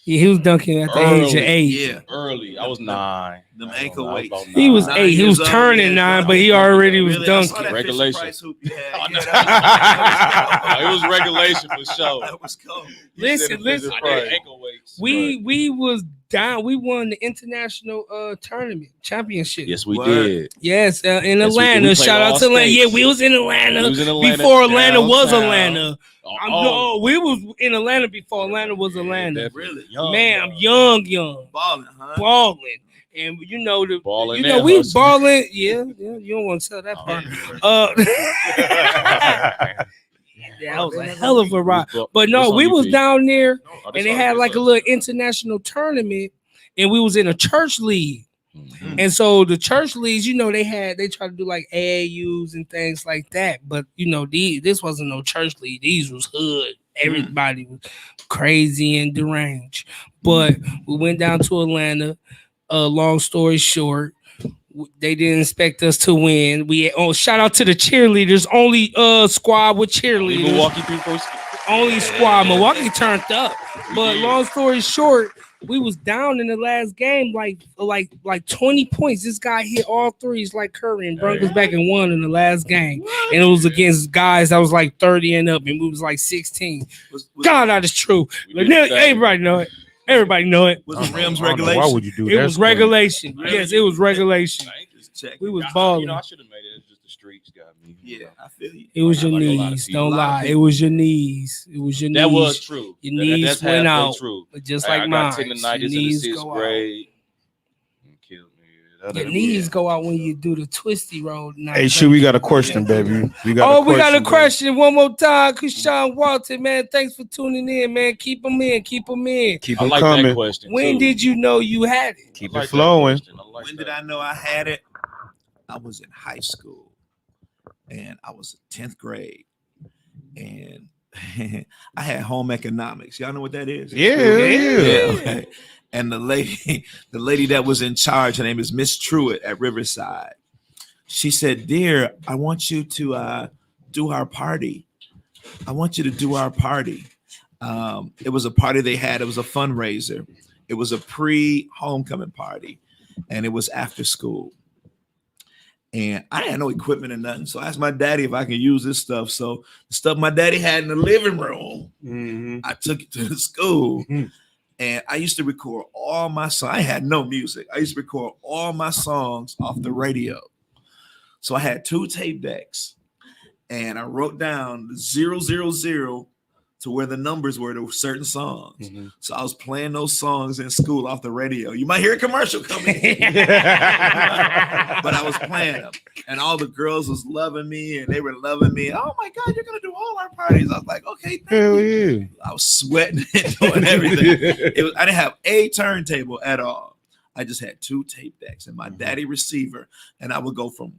Yeah, he was dunking at the age of Early. 8. Yeah. early. I was 9. Them I ain't ankle gonna lie, I was weights. about He was 9. 8. He was years old, turning yeah, 9, bro. but he already was Really, I saw dunking. that Regulation. Fisher-Price hoop you had. Oh, no. Yeah, It was regulation for sure. that was cool. Listen. I did ankle weights. We was down. We won the international tournament championship. Yes, we Word. did. Yes, in Yes, we Atlanta. played Shout out all to Atlanta. states. Yeah, we was in Atlanta, We was in Atlanta, before Atlanta was downtown. Atlanta. We was in Atlanta before Atlanta was Atlanta. Really? Man, I'm young, Balling, huh? balling, and Balling you know and we hustling. balling. Yeah, you don't want to tell that part. Yeah, that was a hell of a ride. But no, we was down there, and they had like a little international tournament, and we was in a church league. Mhm. And so the church leagues, they try to do like AAUs and things like that. But this wasn't no church league. These was hood. Everybody was crazy and deranged. But we went down to Atlanta. Long story short, they didn't expect us to win. Shout out to the cheerleaders. Only squad with cheerleaders. Milwaukee people. Only squad. Milwaukee turned up. But long story short, we was down in the last game like 20 points. This guy hit all threes like Curry and brought us back and won in the last game. And it was against guys that was like 30 and up, and we was like 16. God, that is true. We did that. Everybody know it. Everybody know it. Was the rims I don't know, regulation? Why would you do that? It was regulation. Yes, it was regulation. Just check. We was balling. I should have made it. It's just the streets got me. Yeah, I feel you. It was your Like a lot of knees. people. Don't A lot of lie. It people. was your knees. It was your knees. That was true. Your That- knees that's went halfway out. True. Just I like got mine. 10 to 90s Your in the knees 6th go out. grade. And killed me. Your knees go out when you do the twisty roll. Hey, shit, we got a question, baby. We got We got a baby. question one more time. Krishan Walton, man. Thanks for tuning in, man. Keep them in. Keep I them like that coming. question. When too. did you know you had it? Keep I like it flowing. that question. I like When that. did I know I had it? I was in high school, and I was in 10th grade, and I had home economics. Y'all know what that is? Yeah. Okay. And the lady that was in charge, her name is Miss Truitt at Riverside. She said, "Dear, I want you to do our party. I want you to do our party." It was a party they had. It was a fundraiser. It was a pre-homecoming party, and it was after school. And I had no equipment or nothing. So I asked my daddy if I could use this stuff. So the stuff my daddy had in the living room, I took it to the school. And I used to record all my songs. I had no music. I used to record all my songs off the radio. So I had 2 tape decks. And I wrote down 000 to where the numbers were to certain songs. So I was playing those songs in school off the radio. You might hear a commercial coming in. But I was playing them. And all the girls was loving me, and they were loving me. Oh my God, you're gonna do all our parties. I was like, okay, thank you. I was sweating and doing everything. I didn't have a turntable at all. I just had 2 tape decks and my daddy receiver, and I would go from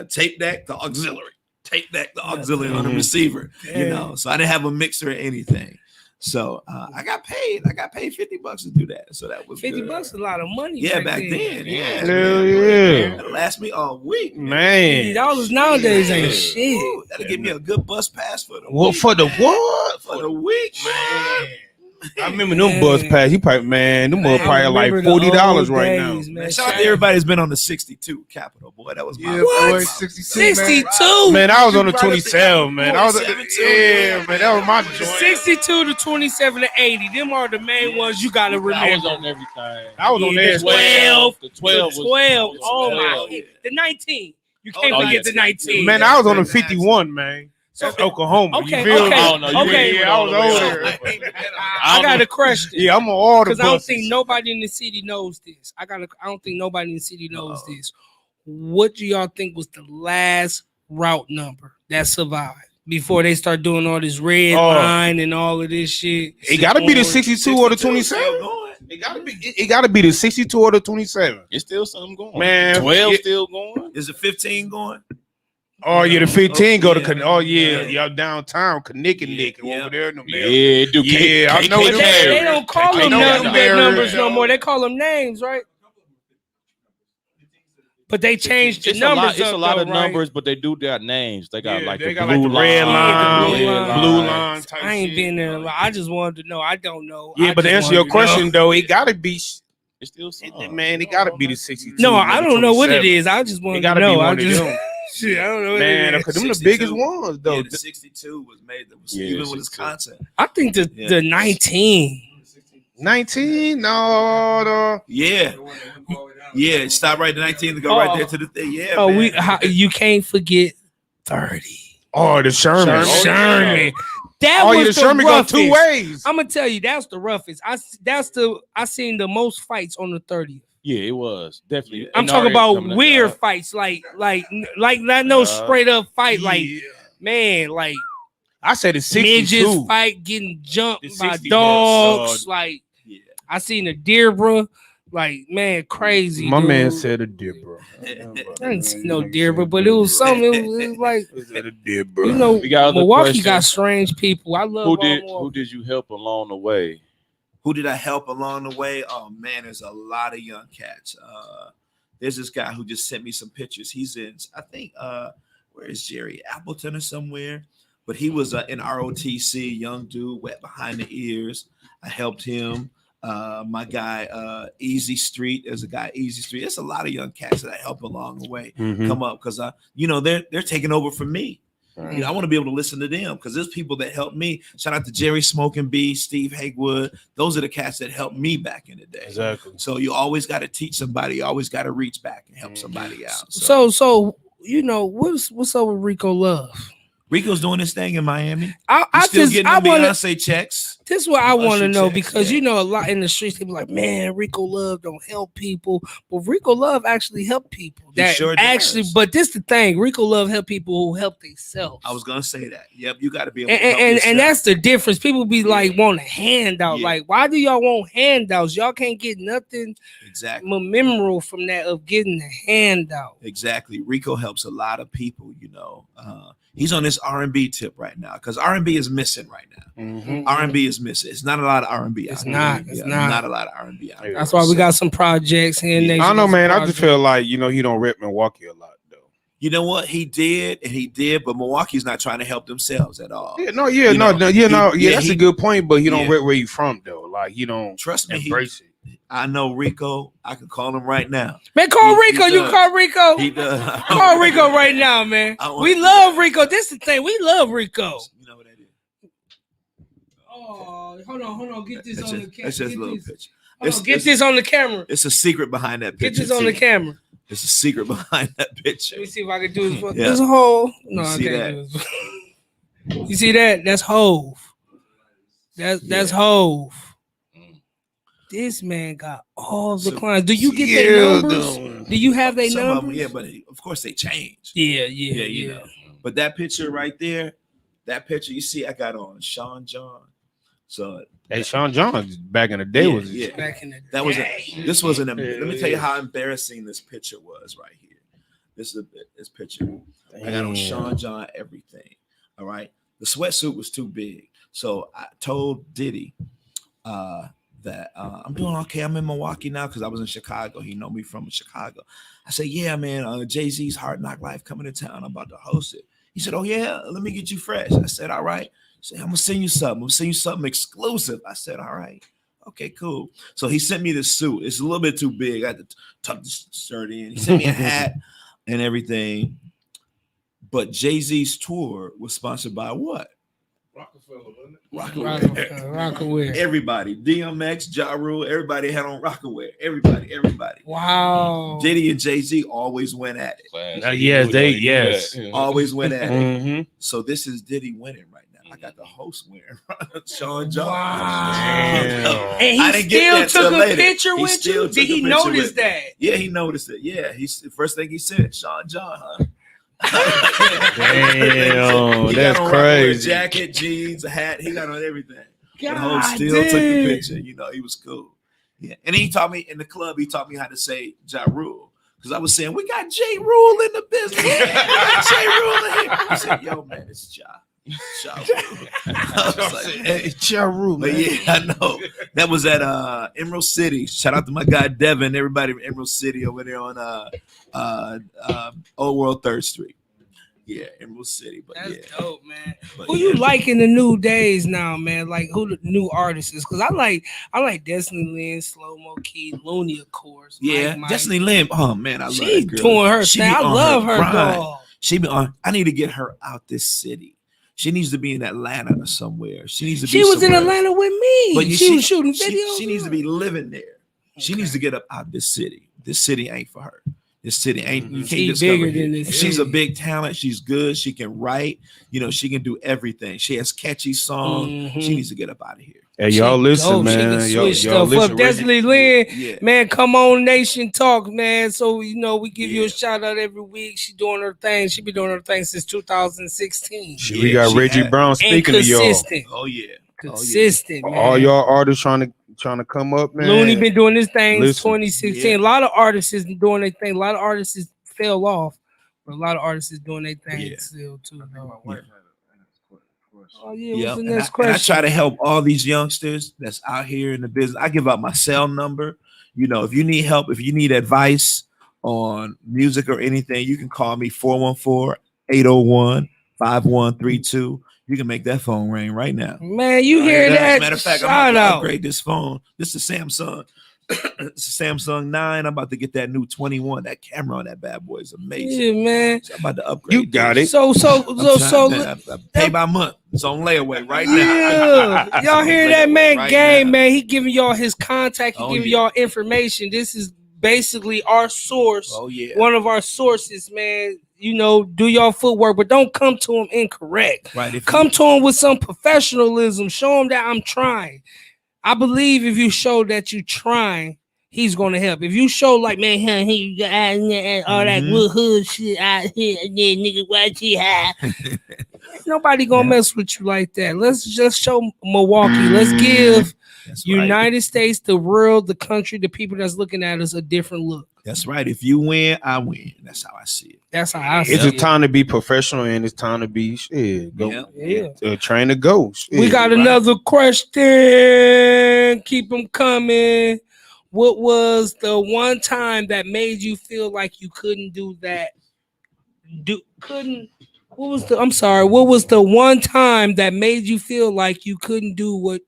tape deck to auxiliary. Tape deck the auxiliary on the receiver, you know. So I didn't have a mixer or anything. So I got paid. I got paid $50 to do that. So that was $50 is a lot of money. Yeah, back then. Yeah. Hell yeah. That'll last me all week. Man. $50 nowadays ain't shit. Ooh, that'll give me a good bus pass for the Well, week. for the what? For the week, man. I remember them bus pass. You probably, man, them was probably like $40 right now. Man, shout out to everybody that's been on the 62 Capitol, boy. That was my Boy, 62. Man, I was on the 27, man. I was, 72, man, that was my joint. 62 to 27 to 80. Them are the main ones you gotta remember. I was on everything. I was on there. 12. The 12 was 12. Oh 12. my. The 19. You can't forget the 19. Man, I was on the 51, man. That's Oklahoma. Okay, You feel me? I don't know. You okay. went Yeah, I was all the way older. up. I got a question. Yeah, I'm on all the Because I don't buses. think nobody in the city knows this. I don't think nobody in the city knows this. What do y'all think was the last route number that survived before they start doing all this red line and all of this shit? It got to be the 62 or the 27. It got to be the 62 or the 27. It's still something going. Man, 12 yeah. still going. Is it 15 going? Oh yeah, the 15 go to yeah. y'all downtown, Nick over there. No, Yeah, do Yeah, I know But them. they don't call them numbers no more. They call them names, right? But they changed the It's numbers. a lot of right? numbers, but they do got names. They got like they the got blue like the red line, blue line. blue line type I ain't shit. been there. I just wanted to know. I don't know. Yeah, I but to just answer your wanted to know. question though, it got to be. It's still something. Man, it got to be the 62. No, I don't know what it 27. is. I just It wanted got to to be know. one I of just them. shit. I don't know. Man, What it is. because them the 62. biggest ones though. Yeah, the 62 was made. That was Yeah, even with 62. Wisconsin. I think the 19. 19? No. Yeah. Yeah, stop right at 19 to go right there to the thing. Yeah. Oh, man. you can't forget 30. Oh, the Sherman. Sherman. That Oh, yeah, was the the Sherman go roughest. 2 ways. I'm gonna tell you, that's the roughest. I seen the most fights on the 30th. Yeah, it was definitely. I'm And talking already about coming to weird God. fights, like not no straight up fight, like man, like I said it's 62. midgets fight getting jumped The by 60 dogs. bucks, Like Yeah. I seen a Deborah, like man, crazy. My dude. man said a deer, bro. I didn't see no Deborah, but it was something. It was like He said a deer, bro. you know, We got other Milwaukee questions. got strange people. I love Who did you help along the way? Who did I help along the way? Oh man, there's a lot of young cats. There's this guy who just sent me some pictures. He's in, I think, where is Jerry? Appleton or somewhere. But he was in ROTC, young dude, wet behind the ears. I helped him. My guy, Easy Street. There's a guy, Easy Street. There's a lot of young cats that I help along the way come up because they're taking over for me. You know, I want to be able to listen to them because there's people that helped me. Shout out to Jerry Smoking B, Steve Hagewood. Those are the cats that helped me back in the day. Exactly. So you always got to teach somebody. You always got to reach back and help somebody out. So you know what's up with Rico Love? Rico's doing this thing in Miami. I He's still just getting I them want to. Beyonce checks. This is what I want to Usher know checks, because yeah. you know a lot in the streets they be like, man, Rico Love don't help people, but Rico Love actually help people. He That sure actually, does. but this the thing, Rico Love help people who help themselves. I was gonna say that. Yep, you got to be able to help And yourself. that's the difference. People be like want a handout. Yeah. Like, why do y'all want handouts? Y'all can't get nothing exactly. memorable from that of getting a handout. Exactly. Rico helps a lot of people, you know. He's on this R&B tip right now because R&B is missing right now. Mhm. R&B is missing. It's not a lot of R&B. It's out not. there. It's Yeah, not. a lot of R&B out there. That's why we got some projects here. Yeah. I don't know, man. I just feel like he don't rep Milwaukee a lot though. You know what? He did, but Milwaukee's not trying to help themselves at all. Yeah, You know, that's a good point. But he don't yeah. rep where you from though. Like he don't Trust me, embrace it. I know Rico. I can call him right now. Man, call He Rico. You does. call Rico. He does. Call Rico right now, man. I want We to- love Rico. This is the thing. We love Rico. You know what that is? Oh, hold on. Get this That's on the just, camera. that's just a little picture. Get this on the camera. It's a secret behind that Get picture. this on the too. camera. It's a secret behind that picture. Let me see if I can do this. Yeah. This whole. No, You I see can't do this. You see that? That's Hove. That's Hove. This man got all the So- clients. Do you get their numbers? dude. Do you have their Some of them, numbers? yeah, but of course they change. Yeah, you know. But that picture right there, you see, I got on Sean John. So Hey, Sean John back in the day yeah, was yeah. Back in the That was day. this was an. Yeah, Let me tell you how embarrassing this picture was right here. This is this picture. I got on Sean John everything. All right. The sweatsuit was too big, so I told Diddy that I'm doing okay. I'm in Milwaukee now because I was in Chicago. He know me from Chicago. I said, yeah, man. Jay-Z's Hard Knock Life coming to town. I'm about to host it. He said, oh yeah, let me get you fresh. I said, all right. He said, I'm gonna send you something. I'm gonna send you something exclusive. I said, all right. Okay, cool. So he sent me this suit. It's a little bit too big. I had to tuck the shirt in. He sent me a hat and everything. But Jay-Z's tour was sponsored by what? Rockaware. Rockaware. Everybody. DMX, Ja Rule, everybody had on Rockaware. Everybody. Wow. Diddy and Jay-Z always went at it. Class. yes. Always went at it. Mhm. So this is Diddy winning right now. I got the host wearing Sean John. Wow. Damn. And I he didn't get still that till took a later. picture He with still you? took Did a he picture notice with me. that? Yeah, he noticed it. Yeah, he's the first thing he said, Sean John, huh? Damn, He that's got on crazy. A jacket, jeans, a hat. He got on everything. The God host still took the damn. picture. You know, he was cool. Yeah, and he taught me in the club. He taught me how to say Ja Rule because I was saying we got J Rule in the business. We got J Rule in here. He said, "Yo, man, it's Ja." Ja Rule. I was like, hey, Ja Rule, but man. yeah, I know. That was at Emerald City. Shout out to my guy Devin, everybody in Emerald City over there on Old World 3rd Street. Yeah, Emerald City. But That's yeah. dope, man. But Who yeah. you like in the new days now, man? Like who the new artists is? Because I like Destiny Lynn, Slow Mo Key, Looney, of course. Yeah, Mike. Destiny Lamb. Oh man, I love She that girl. doing her She thing. be I on love her, grind. dog. She be on. I need to get her out this city. She needs to be in Atlanta or somewhere. She needs to. She be was in somewhere. Atlanta with me. But you she see, was shooting videos. She needs to be living there. She needs to get up out this city. This city ain't for her. This city ain't. You can't She discover bigger here. than this She's a city. big talent. She's good. She can write. You know, she can do everything. She has catchy songs. Mhm. She needs to get up out of here. Hey, y'all listen, dope. She man. can Y'all switch stuff listen, up. Destiny Lynn, Yeah. man, come on, Nation Talk, man. So we give you a shout out every week. She doing her thing. She been doing her thing since 2016. We got she Reggie had- Brown And speaking to y'all. consistent, Oh yeah. consistent, man. All y'all artists trying to come up, man. Looney been doing this thing since Listen. 2016. Yeah. A lot of artists is doing their thing. A lot of artists is fell off, but a lot of artists is doing their thing Yeah. still too. Though. Yeah. Oh yeah, Yeah, what's the and next I question? try to help all these youngsters that's out here in the business. I give out my cell number. You know, if you need help, if you need advice on music or anything, you can call me 414-801-5132. You can make that phone ring right now. Man, you hear that? Matter of fact, Shout I'm about to out. upgrade this phone. This is Samsung. It's a Samsung 9. I'm about to get that new 21. That camera on that bad boy is amazing. Yeah, man. So I'm about to upgrade. You got this. it. So I pay by month. It's on layaway right now. yeah, y'all hear that, man? Right Game, now. man. He giving y'all his contact. He Oh, giving yeah. y'all information. This is basically our source. Oh yeah. One of our sources, man. do your footwork, but don't come to him incorrect. Right. If Come to him with some professionalism. Show him that I'm trying. I believe if you show that you're trying, he's gonna help. If you show like, man, he all that good hood shit out here, yeah, nigga, watch he high. Nobody gonna mess with you like that. Let's just show Milwaukee. Let's give United States, the world, the country, the people that's looking at us a different look. That's right. If you win, I win. That's how I see it. That's how I see It's it. a time to be professional and it's time to be go. Yeah. Train to go. Shit, We got right? another question. Keep them coming. What was the one time that made you feel like you couldn't do that? What was the one time that made you feel like you couldn't do what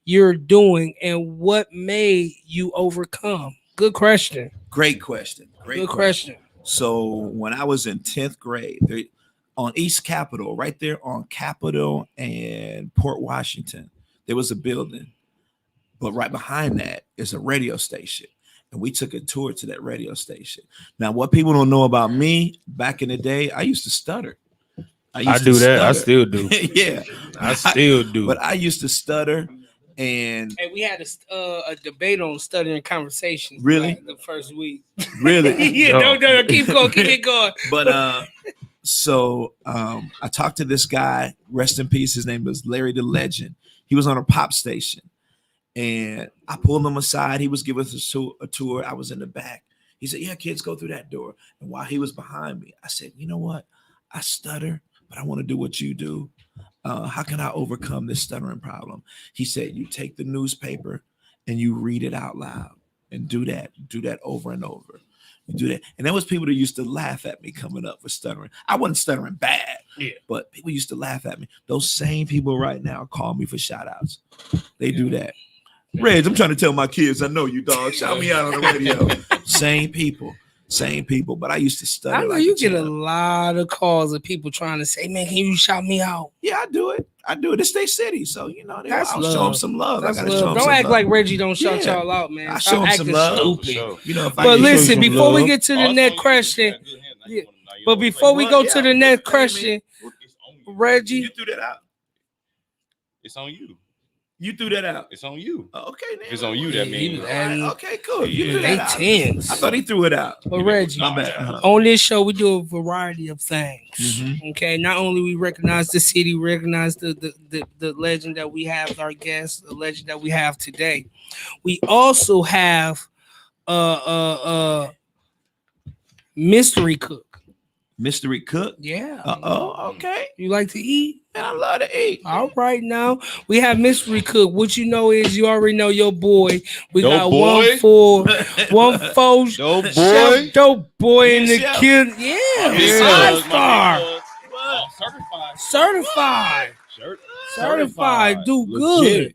you're doing, and what made you overcome? Good question. Great question. Good question. So when I was in 10th grade, on East Capitol, right there on Capitol and Port Washington, there was a building. But right behind that is a radio station. And we took a tour to that radio station. Now, what people don't know about me, back in the day, I used to stutter. I do that. I still do. Yeah. I still do. But I used to stutter. And we had a debate on stuttering conversation. Really? The first week. Really? Yeah, no, keep going, keep it going. But so I talked to this guy, rest in peace. His name was Larry the Legend. He was on a pop station. And I pulled him aside. He was giving us a tour. I was in the back. He said, yeah, kids, go through that door. And while he was behind me, I said, you know what? I stutter, but I want to do what you do. How can I overcome this stuttering problem? He said, you take the newspaper and you read it out loud and do that over and over. You do that. And there was people that used to laugh at me coming up for stuttering. I wasn't stuttering bad, but people used to laugh at me. Those same people right now call me for shout outs. They do that. Reg, I'm trying to tell my kids, I know you, dog. Shout me out on the radio. Same people. But I used to stutter. I know you get a lot of calls of people trying to say, man, can you shout me out? Yeah, I do it. It's their city. So, I'll show them some love. That's love. Don't act like Reggie don't shout y'all out, man. I show them some love. Stupid. But listen, before we get to the next question, but before we go to the next question, Reggie. You threw that out. It's on you. You threw that out. It's on you. Okay, then. If it's on you, that means. Okay, cool. You threw that out. Tense. I thought he threw it out. But Reggie, on this show, we do a variety of things. Okay, not only we recognize the city, we recognize the legend that we have as our guest, the legend that we have today. We also have mystery cook. Mystery cook? Yeah. Okay. You like to eat? Man, I love to eat. All right, now we have mystery cook. What you know is you already know your boy. We got boy. 1-4 Dope Chef boy. Dope boy in the Chef. kid. Yeah, 5-star. Certified. Do good.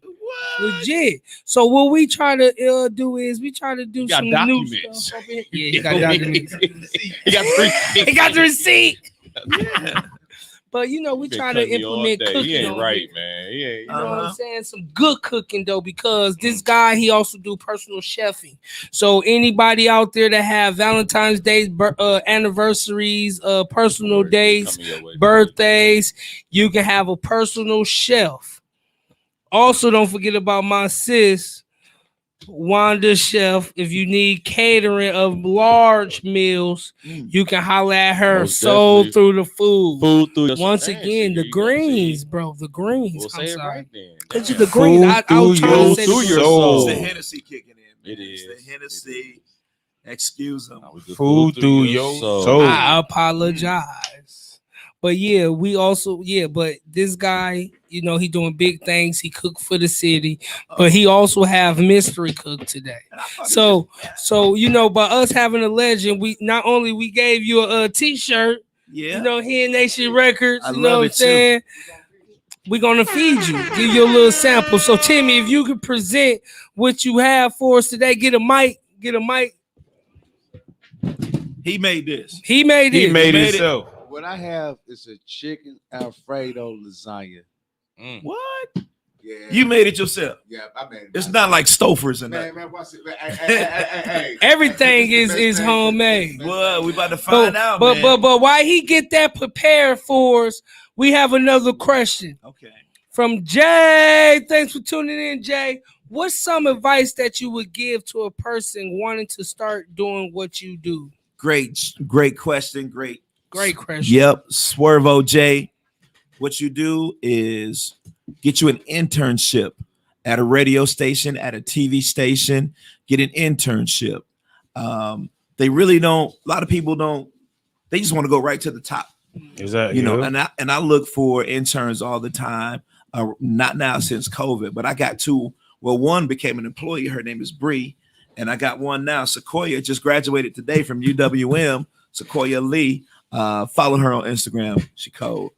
Legit. So what we try to do is we try to do some new documents. stuff. Yeah, he got documents. He got the receipt. Yeah. But we try to implement cooking. He ain't on right, here. man. He ain't. You know what I'm saying? Some good cooking though, because this guy, he also do personal chefing. So anybody out there that have Valentine's Day, anniversaries, personal days, birthdays, you can have a personal chef. Also, don't forget about my sis, Wanda Chef. If you need catering of large meals, you can holler at her. Soul through the food. Once again, the greens, bro. The greens. Well, I'm say sorry. it right then. Because the greens. I was trying to say through the your greens. soul. It's the Hennessy kicking in. It It's is. the Hennessy. Excuse them. Food through your soul. I apologize. But yeah, we also, but this guy, he doing big things. He cooked for the city, but he also have mystery cook today. So by us having a legend, we not only we gave you a t-shirt, Yeah. here Nation Records, I you love know what I'm it, too. saying? We're gonna feed you, give you a little sample. So Timmy, if you could present what you have for us today, get a mic. He made this. He made it. He made it it. himself. What I have is a chicken Alfredo lasagna. What? You made it yourself. Yeah, I made it. It's not like Stofers and that. Man, watch it. Hey. Everything is homemade. Well, we about to find out. But while he get that prepared for us, we have another question. Okay. From Jay. Thanks for tuning in, Jay. What's some advice that you would give to a person wanting to start doing what you do? Great question. Great question. Yep. Swerve OJ. What you do is get you an internship at a radio station, at a TV station. Get an internship. They really don't. A lot of people don't. They just want to go right to the top. Exactly. You know, and I look for interns all the time. Not now since COVID, but I got two. Well, one became an employee. Her name is Bree, and I got one now. Sequoia just graduated today from UWM. Sequoia Lee. Follow her on Instagram. She cold.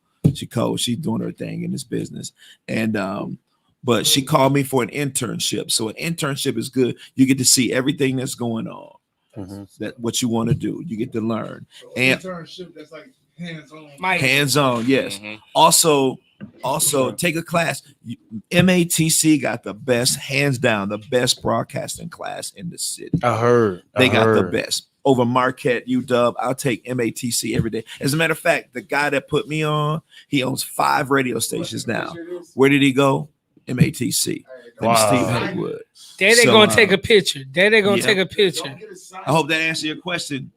She's doing her thing in this business. And but she called me for an internship. So an internship is good. You get to see everything that's going on. That what you want to do. You get to learn. So and internship, that's like hands-on. Hands-on, yes. Also take a class. MATC got the best, hands down, the best broadcasting class in the city. I heard. They got the best. Over Marquette, UW, I'll take MATC every day. As a matter of fact, the guy that put me on, he owns 5 radio stations now. Where did he go? MATC. Wow. Steve Haywood. There they gonna take a picture. Take a picture. I hope that answered your question.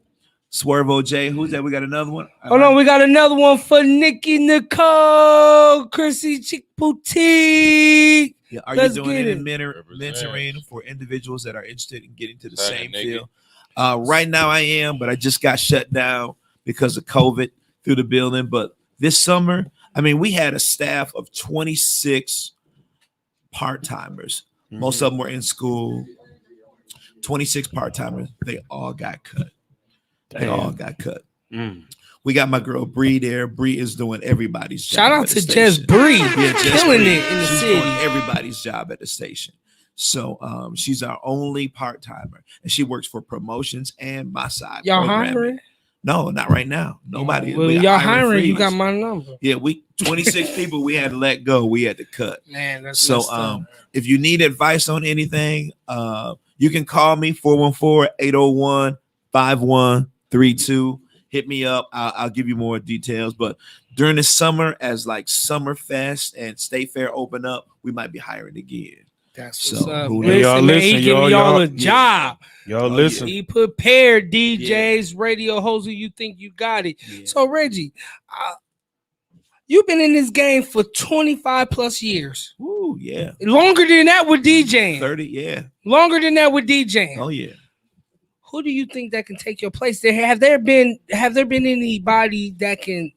Swerve OJ. Who's that? We got another one. Hold on, we got another one for Nikki Nicole, Chrissy Chick Boutique. Yeah, are you doing any mentoring for individuals that are interested in getting to the same field? Right now I am, but I just got shut down because of COVID through the building. But this summer, I mean, we had a staff of 26 part-timers. Most of them were in school. 26 part-timers. They all got cut. We got my girl Bree there. Bree is doing everybody's job. Shout out to Jess Bree. Killing it in the city. Doing everybody's job at the station. So she's our only part-timer, and she works for promotions and my side. Y'all hiring? No, not right now. Nobody. Well, y'all hiring. You got my number. Yeah, we 26 people we had to let go. We had to cut. Man, that's so if you need advice on anything, you can call me 414-801-5132. Hit me up. I'll give you more details. But during the summer, as like Summerfest and State Fair open up, we might be hiring again. That's what's up. Y'all listen, he giving y'all a job. Y'all listen. Be prepared, DJs, radio hosts. You think you got it? Yeah. So Reggie, you've been in this game for 25 plus years. Ooh, yeah. Longer than that with DJing. 30, yeah. Longer than that with DJing. Oh yeah. Who do you think that can take your place? Have there been anybody that can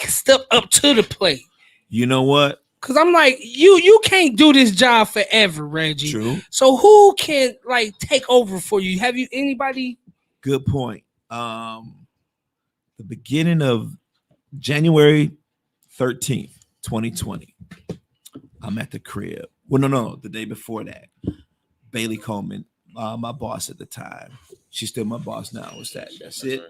step up to the plate? You know what? Cause I'm like, you can't do this job forever, Reggie. True. So who can like take over for you? Have you anybody? Good point. The beginning of January 13th, 2020, I'm at the crib. Well, no, the day before that. Bailey Coleman, my boss at the time. She's still my boss now. What's that? That's it.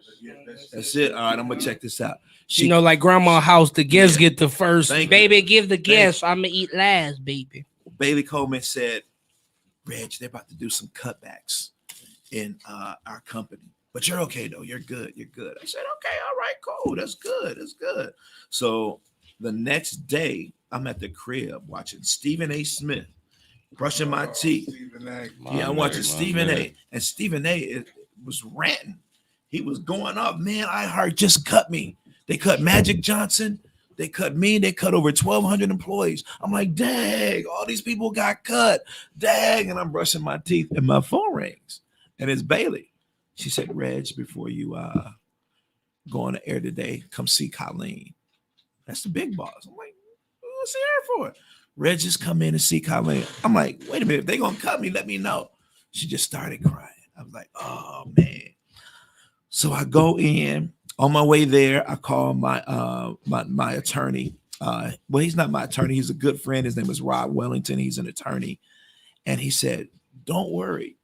That's it. All right, I'm gonna check this out. You know, like grandma house, the guests get the first. Baby, give the guests. I'm gonna eat last, baby. Bailey Coleman said, "Reg, they're about to do some cutbacks in our company, but you're okay though. You're good. You're good." I said, "Okay, all right, cool. That's good. That's good." So the next day, I'm at the crib watching Stephen A. Smith. Brushing my teeth. I'm watching Stephen A. And Stephen A. was ranting. He was going up. Man, iHeart just cut me. They cut Magic Johnson. They cut me. They cut over 1,200 employees. I'm like, dang, all these people got cut. Dang. And I'm brushing my teeth and my phone rings. And it's Bailey. She said, Reg, before you go on the air today, come see Colleen. That's the big boss. I'm like, what's he here for? Reg just come in and see Colleen. I'm like, wait a minute, if they're gonna cut me, let me know. She just started crying. I was like, oh man. So I go in. On my way there, I call my my attorney. Well, he's not my attorney, he's a good friend. His name is Rob Wellington. He's an attorney. And he said, don't worry.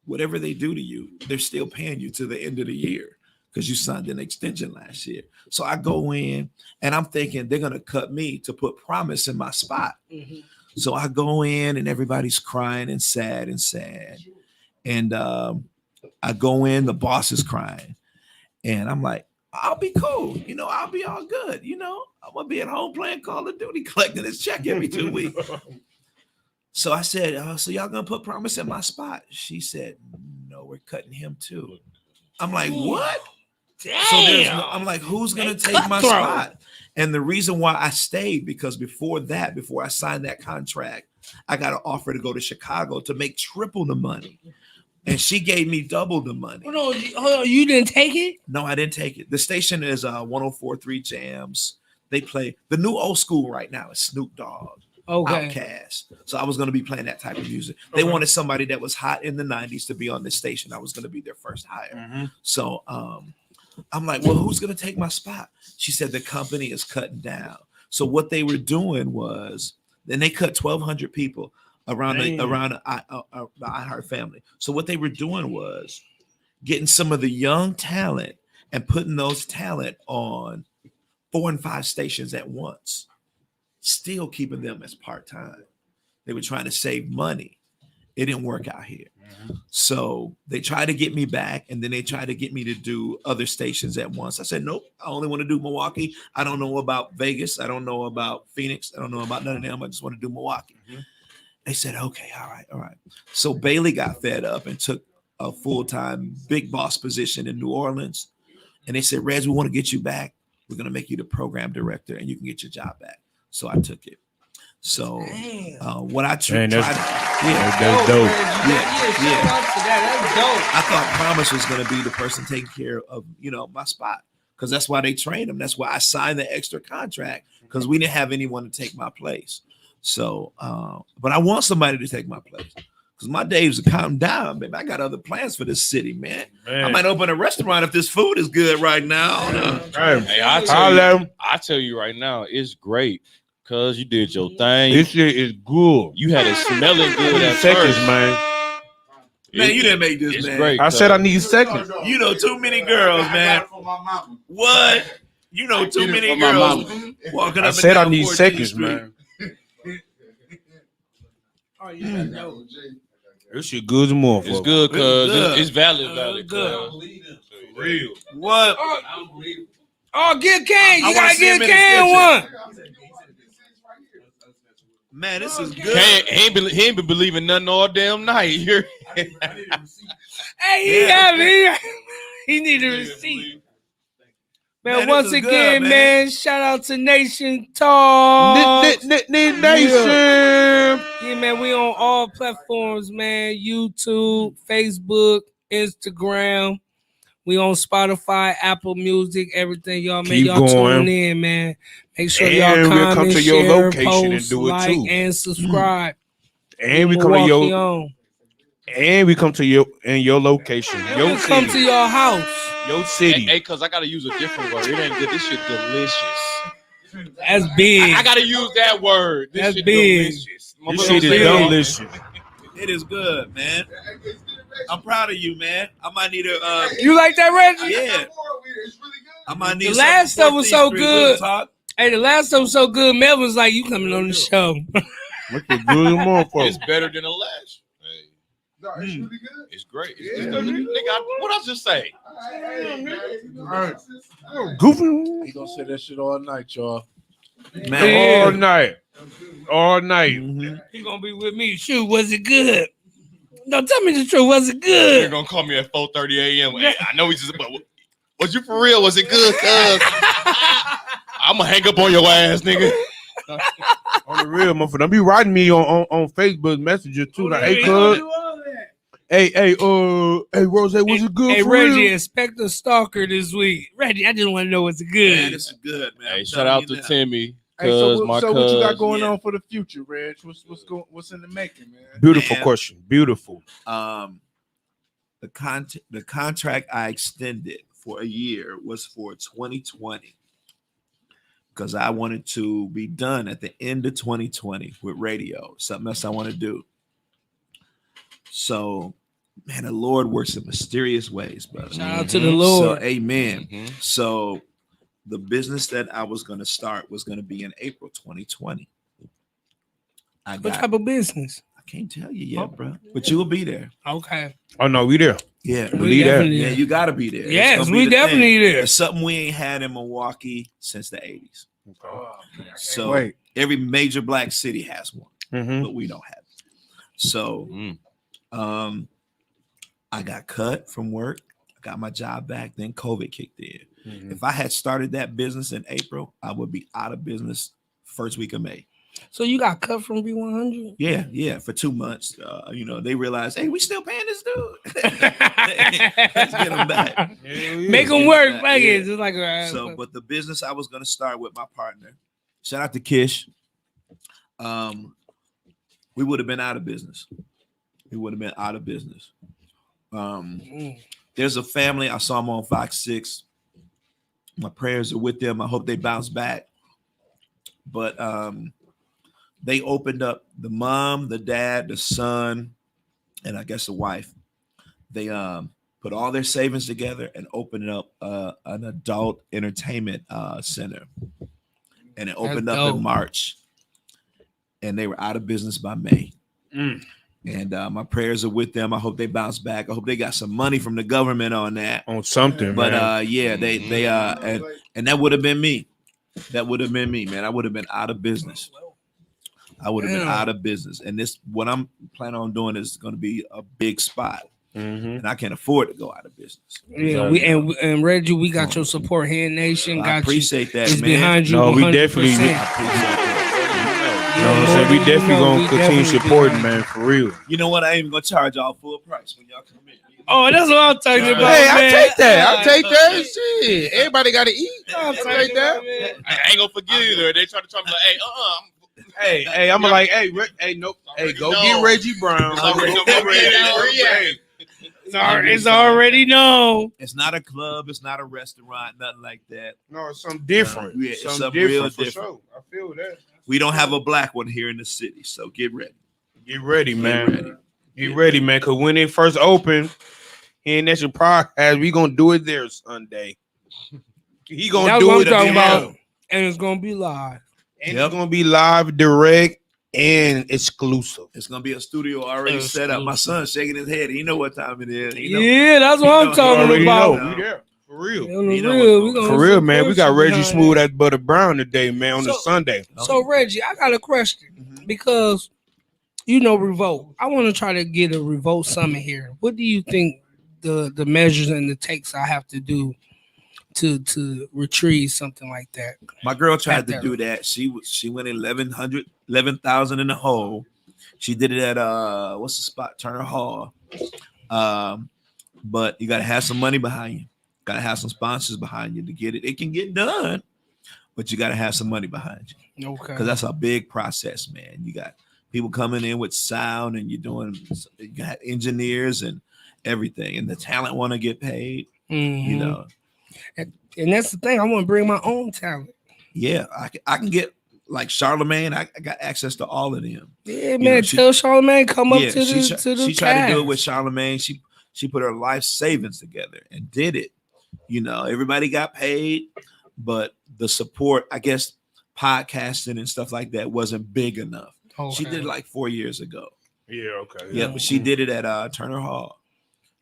Whatever they do to you, they're still paying you to the end of the year because you signed an extension last year. So I go in and I'm thinking they're going to cut me to put Promise in my spot. Mm-hmm. So I go in and everybody's crying and sad. And I go in, the boss is crying. And I'm like, I'll be cool. I'll be all good. I'm going to be at home playing Call of Duty, collecting this check every 2 weeks. So I said, so y'all going to put Promise in my spot? She said, no, we're cutting him too. I'm like, what? Damn. So I'm like, who's going to take my spot? And the reason why I stayed, because before I signed that contract, I got an offer to go to Chicago to make triple the money. And she gave me double the money. Hold on, you didn't take it? No, I didn't take it. The station is 104.3 Jams. They play the new old school right now is Snoop Dogg, Outkast. So I was going to be playing that type of music. They wanted somebody that was hot in the 90s to be on this station. I was going to be their first hire. Mm-hmm. So I'm like, well, who's going to take my spot? She said the company is cutting down. So what they were doing was, then they cut 1,200 people around the iHeart family. So what they were doing was getting some of the young talent and putting those talent on 4 and 5 stations at once, still keeping them as part-time. They were trying to save money. It didn't work out here. So they tried to get me back, and then they tried to get me to do other stations at once. I said, nope, I only want to do Milwaukee. I don't know about Vegas. I don't know about Phoenix. I don't know about none of them. I just want to do Milwaukee. They said, okay, all right. So Bailey got fed up and took a full-time big boss position in New Orleans. And they said, Reg, we want to get you back. We're going to make you the program director and you can get your job back. So I took it. So what I tried, that's dope. That's dope. I thought Promise was going to be the person taking care of, my spot, because that's why they trained him. That's why I signed the extra contract, because we didn't have anyone to take my place. So, but I want somebody to take my place, because my days are counting down, baby. I got other plans for this city, man. I might open a restaurant if this food is good right now. Hey, I tell you right now, it's great. Cause you did your thing. This shit is good. You had it smelling good at seconds, first. man. Man, you didn't make this, man. Great, I said I need seconds. You know too many girls, man. What? You know too many girls walking up. I said and I need 14th seconds, Street. man. Oh, you know. This shit good as a motherfucker. It's good, cause good. it's valid. Good. For real. What? Oh, give Kane. I You wanna gotta see him give in his Kane picture. one. Man, this is good. He ain't been believing nothing all damn night. Hey, he have it. He need a receipt. Man, Man, once this is again, good, man, shout out to Nation Talk. Nation. Yeah, man, we on all platforms, man. YouTube, Facebook, Instagram. We on Spotify, Apple Music, everything. Y'all, man, Keep y'all going. tune in, man. Make sure And y'all we'll comment, come to your share, location and post, do it like, too. and subscribe. And we come to Milwaukee your on. your location. And Your we come to city. your house. Your city. Hey, cause I gotta use a different word. It ain't good. This shit delicious. That's big. I gotta use that word. This That's shit big. delicious. This shit is big. delicious. It is good, man. I'm proud of you, man. I might need a You like that, Reggie? yeah. I might need The last something stuff was 14th so Street. good. We'll talk. Hey, the last time was so good. Melvin's like, you coming on the show. What's the good motherfucker? It's better than the last. Hey, No, it's really good. it's great. What I just say? Goofy He gonna say that shit all night, y'all. Man, all night. All night. He gonna be with me. Shoot, was it good? No, tell me the truth. Was it You're good? gonna call me at 4:30 a.m. Hey, I know he's just. But was you for real? Was it good? Cuz I'm gonna hang up on your ass, nigga. On the real, motherfucker. Don't be writing me on Facebook Messenger too. Like, hey, cuz. Hey, Rose, was it good Hey, for Reggie, real? expect a stalker this week. Reggie, I just want to know what's good. man, this is good, man. Hey, I'm shout telling out you to now. Timmy. Hey, Cuz so my what you got cuz. going yeah. on for the future, Reg? What's in the making, man? Beautiful Man. question. Beautiful. The contract I extended for a year was for 2020 because I wanted to be done at the end of 2020 with radio. Something else I want to do. So, man, the Lord works in mysterious ways, brother. Shout out to the Lord. So, amen. Mhm. So, the business that I was going to start was going to be in April 2020. I What got. type of business? I can't tell you yet, bro. But you will be there. Okay. Oh no, we there. Yeah, Believe that. definitely yeah, there. you got to be there. It's Yes, gonna be we the definitely thing. there. It's something we ain't had in Milwaukee since the 80s. So Wait. every major black city has one, Mm-hmm. but we don't have it. So I got cut from work. I got my job back. Then COVID kicked in. Mm-hmm. If I had started that business in April, I would be out of business first week of May. So you got cut from V100? Yeah, for 2 months. They realized, hey, we still paying this dude. Let's get him back. Make them work. Yeah. Fuck it. It's like But the business I was gonna start with my partner, shout out to Kish. We would have been out of business. There's a family. I saw them on Fox 6. My prayers are with them. I hope they bounce back. But they opened up, the mom, the dad, the son, and I guess the wife. They put all their savings together and opened up an adult entertainment center. And it opened up in March. And they were out of business by May. And my prayers are with them. I hope they bounce back. I hope they got some money from the government on that. On something, But man. they and that would have been me. That would have been me, man. I would have been out of business. And this, what I'm planning on doing is going to be a big spot. And I can't afford to go out of business. Yeah, and Reggie, we got your support. Hand Nation got I appreciate that, It's man. behind you. No, we 100%. definitely. You know what I'm saying? We definitely gonna continue supporting, man, for real. You know what? I ain't even gonna charge y'all full price when y'all come in. Oh, that's what I'm talking about. Hey, I man. take that. I take that. Shit, everybody got to eat. I take that. I ain't gonna forget either. They try to tell me like, hey, Hey, I'm like, hey, nope. Hey, go get Reggie Brown. It's already known. It's not a club. It's not a restaurant. Nothing like that. No, it's something different. Yeah, it's something something real different for different. sure. I feel that. We don't have a black one here in the city, so get ready. Get ready, man. ready. Get ready, man. Because when it first opened, here in Nation Podcast, we gonna do it there Sunday. He gonna That's do what it I'm talking again. about. And it's gonna be live. And it's gonna be live, direct, and exclusive. It's gonna be a studio already set up. My son's shaking his head. He know what time it is. He know. Yeah, that's what I'm You talking already about. know. We there. For real. On the You know real, what's we gonna For real, man. We support got you Reggie behind Smooth that. as Butter Brown today, man, on the So- Sunday. So Reggie, I got a question because Revolt. I want to try to get a Revolt summit here. What do you think the measures and the takes I have to do to retrieve something like that? My girl tried At to that- do that. She went 11,000 in the hole. She did it at what's the spot? Turner Hall. But you gotta have some money behind you. Gotta have some sponsors behind you to get it. It can get done, but you gotta have some money behind you. Okay. Because that's a big process, man. You got people coming in with sound, and you got engineers and everything, and the talent want to get paid. Mhm. You know, And that's the thing. I want to bring my own talent. yeah, I can get like Charlemagne. I got access to all of them. Yeah, You man. know, Tell Charlamagne come up to the she tried to do it cast. with Charlemagne. She put her life savings together and did it. You know, everybody got paid, but the support, I guess, podcasting and stuff like that wasn't big enough. She did it like 4 years ago. Yeah, okay. Yeah, but she did it at Turner Hall.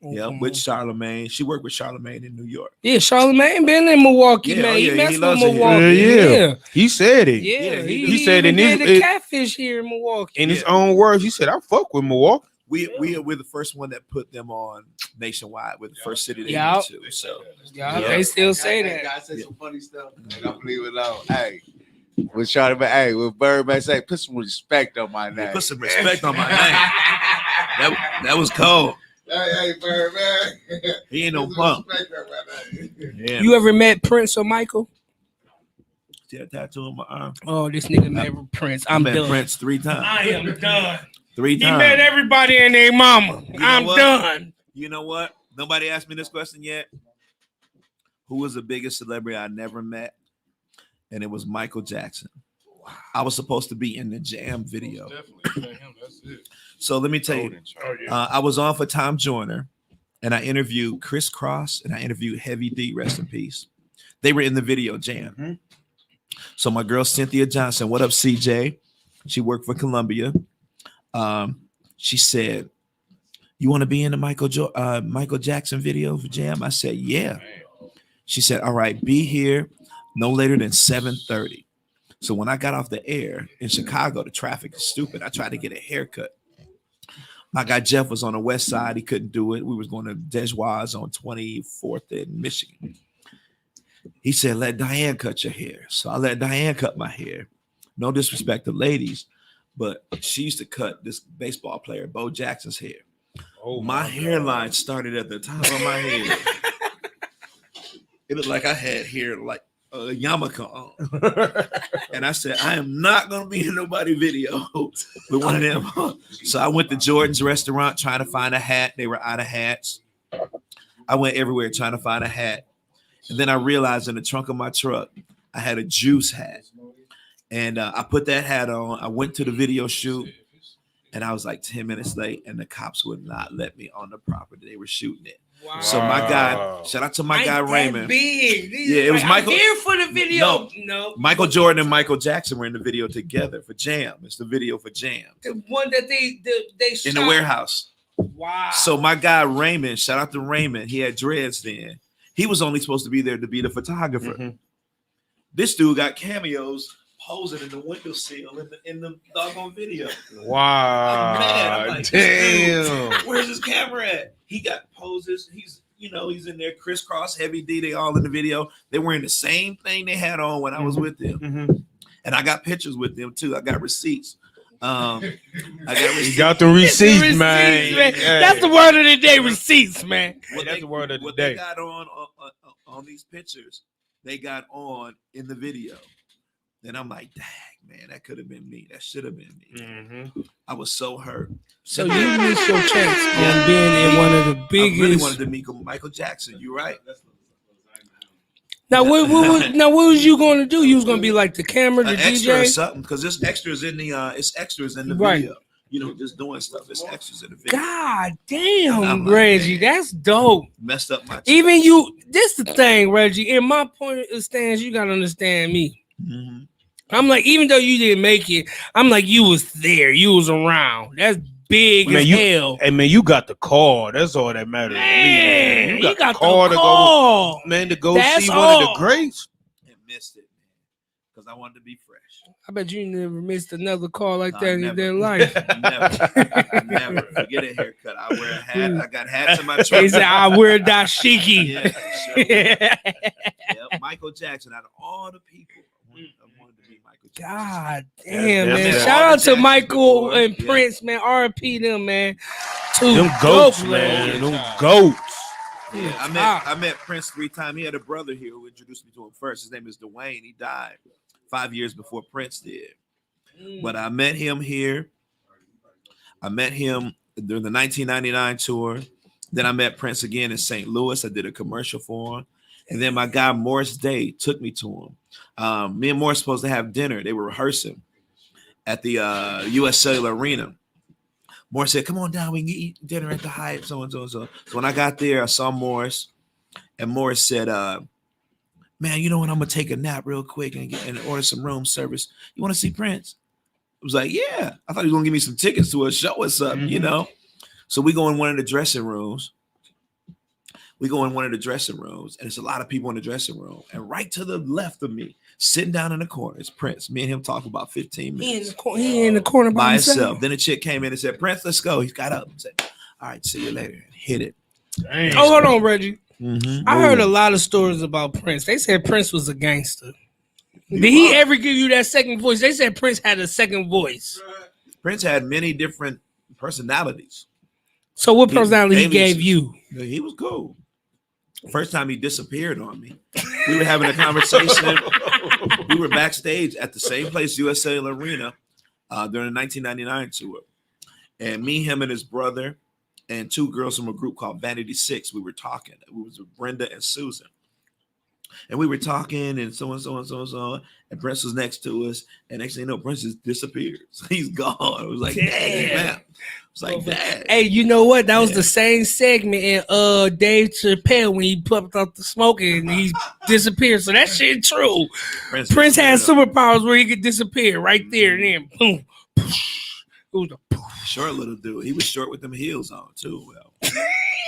Yeah, Okay. with Charlemagne. She worked with Charlemagne in New York. Yeah, Charlamagne been in Milwaukee, Yeah, man. oh, He yeah, messed he with loves it here. Milwaukee. Yeah. He said it. Yeah, he he said even in did his the catfish here in Milwaukee. in his own words, he said, "I fuck with Milwaukee." We're the first one that put them on nationwide. We're the first city they Yeah. went to. So Yeah, they still say that. I said some funny stuff. And I believe it all. Hey, with Charlie, but hey, with Birdman say, put some respect on my name. put some respect on my name. That was cold. Hey, Birdman. He ain't no Put some punk. respect on my name. Yeah. You ever met Prince or Michael? See a tattoo on my arm. Oh, this nigga met Prince. I I'm met done. Prince 3 times. I am done. 3 He times. met everybody and their mama. You know I'm what? done. You know what? Nobody asked me this question yet. Who was the biggest celebrity I never met? And it was Michael Jackson. I was supposed to be in the Jam video. So let me tell you, I was on for Tom Joyner, and I interviewed Chris Cross, and I interviewed Heavy D, rest in peace. They were in the video Jam. So my girl Cynthia Johnson, what up, CJ? She worked for Columbia. She said, "You want to be in the Michael Jackson video for Jam?" I said, "Yeah." She said, "All right, be here no later than 7:30." So when I got off the air in Chicago, the traffic is stupid. I tried to get a haircut. My guy Jeff was on the west side. He couldn't do it. We was going to Desjoies on 24th in Michigan. He said, "Let Diane cut your hair." So I let Diane cut my hair. No disrespect to ladies, but she used to cut this baseball player, Bo Jackson's hair. Oh my hairline started at the top of my head. It looked like I had hair like a yarmulke on. And I said, I am not going to be in nobody video with one of them. So I went to Jordan's restaurant trying to find a hat. They were out of hats. I went everywhere trying to find a hat. And then I realized in the trunk of my truck, I had a Juice hat. And I put that hat on. I went to the video shoot. And I was like 10 minutes late, and the cops would not let me on the property. They were shooting it. Wow. So my guy, shout out to my guy Raymond. Big. Yeah, it was Michael. I'm here for the video. No. Michael Jordan and Michael Jackson were in the video together for Jam. It's the video for Jam. The one that they shot. In the warehouse. Wow. So my guy Raymond, shout out to Raymond. He had dreads then. He was only supposed to be there to be the photographer. Mm-hmm. This dude got cameos posing in the windowsill in the doggone video. Wow. I'm mad. I'm like, damn. Where's his camera at? He got poses. He's in there, crisscross, heavy D. They all in the video. They wearing the same thing they had on when I was with them. Mm-hmm. And I got pictures with them too. I got receipts. You got the receipts, man. Yeah. That's the word of the day, receipts, man. That's the word of the what day. They got on these pictures, they got on in the video. And I'm like, dang, man, that could have been me. That should have been me. Mm-hmm. I was so hurt. So you missed your chance on being in one of the biggest. I really wanted to meet Michael Jackson. You right? Now, what was you going to do? You was going to be like the camera, the extra DJ, or something? Because there's extras in the right. video. You know, just doing stuff. It's extras in the video. God damn, Reggie, that's dope. Messed up my. Even you. This the thing, Reggie. In my point of stance, you gotta understand me. Mm-hmm. I'm like, even though you didn't make it, I'm like, you was there, you was around. That's big as hell. Hey man, you got the call. That's all that matters. Man, you got the call to go, man, to go see one of the greats. And missed it, man, because I wanted to be fresh. I bet you never missed another call like that in their life. Never. Forget a haircut. I wear a hat. I got hats in my truck. He said, I wear dashiki. Yeah, sure. Yeah, Michael Jackson. Out of all the people, I wanted to be Michael Jackson. God damn, man. Shout out to Michael and Prince, man. R.I.P. them, man. Them goats, man. Them goats. Yeah, I met Prince 3 times. He had a brother here who introduced me to him first. His name is Dwayne. He died 5 years before Prince did. But I met him here. I met him during the 1999 tour. Then I met Prince again in St. Louis. I did a commercial for him. And then my guy Morris Day took me to him. Me and Morris supposed to have dinner. They were rehearsing at the U.S. Cellular Arena. Morris said, come on down. We can eat dinner at the Hyatt, so and so and so. So when I got there, I saw Morris. And Morris said, man, you know what? I'm going to take a nap real quick and order some room service. You want to see Prince? I was like, yeah. I thought he was going to give me some tickets to a show or something, you know? So we go in one of the dressing rooms. And there's a lot of people in the dressing room. And right to the left of me, sitting down in the corner, is Prince. Me and him talk about 15 minutes. He in the corner by himself. Then a chick came in and said, Prince, let's go. He got up and said, all right, see you later. And hit it. Dang. Oh, hold on, Reggie. Mm-hmm. I heard a lot of stories about Prince. They said Prince was a gangster. Did he ever give you that second voice? They said Prince had a second voice. Prince had many different personalities. So what personality he gave you? He was cool. First time he disappeared on me. We were having a conversation. We were backstage at the same place, U.S. Cellular Arena, during the 1999 tour. And me, him, and his brother, and 2 girls from a group called Vanity 6, we were talking. It was Brenda and Susan. And we were talking, and so and so and so and so, and Prince was next to us. And next thing you know, Prince just disappeared. He's gone. It was like, damn. Man. It's like that. Hey, you know what? That was the same segment in Dave Chappelle when he puffed up the smoke and he disappeared. So that shit true. Prince had superpowers where he could disappear right there and then boom. It was a short little dude. He was short with them heels on too. Well,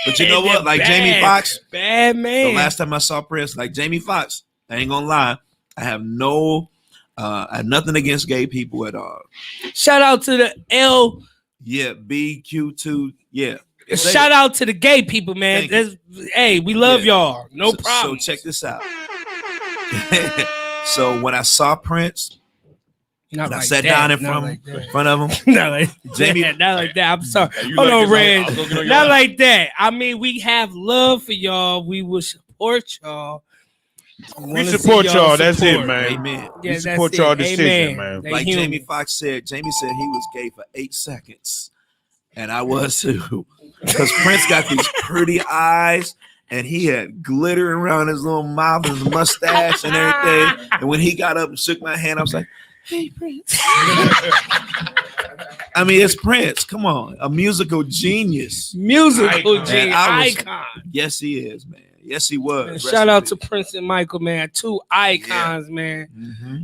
but you know what? Like Jamie Foxx, bad man. The last time I saw Prince, like Jamie Foxx, I ain't gonna lie. I have nothing against gay people at all. Shout out to the L. Yeah, BQ2. Yeah. Shout out to the gay people, man. Hey, we love y'all. No problem. So check this out. So when I saw Prince, I sat down in front of him. Not like Jamie, not like that. I'm sorry. Hold on, Red. Not like that. I mean, we have love for y'all. We will support y'all. We support y'all. That's it, man. Amen. Yeah, we support y'all decision, man. Like Jamie Foxx said, Jamie said he was gay for 8 seconds. And I was too. Because Prince got these pretty eyes and he had glitter around his little mouth, his mustache and everything. And when he got up and shook my hand, I was like, hey, Prince. I mean, it's Prince. Come on. A musical genius. Icon. Yes, he is, man. Yes, he was. Man, shout out to Prince and Michael, man. 2 icons, man. Mm-hmm.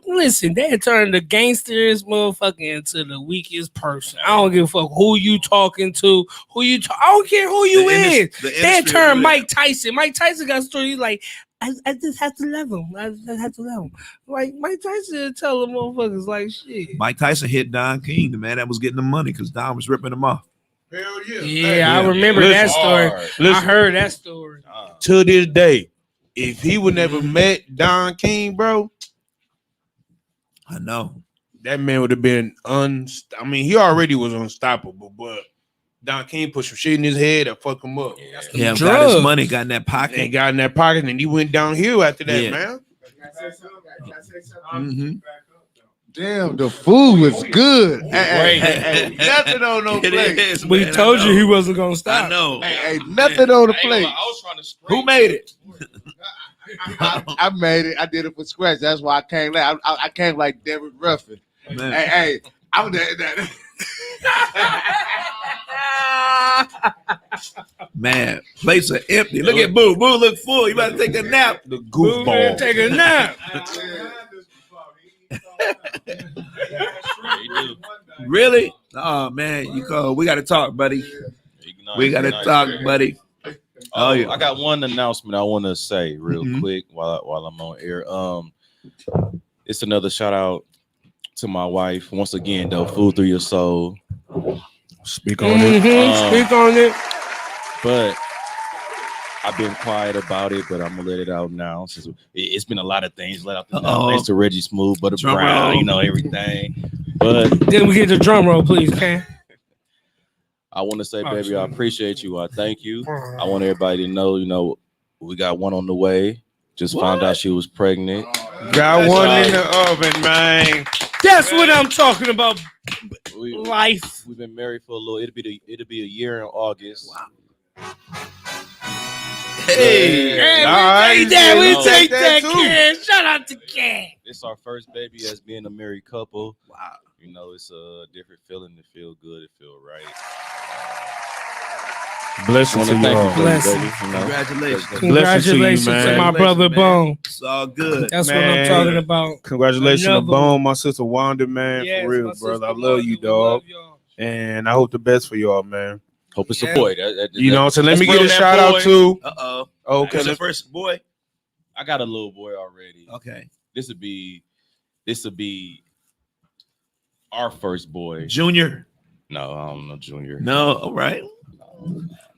Listen, they turned the gangsters motherfucker into the weakest person. I don't give a fuck who you talking to, I don't care who you is. They turned Mike Tyson. Mike Tyson got a story. He's like, I just have to love him. I just have to love him. Like Mike Tyson tell the motherfuckers like shit. Mike Tyson hit Don King, the man that was getting the money because Don was ripping him off. Hell yeah. Yeah, I remember that story. I heard that story. To this day, if he would never met Don King, bro, I know that man would have been I mean, he already was unstoppable, but Don King put some shit in his head that fucked him up. Yeah, got his money, got in that pocket. And got in that pocket, and he went downhill after that, man. Mm-hmm. Damn, the food was good. Hey, nothing on no plate. We told you he wasn't gonna stop. I know. Hey, nothing on the plate. I was trying to Who made it? I made it. I did it for scratch. That's why I came like I came like Derek Ruffin. Man. Hey, I'm that. Man, plates are empty. Look at Boo. Boo look full. You better take a nap. The goofball. Take a nap. Really? Oh man, we gotta talk, buddy. We gotta talk, buddy. Oh yeah. I got one announcement I want to say real quick while I'm on air. It's another shout out to my wife. Once again, though, Food Through Your Soul. Speak on it. Speak on it. But I've been quiet about it, but I'm gonna let it out now. Since it's been a lot of things let out. Thanks to Reggie Smooth, Butter Brown, everything. But then we get the drum roll, please, Ken. I want to say, baby, I appreciate you. I thank you. I want everybody to know, we got one on the way. Just found out she was pregnant. Got one in the oven, man. That's what I'm talking about. Life. We've been married for a little. It'll be a year in August. Wow. Hey, we take that, Ken. Shout out to Ken. It's our first baby as being a married couple. Wow. It's a different feeling. To feel good. It feel right. Blessings to you all. Congratulations to my brother Bone. It's all good. That's what I'm talking about. Congratulations to Bone, my sister Wanda, man. Yes, for real, brother. I love you, dog. And I hope the best for y'all, man. Hope it's a boy. So let me get a shout out to. Okay, the first boy. I got a little boy already. Okay. This would be our first boy. Junior. No, I don't know Junior. No, all right.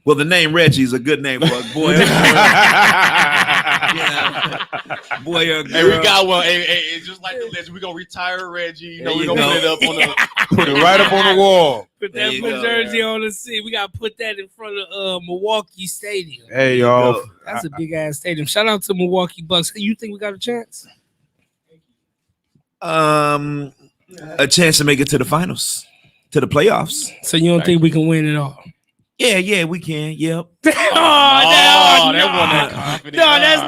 Well, the name Reggie is a good name for a boy. Boy or girl. Hey, we got one. Hey, it's just like the legend. We're gonna retire Reggie. We're gonna put it up on the put it right up on the wall. Put that jersey on the seat. We gotta put that in front of Milwaukee Stadium. Hey, y'all. That's a big ass stadium. Shout out to Milwaukee Bucks. You think we got a chance? A chance to make it to the finals, to the playoffs. So you don't think we can win it all? Yeah, we can. Yep. That's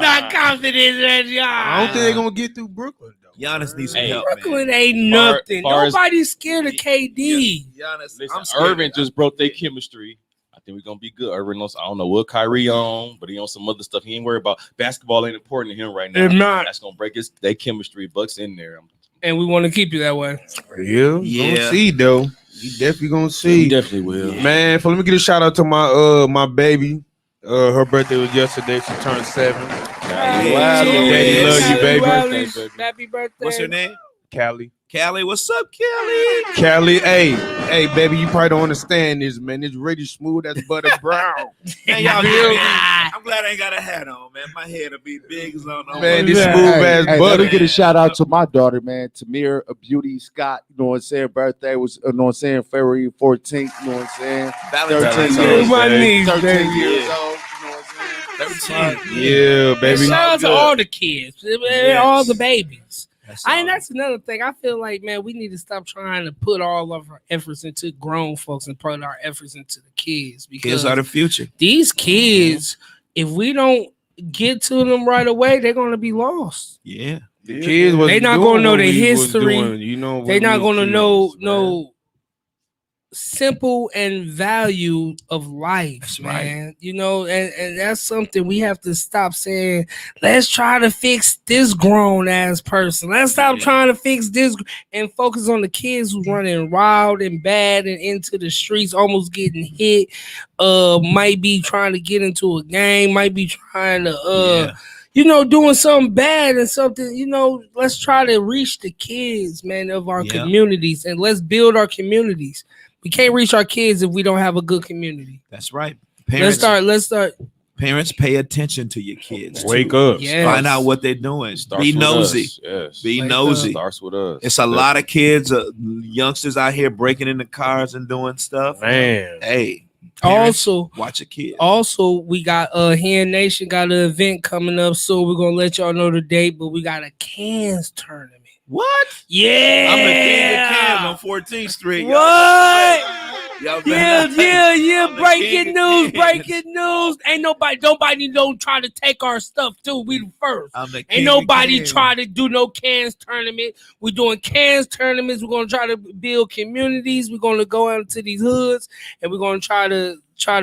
not confidence, Reggie. I don't think they're gonna get through Brooklyn though. Giannis needs some Hey, help. Brooklyn Man. ain't nothing. far as- Nobody's scared of KD. Giannis, Listen, I'm scared. Irvin just broke their chemistry. I think we're gonna be good. Irvin knows, I don't know what Kyrie on, but he on some other stuff. He ain't worried about basketball. Ain't important to him right now. They're not. That's gonna break their chemistry. Bucks in there. And we want to keep you that way. Yeah. Gonna see though. You definitely gonna see. He definitely will. Man, let me get a shout out to my baby. Her birthday was yesterday. She turned 7. Daddy love you, baby. Happy birthday. What's her name? Callie. Callie. What's up, Callie? Callie, hey, baby, you probably don't understand this, man. It's really smooth as butter brown. Man, y'all feel me? I'm glad I ain't got a hat on, man. My head will be big as on. Man, this smooth as Let butter. me get a shout out to my daughter, man. Tamir, a beauty Scott. You know what I'm saying? Birthday was, you know what I'm saying? February 14th. You know what I'm saying? Valentine's 13 years, My niece, 13 baby. years old. You know what I'm saying? 13. Yeah, baby. Shout out to all the kids, all the babies. That's And that's another thing. I feel like, man, we need to stop trying to put all of our efforts into grown folks and put our efforts into the kids, because Kids are the future. these kids, if we don't get to them right away, they're gonna be lost. Yeah. The kids They not gonna know their history. You know, They're not gonna know simple and value of life, That's man. Right. You know, and that's something we have to stop saying. Let's try to fix this grown ass person. Let's stop trying to fix this and focus on the kids who's running wild and bad and into the streets, almost getting hit. Might be trying to get into a gang. Might be trying to you know, doing something bad and something, you know, let's try to reach the kids, man, of our communities, and let's build our communities. We can't reach our kids if we don't have a good community. That's right. Parents, let's start. Parents, pay attention to your kids. Wake up. Yes. Find out what they're doing. Be nosy. Yes. Be nosy. Starts with us. It's a lot of kids, youngsters out here breaking into cars and doing stuff. Man. Hey. Parents, Also, watch a kid. Also, we got Hen Nation got an event coming up soon. We're gonna let y'all know the date, but we got a cans tournament. What? Yeah, I'm the king of cans on 14th Street. What? Y'all Yeah. Breaking news. Ain't nobody don't try to take our stuff too. We the first. Ain't nobody try to do no cans tournament. We're doing cans tournaments. We're gonna try to build communities. We're gonna go out into these hoods, and we're gonna try to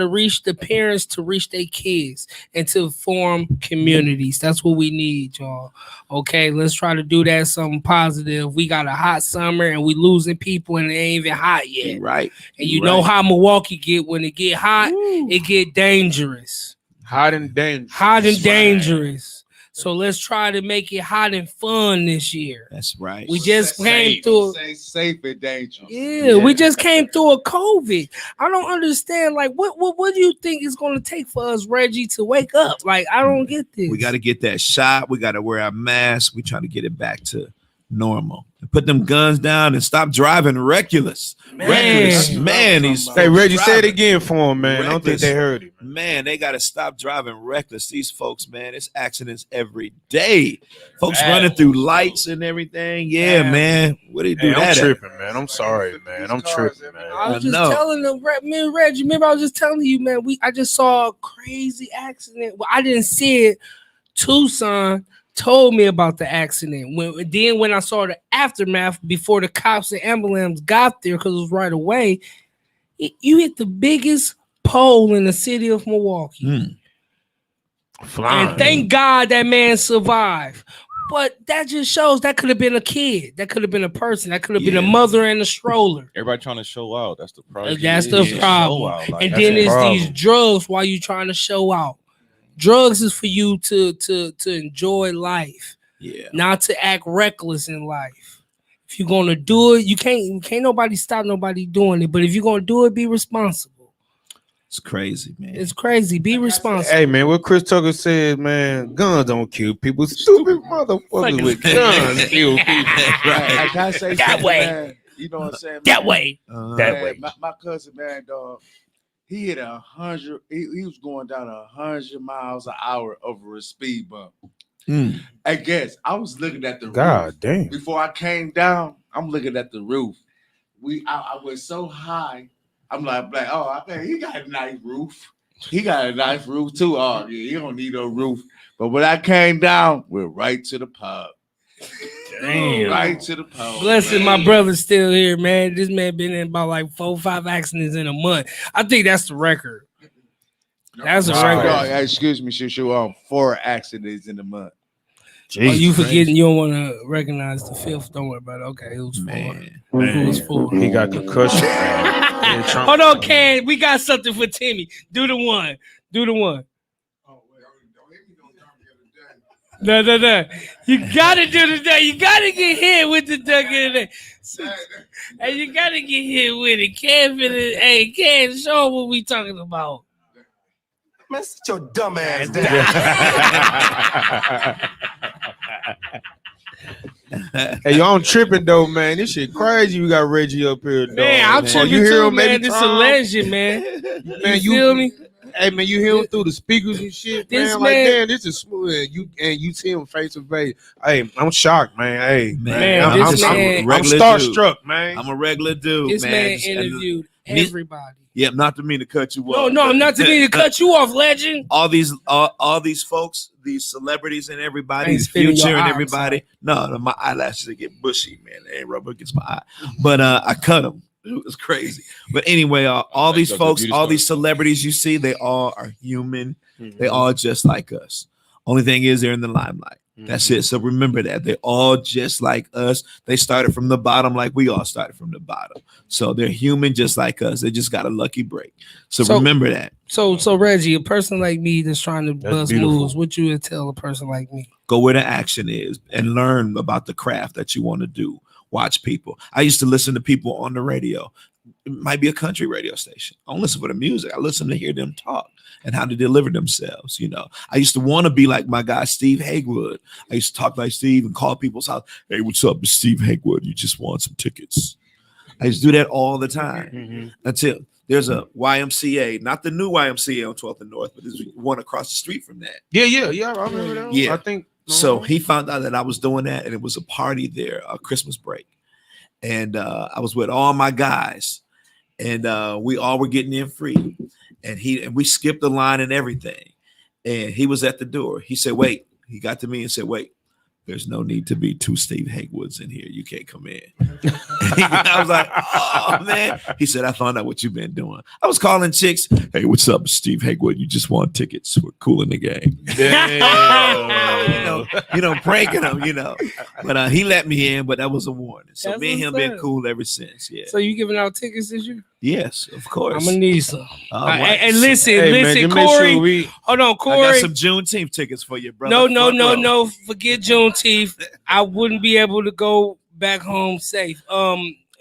reach the parents to reach their kids and to form communities. That's what we need, y'all. Okay, let's try to do that something positive. We got a hot summer and we losing people and it ain't even hot yet. Right. And you know how Milwaukee get when it get hot, it get dangerous. Hot and dangerous. Hot and dangerous. So let's try to make it hot and fun this year. That's right. We just came through. Say safe and dangerous. Yeah, we just came through a COVID. I don't understand. Like, what do you think is going to take for us, Reggie, to wake up? Like, I don't get this. We got to get that shot. We got to wear our mask. We trying to get it back to normal. Put them guns down and stop driving reckless. Man, these hey Reggie, say it again for him, man. I don't think Reckless. they heard it. Man, they got to stop driving reckless. These folks, man, it's accidents every day. Folks running through lights and everything. Yeah, man. What do you do Hey, that? I'm at? tripping, man. I'm sorry, man. I'm tripping, man. I was I just know. telling them, me and Reggie. Remember, I was just telling you, man. I just saw a crazy accident. Well, I didn't see it. Tucson told me about the accident. When I saw the aftermath before the cops and ambulance got there, because it was right away, you hit the biggest pole in the city of Milwaukee. Flying. And thank God that man survived. But that just shows that could have been a kid. That could have been a person. That could have been a mother in a stroller. Everybody trying to show out. That's the problem. That's the problem. And then it's these drugs while you trying to show out. Drugs is for you to enjoy life, not to act reckless in life. If you're gonna do it, you can't nobody stop nobody doing it. But if you're gonna do it, be responsible. It's crazy, man. It's crazy. Be responsible. Hey man, what Chris Tucker said, man, guns don't kill people. Stupid motherfuckers with guns kill people. I gotta say That something, way. man. You know what I'm saying? That man? way. That way. My cousin, man, dog. He hit 100. He was going down 100 miles an hour over a speed bump. I guess I was looking at the God roof. damn. Before I came down, I'm looking at the roof. I was so high, I'm like, oh, I think he got a nice roof. He got a nice roof too. Oh, yeah, he don't need a roof. But when I came down, we're right to the pub. Damn. Right to the pub. Blessing, my brother's still here, man. This man been in about like 4 or 5 accidents in a month. I think that's the record. That's a record. Oh, excuse me, Shushu. 4 accidents in a month. Oh, you forgetting? You don't want to recognize the 5th? Don't worry about it. Okay, it was 4. It was 4. He got concussion. Hold on, Ken. We got something for Timmy. Do the one. Do the one. No. You gotta do the duck. You gotta get hit with the duck in the day. Hey, you gotta get hit with it. Hey, Ken, show what we talking about. Man, sit your dumb ass down. Hey, yo, I'm tripping though, man. This shit crazy. You got Reggie up here, dog. Man, I'm tripping you hear too, him, man. This is a legend, man. Man, you feel me? Hey, man, you hear him through the speakers and shit, This man. Like, man- man, this is smooth. You see him face to face. Hey, I'm shocked, man. Hey, Man, I'm, this I'm, man- I'm regular starstruck, man. I'm a regular dude, This man Just- interviewed and me- everybody. Yeah, not to mean to cut you No, off. no, but- I'm not to mean to cut you off, legend. all these folks, these celebrities and everybody, Ain't spitting Future your and eye, everybody. No, my eyelashes they get bushy, man. They ain't rub against my eye. But I cut them. It was crazy. But anyway, all these folks, all these celebrities you see, they all are human. They all just like us. Only thing is they're in the limelight. That's it. So remember that they're all just like us. They started from the bottom like we all started from the bottom. So they're human just like us. They just got a lucky break. So remember that. So Reggie, a person like me that's trying to That's bust beautiful. moves, what you would tell a person like me? Go where the action is and learn about the craft that you want to do. Watch people. I used to listen to people on the radio. It might be a country radio station. I don't listen for the music. I listen to hear them talk and how to deliver themselves. You know, I used to want to be like my guy, Steve Haywood. I used to talk like Steve and call people's house. Hey, what's up, it's Steve Haywood? You just want some tickets. I used to do that all the time until there's a YMCA, not the new YMCA on 12th and North, but there's one across the street from that. Yeah. I remember that. Yeah. I think So he found out that I was doing that, and it was a party there, a Christmas break. And I was with all my guys, and we all were getting in free. And we skipped the line and everything. And he was at the door. He said, wait. He got to me and said, wait, there's no need to be 2 Steve Haywoods in here. You can't come in. I was like, oh, man. He said, I found out what you've been doing. I was calling chicks. Hey, what's up, Steve Haywood? You just want tickets. We're cool in the game. Pranking him, But he let me in, but that was a warning. So That's me and him what's been up. cool ever since. Yeah. So you giving out tickets this year? Yes, of course. I'm gonna need some. right. And listen, Hey, man, listen, just make Corey. sure we- Hold on, I got Corey. some Juneteenth tickets for you, brother. No. Front row. Forget Juneteenth. I wouldn't be able to go back home safe.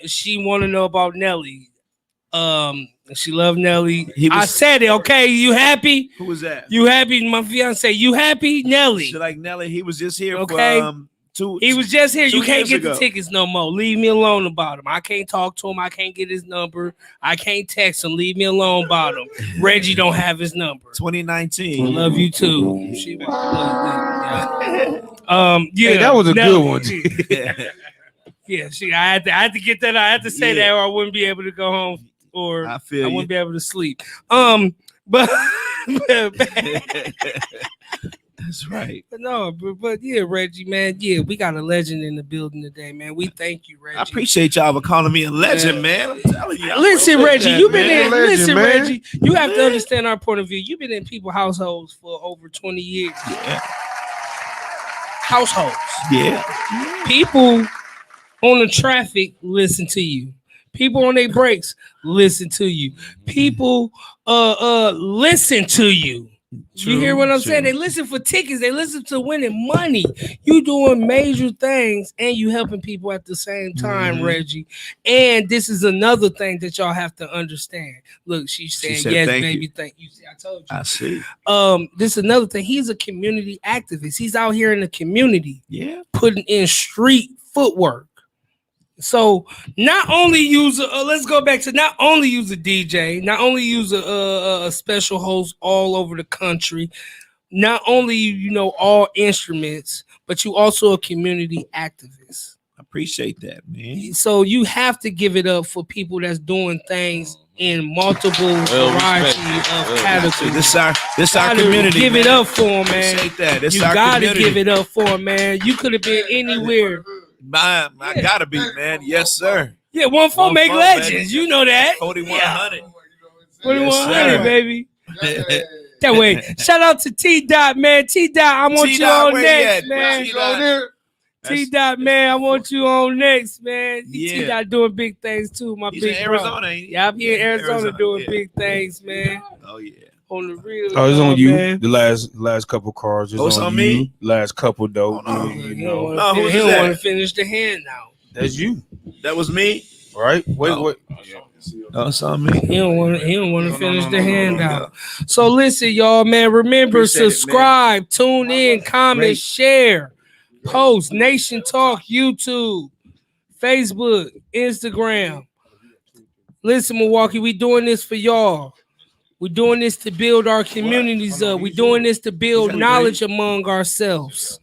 She want to know about Nelly. She loved Nelly. I said it. Okay, you happy? Who was that? You happy? My fiance. You happy, Nelly? She like Nelly. He was just here. Okay. For, He was just here. 2 You can't years get the ago. tickets no more. Leave me alone about him. I can't talk to him. I can't get his number. I can't text him. Leave me alone about him. Reggie don't have his number. 2019. I love you too. She was, yeah, Hey, that was a Nelly. good one. Yeah, I had to get that. I had to say Yeah. that, or I wouldn't be able to go home, or I I feel you. wouldn't be able to sleep. But That's right. but yeah, Reggie, man, yeah, we got a legend in the building today, man. We thank you, Reggie. I appreciate y'all for calling me a legend, man. I'm telling you. I Listen, appreciate Reggie, that, you've been man. in. Legend, Listen, man. Reggie, you have to understand our point of view. You've been in people's households for over 20 years. Yeah. Households. Yeah. People on the traffic listen to you. People on their breaks listen to you. People listen to you. You hear what I'm saying? They listen for tickets. They listen to winning money. You doing major things and you helping people at the same time, Reggie. And this is another thing that y'all have to understand. Look, she said yes, thank baby. you. Thank you. See, I told you. I see. This is another thing. He's a community activist. He's out here in the community Yeah. putting in street footwork. So not only use let's go back to not only use a DJ, not only use a special host all over the country, not only all instruments, but you also a community activist. I appreciate that, man. So you have to give it up for people that's doing things in multiple variety of categories. This our Gotta community. Give man. it up for him, man. Appreciate that. This You our gotta community. give it up for him, man. You could have been anywhere. I gotta be, man. Yes, sir. Yeah, 1-4 make 1-4, legends. baby. You know that. 4100. 4100, Yes, baby. That way. Shout out to T Dot, man. T Dot, I want you on next, man. T Dot, man, I want you on next, man. T Dot doing big things too, my He's big in brother. Arizona, ain't he? Yeah, I'm here in Arizona doing yeah. big things, man. Oh yeah. On the real. Oh, it's on you. man. The last couple cards. It's Oh, it's on on you. me? Last couple though. He You don't know. wanna who's he don't that? want to finish the hand now. That's you, That was me. right? Wait, Oh. wait. No, it's on me. He don't want to finish the no, handout. So listen, y'all, man. Remember, Appreciate it, man. subscribe, tune in, comment, Great. share, post, Nation Talk, YouTube, Facebook, Instagram. Listen, Milwaukee, we doing this for y'all. We're doing this to build our communities up. We're doing this to build knowledge among ourselves.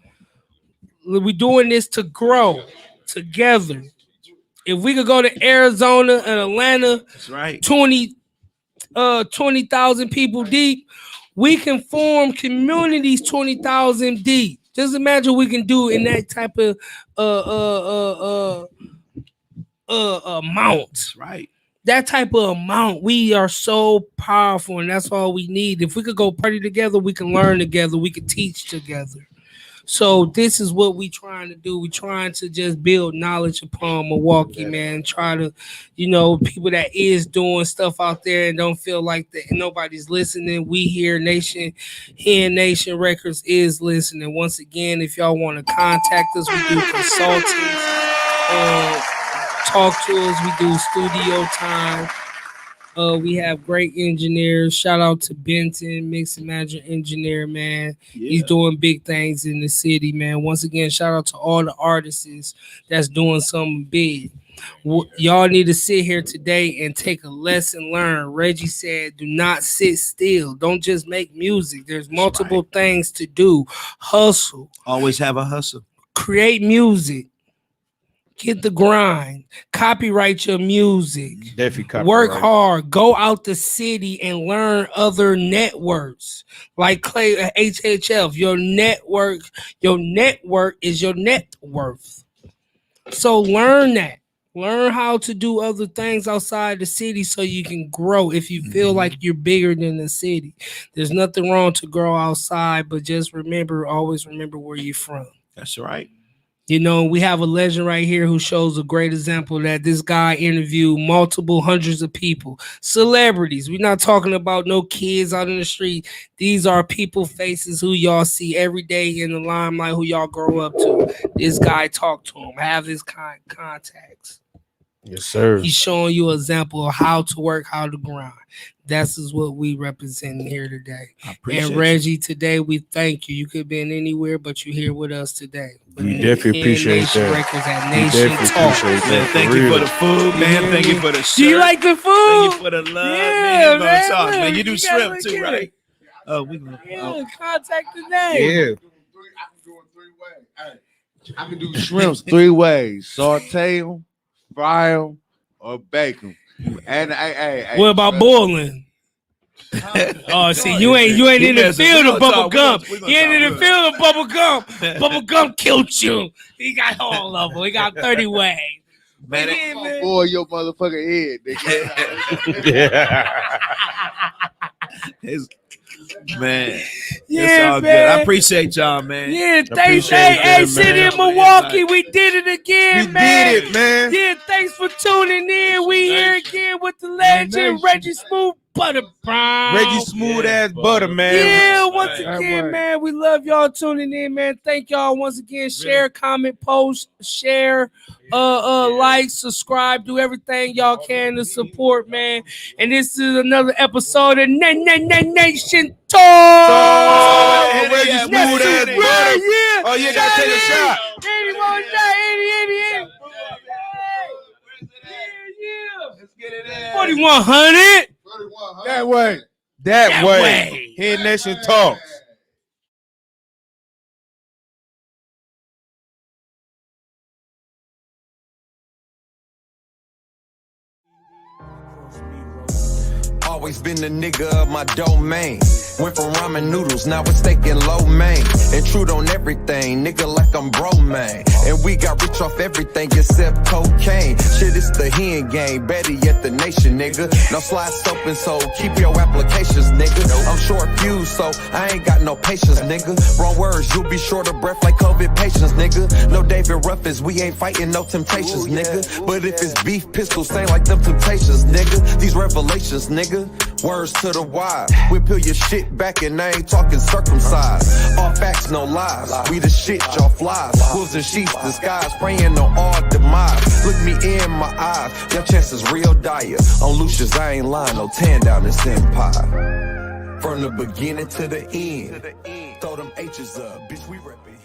We're doing this to grow together. If we could go to Arizona and Atlanta, That's right. 20,000 people deep, we can form communities 20,000 deep. Just imagine what we can do in that type of amount. That's right. That type of amount, we are so powerful, and that's all we need. If we could go party together, we can learn together, we can teach together. So this is what we trying to do. We trying to just build knowledge upon Milwaukee, man. Try to, people that is doing stuff out there and don't feel like that nobody's listening. We here Nation Records is listening. Once again, if y'all want to contact us, we do consulting. Talk to us. We do studio time. We have great engineers. Shout out to Benton, Mix and Master engineer, man. Yeah. He's doing big things in the city, man. Once again, shout out to all the artists that's doing something big. Y'all need to sit here today and take a lesson learned. Reggie said, do not sit still. Don't just make music. There's multiple things to do. Hustle. Always have a hustle. Create music. Get the grind. Copyright your music. Definitely copyright. Work hard. Go out the city and learn other networks like Clay HHF. Your network is your net worth. So learn that. Learn how to do other things outside the city so you can grow if you feel like you're bigger than the city. There's nothing wrong to grow outside, but just always remember where you're from. That's right. We have a legend right here who shows a great example that this guy interviewed multiple hundreds of people, celebrities. We're not talking about no kids out in the street. These are people faces who y'all see every day in the limelight, who y'all grow up to. This guy talked to him, have his contacts. Yes, sir. He's showing you an example of how to work, how to grind. This is what we represent here today. And Reggie, today we thank you. You could have been anywhere, but you're here with us today. We definitely appreciate Nation that. Records at We Nation definitely Talk. appreciate that. Man, thank you for the food, man. Thank you for the shirt. Do you like the food? Thank you for the love. Yeah, man. man. Man, you do You shrimp gotta too, get right? it. Oh, we gonna. Yeah, contact today. I can do shrimps 3 ways: saute them, fry them, or bake them. And What about boiling? Oh, see, you ain't in the field of bubble gum. You ain't in the field of bubble gum. Bubble gum killed you. He got all of them. He got 30 ways. Man, boy, your motherfucking head, nigga. Man, Yeah, it's all good. man. I appreciate y'all, man. Yeah, thanks. appreciate Hey, that, City man. of Milwaukee, we did it again, We man. did it, man. Yeah, thanks for tuning in. We here again with the legend, Reggie Smooth Butter Brown. Reggie Smooth ass butter, man. Yeah, once Right. again, man, we love y'all tuning in, man. Thank y'all once again. Share, comment, post, share, like, subscribe, do everything y'all can to support, man. And this is another episode of Nation Talk. Oh, Reggie Smooth ass butter. Yeah. Oh, you gotta take a shot. 81 shot, 80. Let's get it in. 4100. That way. That way. way. Head Nation Talks. Always been the nigga of my domain. Went from ramen noodles, now it's steak and lo mein. Intrude on everything, nigga, like I'm bro, man. And we got rich off everything except cocaine. Shit, it's the hen game, better yet the nation, nigga. Now slide soap and so keep your applications, nigga. I'm short fused, so I ain't got no patience, nigga. Wrong words, you'll be short of breath like COVID patients, nigga. No David Ruffins, we ain't fighting no temptations, nigga. But if it's beef, pistols, same like them temptations, nigga. These revelations, nigga. Words to the wise. We peel your shit back and I ain't talking circumcised. All facts, no lies. We the shit, y'all flies. Wolves and sheep disguise, praying on all demise. Look me in my eyes, your chances real dire. On Lucius, I ain't lying, no tan down this empire. From the beginning to the end, throw them H's up, bitch, we reppin'